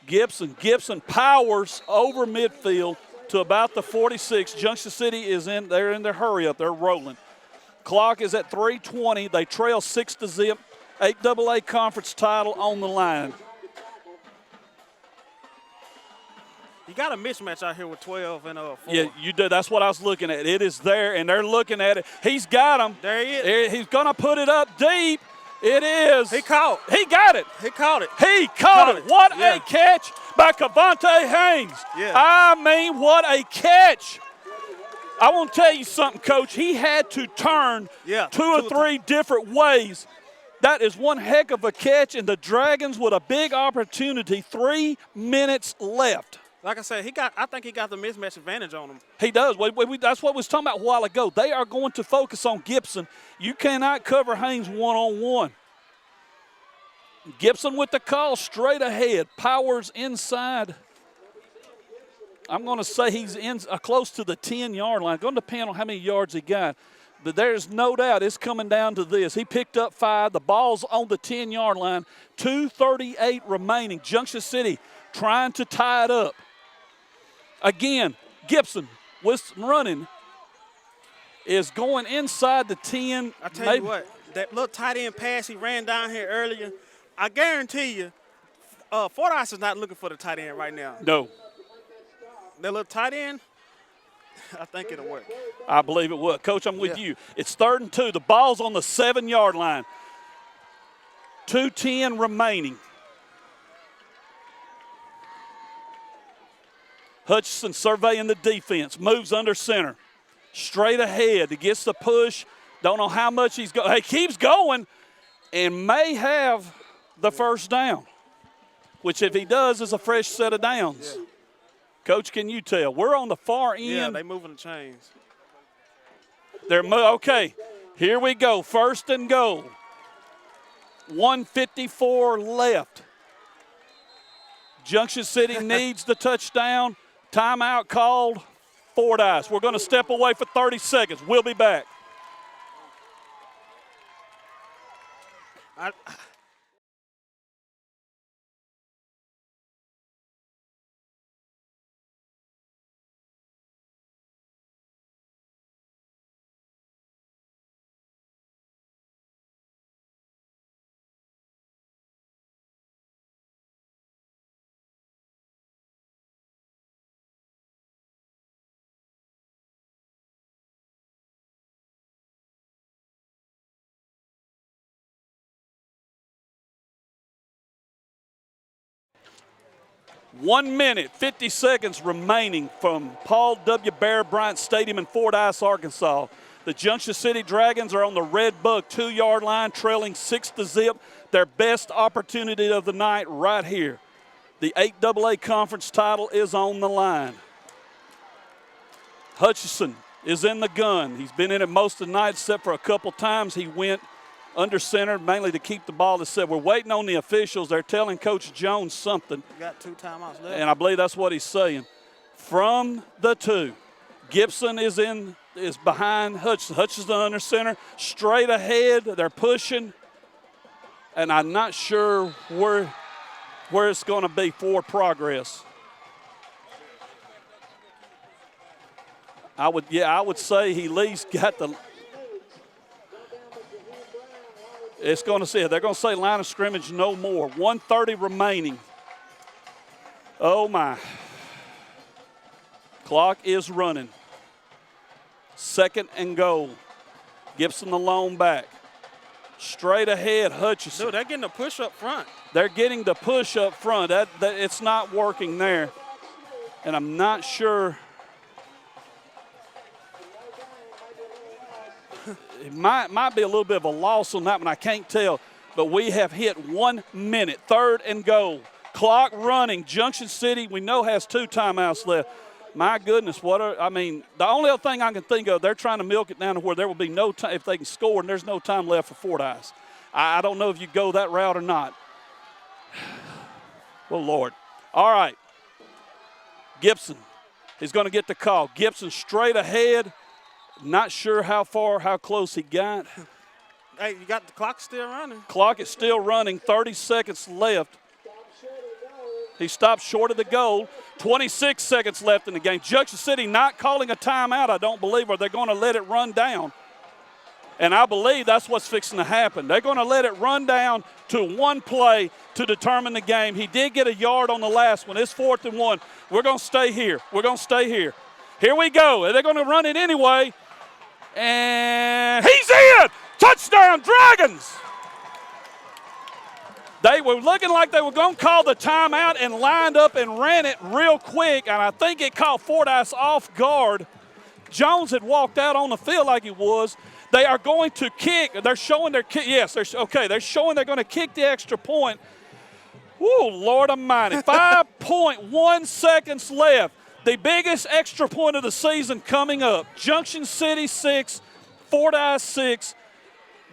Speaker 1: Gibson. Gibson powers over midfield to about the 46. Junction City is in. They're in their hurry up. They're rolling. Clock is at 3:20. They trail 6-0. 8AA conference title on the line.
Speaker 4: You got a mismatch out here with 12 and 4.
Speaker 1: Yeah, you do. That's what I was looking at. It is there, and they're looking at it. He's got him.
Speaker 4: There he is.
Speaker 1: He's going to put it up deep. It is.
Speaker 4: He caught.
Speaker 1: He got it.
Speaker 4: He caught it.
Speaker 1: He caught it. What a catch by Cavante Haynes.
Speaker 4: Yeah.
Speaker 1: I mean, what a catch. I want to tell you something, Coach. He had to turn two or three different ways. That is one heck of a catch, and the Dragons with a big opportunity. 3 minutes left.
Speaker 4: Like I said, I think he got the mismatch advantage on him.
Speaker 1: He does. That's what we was talking about a while ago. They are going to focus on Gibson. You cannot cover Haynes one-on-one. Gibson with the call straight ahead. Powers inside. I'm going to say he's in close to the 10-yard line. Going to depend on how many yards he got. But there's no doubt it's coming down to this. He picked up 5. The ball's on the 10-yard line. 2:38 remaining. Junction City trying to tie it up. Again, Gibson was running, is going inside the 10.
Speaker 4: I tell you what, that little tight end pass he ran down here earlier, I guarantee you, Fordyce is not looking for the tight end right now.
Speaker 1: No.
Speaker 4: That little tight end, I think it'll work.
Speaker 1: I believe it will. Coach, I'm with
Speaker 4: Yeah.
Speaker 1: you. It's 3rd and 2. The ball's on the 7-yard line. 2:10 remaining. Hutchinson surveying the defense. Moves under center. Straight ahead. He gets the push. Don't know how much he's going. He keeps going and may have the first down, which if he does is a fresh set of downs.
Speaker 4: Yeah.
Speaker 1: Coach, can you tell? We're on the far end.
Speaker 4: Yeah, they moving the chains.
Speaker 1: Okay, here we go. 1st and goal. 1:54 left. Junction City needs the touchdown. Timeout called. Fordyce. We're going to step away for 30 seconds. We'll be back.
Speaker 4: I
Speaker 1: 1 minute, 50 seconds remaining from Paul W. Bear Bryant Stadium in Fordyce, Arkansas. The Junction City Dragons are on the Red Bug 2-yard line, trailing 6-0. Their best opportunity of the night right here. The 8AA conference title is on the line. Hutchinson is in the gun. He's been in it most of the night, except for a couple times he went under center, mainly to keep the ball. They said, we're waiting on the officials. They're telling Coach Jones something.
Speaker 4: got 2 timeouts left.
Speaker 1: And I believe that's what he's saying. From the 2, Gibson is behind Hutchinson. Hutchinson under center, straight ahead. They're pushing. And I'm not sure where it's going to be for progress. I would say he at least got the. It's going to say, they're going to say line of scrimmage no more. 1:30 remaining. Oh, my. Clock is running. 2nd and goal. Gibson the lone back. Straight ahead, Hutchinson.
Speaker 4: Dude, they're getting a push up front.
Speaker 1: They're getting the push up front. That it's not working there. And I'm not sure. It might be a little bit of a loss on that one. I can't tell. But we have hit 1 minute. 3rd and goal. Clock running. Junction City, we know, has 2 timeouts left. My goodness, the only other thing I can think of, they're trying to milk it down to where there will be no time, if they can score, and there's no time left for Fordyce. I don't know if you go that route or not. Well, Lord. All right. Gibson is going to get the call. Gibson straight ahead. Not sure how close he got.
Speaker 4: Hey, you got the clock still running.
Speaker 1: Clock is still running. 30 seconds left. He stopped short of the goal. 26 seconds left in the game. Junction City not calling a timeout, I don't believe, or they're going to let it run down. And I believe that's what's fixing to happen. They're going to let it run down to 1 play to determine the game. He did get a yard on the last one. It's 4th and 1. We're going to stay here. We're going to stay here. Here we go. They're going to run it anyway. And he's in! Touchdown, Dragons! They were looking like they were going to call the timeout and lined up and ran it real quick, and I think it caught Fordyce off guard. Jones had walked out on the field like he was. They are going to kick. They're showing their kick. Yes, they're showing they're going to kick the extra point. Woo, Lord Almighty. 5.1 seconds left. The biggest extra point of the season coming up. Junction City 6, Fordyce 6.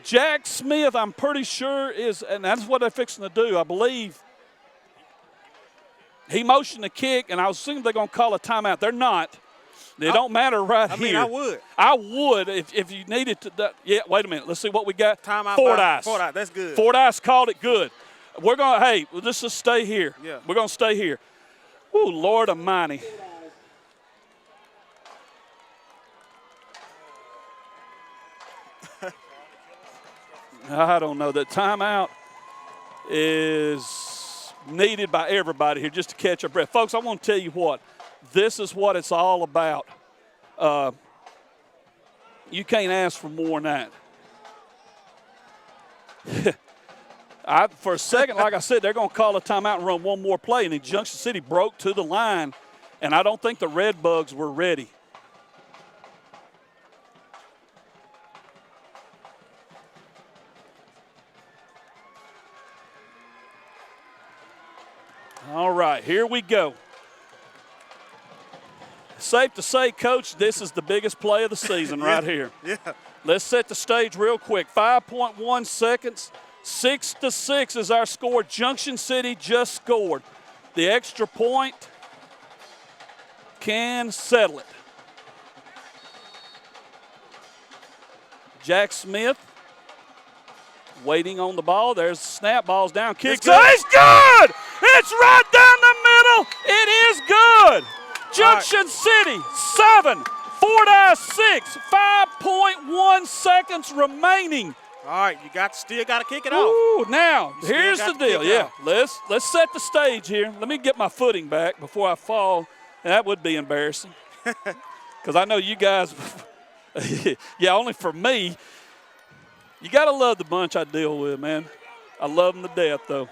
Speaker 1: Jack Smith, I'm pretty sure, and that's what they're fixing to do, I believe. He motioned the kick, and I was assuming they're going to call a timeout. They're not. It don't matter here.
Speaker 4: I would.
Speaker 1: I would if you needed to. Yeah, wait a minute. Let's see what we got.
Speaker 4: Timeout.
Speaker 1: Fordyce.
Speaker 4: Fordyce, that's good.
Speaker 1: Fordyce called it good. We're going to, let's just stay here.
Speaker 4: Yeah.
Speaker 1: We're going to stay here. Ooh, Lord Almighty. I don't know. The timeout is needed by everybody here just to catch our breath. Folks, I want to tell you what. This is what it's all about. You can't ask for more than that. For a second, like I said, they're going to call a timeout and run one more play, and then Junction City broke to the line, and I don't think the Red Bugs were ready. All right, here we go. Safe to say, Coach, this is the biggest play of the season right here.
Speaker 4: Yeah.
Speaker 1: Let's set the stage real quick. 5.1 seconds. 6-6 is our score. Junction City just scored. The extra point can settle it. Jack Smith waiting on the ball. There's the snap. Ball's down. Kicks. It's good! It's right down the middle. It is good. Junction City, 7. Fordyce, 6. 5.1 seconds remaining.
Speaker 4: All right, you still got to kick it off.
Speaker 1: Ooh, now, here's the deal. Yeah,
Speaker 4: off.
Speaker 1: let's set the stage here. Let me get my footing back before I fall. That would be embarrassing. Because I know you guys, yeah, only for me. You got to love the bunch I deal with, man. I love them to death, though.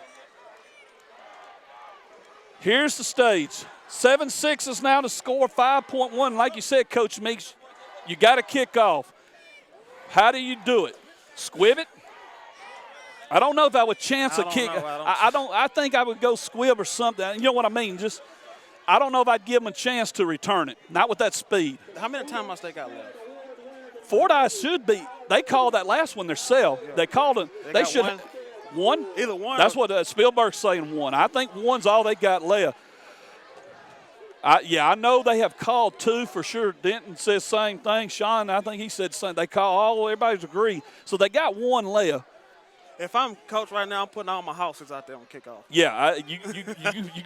Speaker 1: Here's the stage. 7-6 is now to score. 5.1. Like you said, Coach Meeks, you got to kick off. How do you do it? Squib it? I don't know if I would chance a kick. I think I would go squib or something. You know what I mean? Just I don't know if I'd give them a chance to return it. Not with that speed.
Speaker 4: How many timeouts they got left?
Speaker 1: Fordyce should be. They called that last one themselves. Yeah. They called it. They should. One?
Speaker 4: Either one.
Speaker 1: That's what Spielberg's saying, one. I think one's all they got left. I know they have called 2 for sure. Denton says same thing. Sean, I think he said something. They call all. Everybody's agreed. So they got 1 left.
Speaker 4: If I'm coach right now, I'm putting all my houses out there on kickoff.
Speaker 1: Yeah, you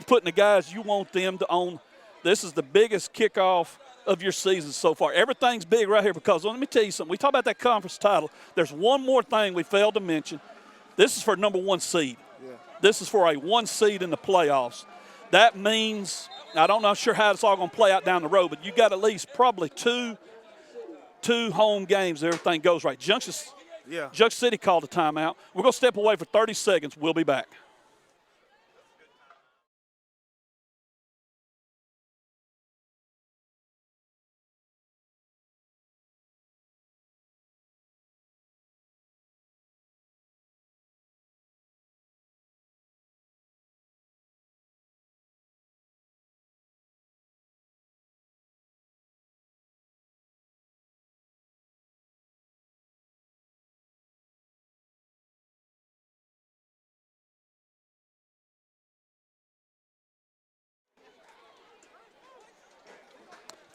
Speaker 1: putting the guys you want them to own. This is the biggest kickoff of your season so far. Everything's big right here because let me tell you something. We talk about that conference title. There's one more thing we failed to mention. This is for number 1 seed.
Speaker 4: Yeah.
Speaker 1: This is for a 1 seed in the playoffs. That means I don't know sure how it's all going to play out down the road, but you got at least probably two home games. Everything goes right. Junction City called a timeout. We're going to step away for 30 seconds. We'll be back.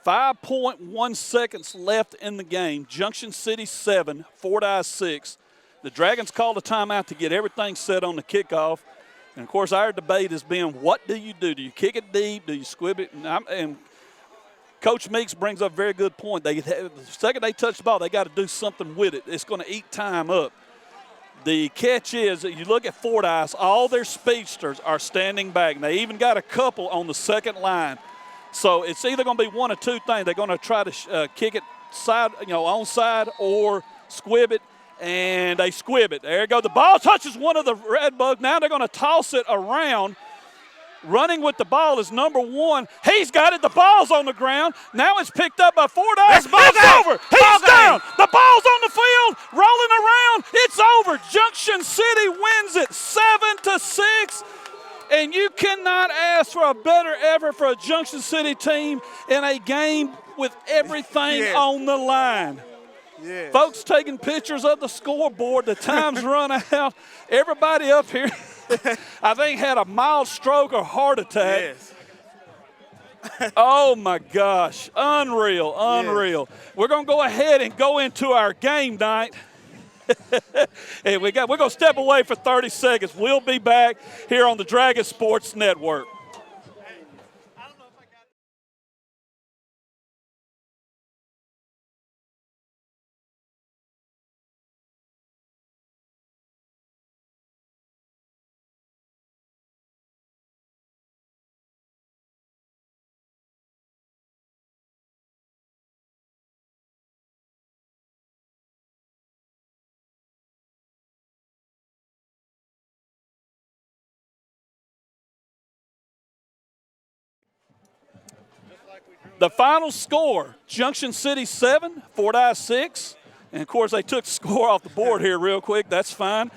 Speaker 1: .1 seconds left in the game. Junction City 7, Fordyce 6. The Dragons called a timeout to get everything set on the kickoff. And, of course, our debate has been, what do you do? Do you kick it deep? Do you squib it? And Coach Meeks brings up a very good point. The second they touch the ball, they got to do something with it. It's going to eat time up. The catch is that you look at Fordyce, all their speedsters are standing back. And they even got a couple on the second line. So it's either going to be one or two things. They're going to try to kick it side, onside or squib it, and they squib it. There you go. The ball touches one of the Red Bugs. Now they're going to toss it around. Running with the ball is number 1. He's got it. The ball's on the ground. Now it's picked up by Fordyce. It's over. He's down. The ball's on the field, rolling around. It's over. Junction City wins it 7-6. And you cannot ask for a better effort for a Junction City team in a game with everything on the line.
Speaker 4: Yes.
Speaker 1: Folks taking pictures of the scoreboard. The time's run out. Everybody up here, I think, had a mild stroke or heart attack.
Speaker 4: Yes.
Speaker 1: Oh, my gosh. Unreal. Yes. We're going to go ahead and go into our game night. Hey, we're going to step away for 30 seconds. We'll be back here on the Dragon Sports Network. The final score, Junction City 7, Fordyce 6. And, of course, they took the score off the board here real quick. That's fine.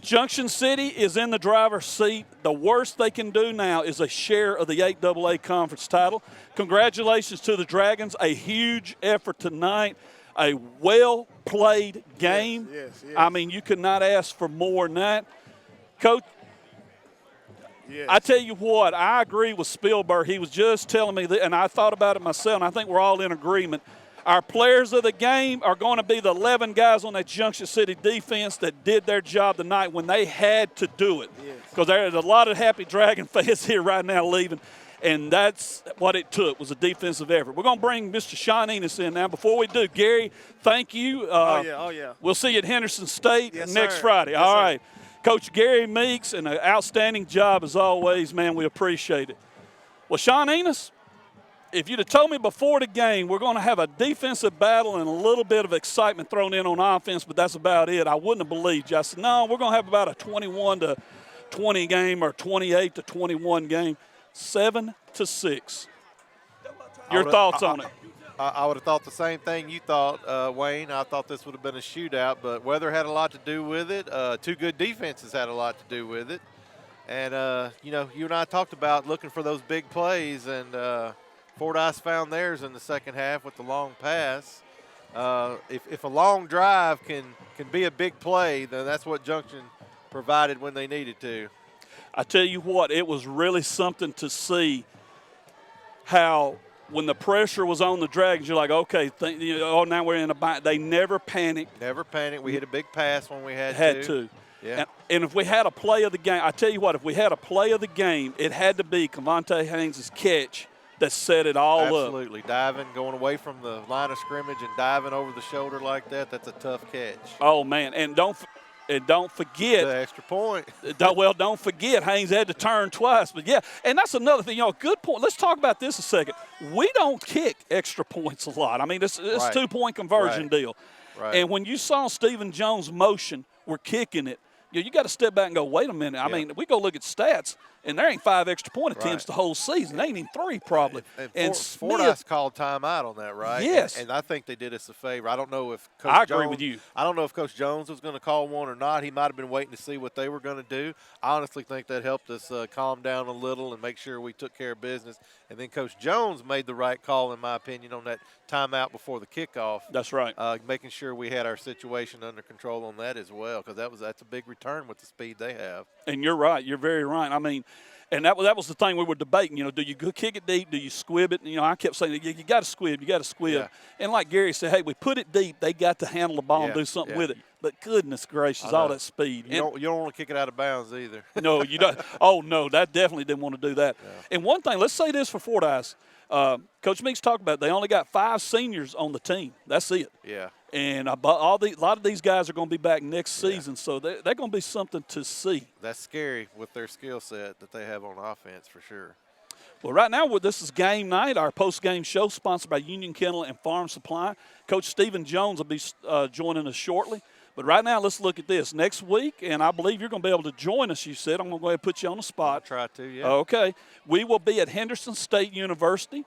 Speaker 1: Junction City is in the driver's seat. The worst they can do now is a share of the 8AA conference title. Congratulations to the Dragons. A huge effort tonight. A well-played game.
Speaker 4: Yes.
Speaker 1: I mean, you could not ask for more than that. Coach,
Speaker 4: Yes.
Speaker 1: I tell you what, I agree with Spielberg. He was just telling me that, and I thought about it myself, and I think we're all in agreement. Our players of the game are going to be the 11 guys on that Junction City defense that did their job tonight when they had to do it. Because there's a lot of happy Dragon fans here right now leaving, and that's what it took, was a defensive effort. We're going to bring Mr. Sean Enos in now. Before we do, Gary, thank you.
Speaker 4: Oh, yeah.
Speaker 1: We'll see you at Henderson State next
Speaker 4: sir.
Speaker 1: Friday.
Speaker 4: Yes,
Speaker 1: all
Speaker 4: sir.
Speaker 1: right. Coach Gary Meeks, and an outstanding job as always, man. We appreciate it. Well, Sean Enos, if you'd have told me before the game we're going to have a defensive battle and a little bit of excitement thrown in on offense, but that's about it, I wouldn't have believed you. I said, no, we're going to have about a 21-20 game or 28-21 game, 7-6. Your thoughts on it?
Speaker 3: I would have thought the same thing you thought, Wayne. I thought this would have been a shootout, but weather had a lot to do with it. Two good defenses had a lot to do with it. And, you and I talked about looking for those big plays, and Fordyce found theirs in the second half with the long pass. If a long drive can be a big play, then that's what Junction provided when they needed to.
Speaker 1: I tell you what, it was really something to see how – when the pressure was on the Dragons, you're like, okay, now we're in a bind. They never panicked.
Speaker 3: Never panicked. We hit a big pass when we had to.
Speaker 1: Yeah. And if we had a play of the game, I tell you what, if we had a play of the game, it had to be Cavante Haynes' catch that set it all up.
Speaker 3: Absolutely. Diving, going away from the line of scrimmage and diving over the shoulder like that, that's a tough catch.
Speaker 1: Oh, man. And don't forget
Speaker 3: the extra point.
Speaker 1: Don't forget Haynes had to turn twice. But, yeah, and that's another thing. Good point. Let's talk about this a second. We don't kick extra points a lot. I mean, it's
Speaker 3: right.
Speaker 1: 2-point conversion deal.
Speaker 3: Right.
Speaker 1: And when you saw Stephen Jones' motion, we're kicking it, you got to step back and go, wait a minute. I mean, we go look at stats, and there ain't 5 extra point attempts the whole season. They ain't even 3 probably.
Speaker 3: And Fordyce called timeout on that, right?
Speaker 1: Yes.
Speaker 3: And I think they did us a favor. I don't know if Coach
Speaker 1: I
Speaker 3: Jones,
Speaker 1: agree with you.
Speaker 3: I don't know if Coach Jones was going to call one or not. He might have been waiting to see what they were going to do. I honestly think that helped us calm down a little and make sure we took care of business. And then Coach Jones made the right call, in my opinion, on that timeout before the kickoff.
Speaker 1: That's right.
Speaker 3: Making sure we had our situation under control on that as well, because that's a big return with the speed they have.
Speaker 1: And you're right. You're very right. I mean, and that was the thing we were debating. Do you kick it deep? Do you squib it? I kept saying, you got to squib. You got to squib.
Speaker 3: Yeah.
Speaker 1: And like Gary said, hey, we put it deep. They got to handle the ball and do something with it. But goodness gracious, all that speed.
Speaker 3: You don't want to kick it out of bounds either.
Speaker 1: No, you don't. Oh, no, that definitely didn't want to do that.
Speaker 3: Yeah.
Speaker 1: And one thing, let's say this for Fordyce. Coach Meeks talked about they only got 5 seniors on the team. That's it.
Speaker 3: Yeah.
Speaker 1: And a lot of these guys are going to be back next season, so they're going to be something to see.
Speaker 3: That's scary with their skill set that they have on offense for sure.
Speaker 1: Well, right now, this is game night, our post-game show sponsored by Union Kennel and Farm Supply. Coach Stephen Jones will be joining us shortly. But right now, let's look at this. Next week, and I believe you're going to be able to join us, you said. I'm going to go ahead and put you on the spot.
Speaker 3: I'll try to, yeah.
Speaker 1: Okay. We will be at Henderson State University.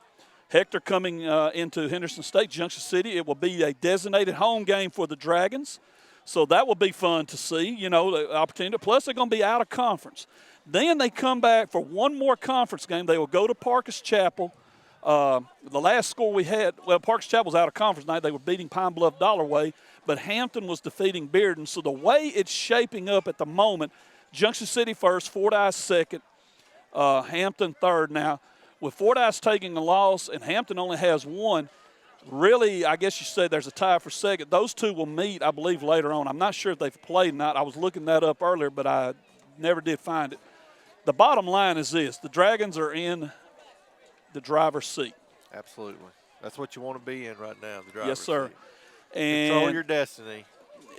Speaker 1: Hector coming into Henderson State, Junction City. It will be a designated home game for the Dragons. So that will be fun to see, the opportunity. Plus, they're going to be out of conference. Then they come back for one more conference game. They will go to Parkus Chapel. The last score we had, Parkus Chapel was out of conference night. They were beating Pine Bluff Dollarway, but Hampton was defeating Bearden. So the way it's shaping up at the moment, Junction City first, Fordyce second, Hampton third. Now, with Fordyce taking a loss and Hampton only has 1, really, I guess you said there's a tie for second. Those two will meet, I believe, later on. I'm not sure if they've played or not. I was looking that up earlier, but I never did find it. The bottom line is this. The Dragons are in the driver's seat.
Speaker 3: Absolutely. That's what you want to be in right now, the driver's
Speaker 1: Yes, sir.
Speaker 3: seat.
Speaker 1: And
Speaker 3: control your destiny.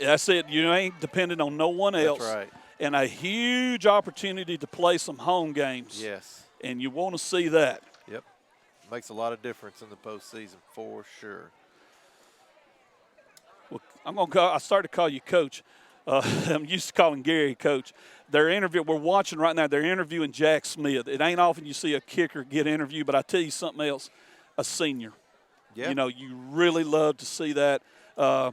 Speaker 1: That's it. You ain't dependent on no one else.
Speaker 3: That's right.
Speaker 1: And a huge opportunity to play some home games.
Speaker 3: Yes.
Speaker 1: And you want to see that.
Speaker 3: Yep. Makes a lot of difference in the postseason for sure.
Speaker 1: Well, I started to call you Coach. I'm used to calling Gary Coach. We're watching right now, they're interviewing Jack Smith. It ain't often you see a kicker get interviewed, but I tell you something else. a senior.
Speaker 3: Yeah.
Speaker 1: You know, you really love to see that. A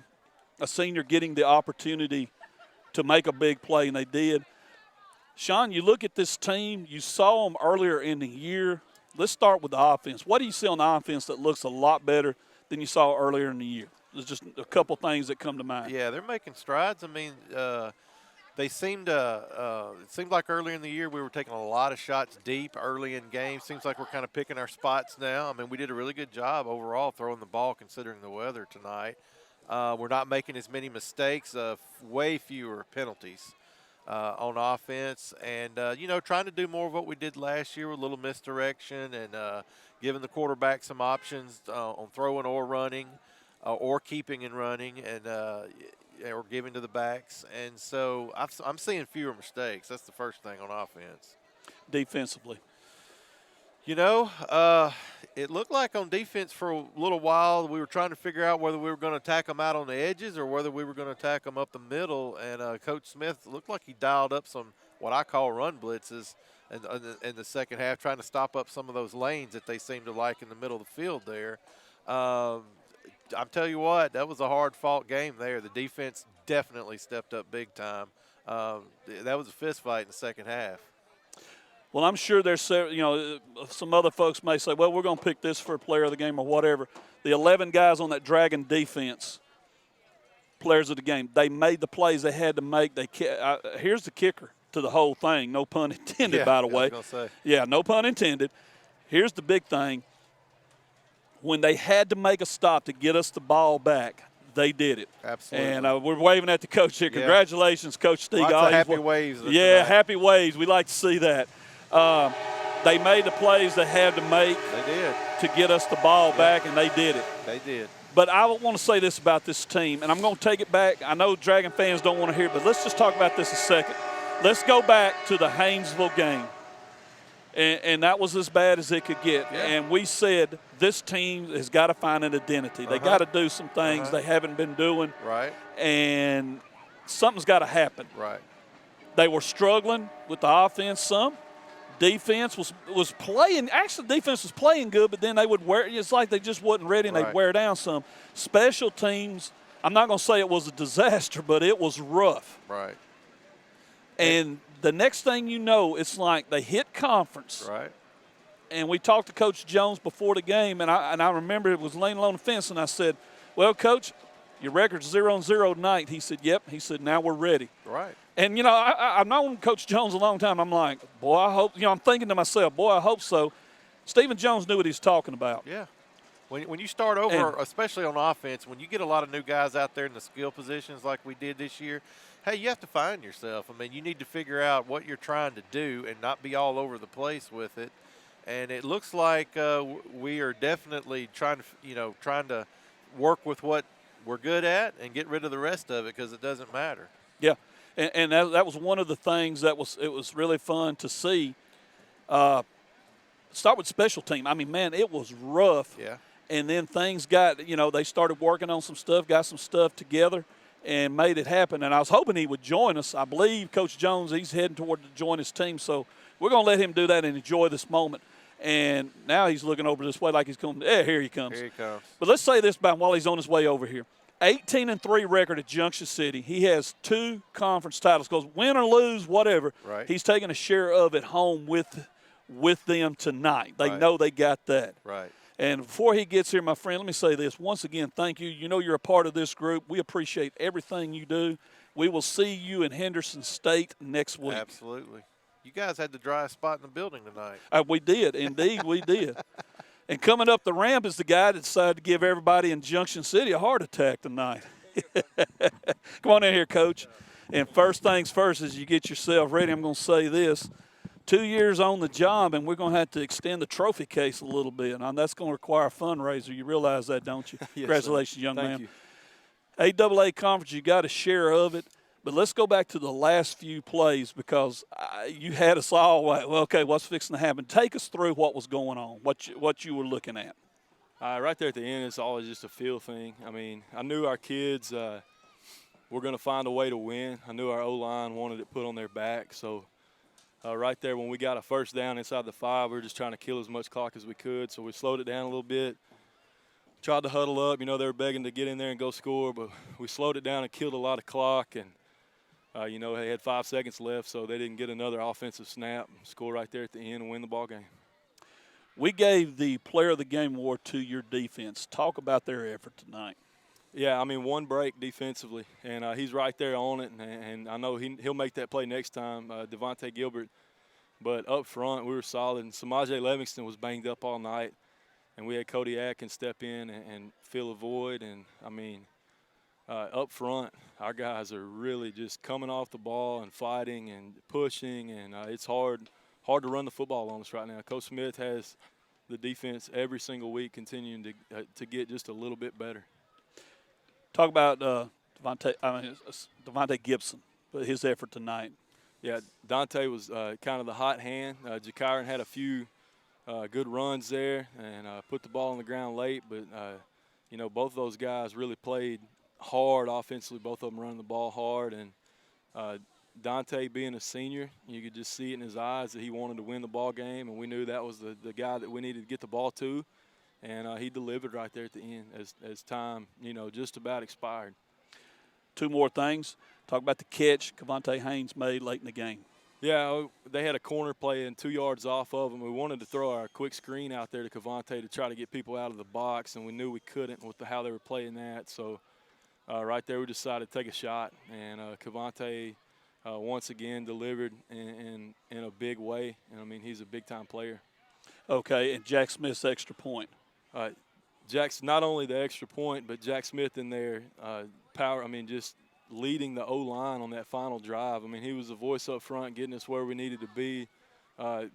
Speaker 1: senior getting the opportunity to make a big play, and they did. Sean, you look at this team, you saw them earlier in the year. Let's start with the offense. What do you see on the offense that looks a lot better than you saw earlier in the year? There's just a couple things that come to mind.
Speaker 3: Yeah, they're making strides. I mean, they seemed it seemed like earlier in the year we were taking a lot of shots deep early in games. Seems like we're kind of picking our spots now. I mean, we did a really good job overall throwing the ball considering the weather tonight. We're not making as many mistakes, way fewer penalties on offense, and you know, trying to do more of what we did last year with a little misdirection and giving the quarterback some options on throwing or running, or keeping and running, and or giving to the backs. And so I'm seeing fewer mistakes. That's the first thing on offense.
Speaker 1: Defensively.
Speaker 3: You know, it looked like on defense for a little while we were trying to figure out whether we were going to attack them out on the edges or whether we were going to attack them up the middle. And Coach Smith looked like he dialed up some what I call run blitzes in the second half, trying to stop up some of those lanes that they seem to like in the middle of the field there. I'm telling you what, that was a hard-fought game there. The defense definitely stepped up big time. That was a fist fight in the second half.
Speaker 1: Well, I'm sure there's, you know, some other folks may say, well, we're going to pick this for a player of the game or whatever. The 11 guys on that Dragon defense, players of the game, they made the plays they had to make. Here's the kicker to the whole thing. No pun intended, by the way.
Speaker 3: I was gonna say.
Speaker 1: Yeah, no pun intended. Here's the big thing. When they had to make a stop to get us the ball back, they did it.
Speaker 3: Absolutely.
Speaker 1: And we're waving at the coach here. Congratulations, Coach Steve.
Speaker 3: Lots of happy waves.
Speaker 1: Yeah, happy waves. We like to see that. They made the plays they had to make.
Speaker 3: They did.
Speaker 1: To get us the ball back, and they did it.
Speaker 3: They did.
Speaker 1: But I want to say this about this team, and I'm going to take it back. I know Dragon fans don't want to hear it, but let's just talk about this a second. Let's go back to the Haynesville game. And that was as bad as it could get.
Speaker 3: Yeah.
Speaker 1: And we said this team has got to find an identity. They got to do some things they haven't been doing.
Speaker 3: Right.
Speaker 1: And something's got to happen.
Speaker 3: Right.
Speaker 1: They were struggling with the offense some. Defense was playing. Actually, defense was playing good, but then they would wear. It's like they just wasn't ready, and they'd wear down some. Special teams. I'm not going to say it was a disaster, but it was rough.
Speaker 3: Right.
Speaker 1: And the next thing you know, it's like they hit conference.
Speaker 3: Right.
Speaker 1: And we talked to Coach Jones before the game, and I remember it was laying along the fence, and I said, "Well, Coach, your record's 0-0 tonight." He said, "Yep." He said, "Now we're ready."
Speaker 3: Right.
Speaker 1: And, you know, I've known Coach Jones a long time. I'm like, boy, I hope, you know, I'm thinking to myself, boy, I hope so. Stephen Jones knew what he was talking about.
Speaker 3: Yeah. When you start over, especially on offense, when you get a lot of new guys out there in the skill positions like we did this year, hey, you have to find yourself. I mean, you need to figure out what you're trying to do and not be all over the place with it. And it looks like we are definitely trying to work with what we're good at and get rid of the rest of it because it doesn't matter.
Speaker 1: Yeah. And that was one of the things it was really fun to see. Start with special team. I mean, man, it was rough.
Speaker 3: Yeah.
Speaker 1: And then things got, you know, they started working on some stuff, got some stuff together, and made it happen. And I was hoping he would join us. I believe Coach Jones, he's heading toward to join his team. So we're going to let him do that and enjoy this moment. And now he's looking over this way like he's coming. Yeah, here he comes.
Speaker 3: Here he comes.
Speaker 1: But let's say this about while he's on his way over here. 18-3 record at Junction City. He has 2 conference titles. Because win or lose, whatever, he's taking a share of it home with them tonight. They know they got that.
Speaker 3: Right.
Speaker 1: And before he gets here, my friend, let me say this. Once again, thank you. You know you're a part of this group. We appreciate everything you do. We will see you in Henderson State next week.
Speaker 3: Absolutely. You guys had the driest spot in the building tonight.
Speaker 1: We did. Indeed, we did. And coming up the ramp is the guy that decided to give everybody in Junction City a heart attack tonight. Come on in here, Coach. And first things first, as you get yourself ready, I'm going to say this. 2 years on the job, and we're going to have to extend the trophy case a little bit. And that's going to require a fundraiser. You realize that, don't you?
Speaker 5: Yes,
Speaker 1: Congratulations, young
Speaker 5: Thank
Speaker 1: man.
Speaker 5: you.
Speaker 1: AAA conference, you got a share of it. But let's go back to the last few plays because you had us all, well, okay, what's fixing to happen? Take us through what was going on, what you were looking at.
Speaker 5: Right there at the end, it's always just a feel thing. I mean, I knew our kids were going to find a way to win. I knew our O-line wanted it put on their back. So right there when we got a first down inside the 5, we were just trying to kill as much clock as we could. So we slowed it down a little bit, tried to huddle up. You know, they were begging to get in there and go score, but we slowed it down and killed a lot of clock. And, you know, they had 5 seconds left, so they didn't get another offensive snap, score right there at the end and win the ball game.
Speaker 1: We gave the Player of the Game award to your defense. Talk about their effort tonight.
Speaker 5: Yeah, I mean, one break defensively, and he's right there on it, and I know he'll make that play next time, Devontae Gilbert. But up front, we were solid, and Samaje Livingston was banged up all night, and we had Cody Atkins step in and fill a void. And, I mean, up front, our guys are really just coming off the ball and fighting and pushing, and it's hard to run the football on us right now. Coach Smith has the defense every single week continuing to get just a little bit better.
Speaker 1: Talk about Devontae Gibson, his effort tonight.
Speaker 5: Yeah, Dante was kind of the hot hand. Jakiron had a few good runs there and put the ball on the ground late. But, you know, both of those guys really played hard offensively, both of them running the ball hard. And Dante being a senior, you could just see it in his eyes that he wanted to win the ball game, and we knew that was the guy that we needed to get the ball to. And he delivered right there at the end as time, you know, just about expired.
Speaker 1: Two more things. Talk about the catch Cavante Haynes made late in the game.
Speaker 5: Yeah, they had a corner play and 2 yards off of them. We wanted to throw our quick screen out there to Cavante to try to get people out of the box, and we knew we couldn't with how they were playing that. So right there we decided to take a shot, and Cavante once again delivered in a big way. And, I mean, he's a big-time player.
Speaker 1: Okay, and Jack Smith's extra point.
Speaker 5: Jack's not only the extra point, but Jack Smith in there, power. I mean, just leading the O-line on that final drive. I mean, he was the voice up front, getting us where we needed to be,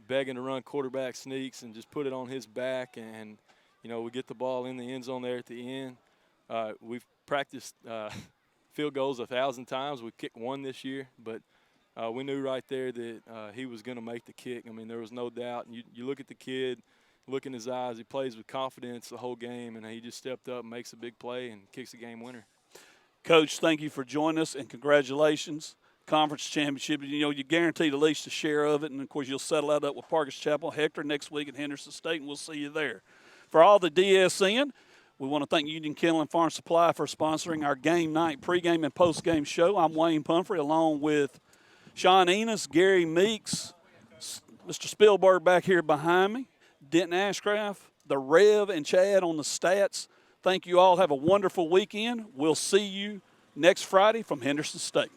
Speaker 5: begging to run quarterback sneaks and just put it on his back. And you know, we get the ball in the end zone there at the end. We've practiced field goals 1,000 times. We've kicked one this year, but we knew right there that he was going to make the kick. I mean, there was no doubt. And you look at the kid, look in his eyes, he plays with confidence the whole game, and he just stepped up and makes a big play and kicks the game winner.
Speaker 1: Coach, thank you for joining us, and congratulations. Conference championship, you know, you guaranteed at least a share of it, and, of course, you'll settle that up with Parkers Chapel, Hector next week at Henderson State, and we'll see you there. For all the DSN, we want to thank Union Kennel and Farm Supply for sponsoring our game night pregame and postgame show. I'm Wayne Pumphrey along with Sean Enos, Gary Meeks, Mr. Spielberg back here behind me, Denton Ashcraft, the Rev, and Chad on the stats. Thank you all. Have a wonderful weekend. We'll see you next Friday from Henderson State.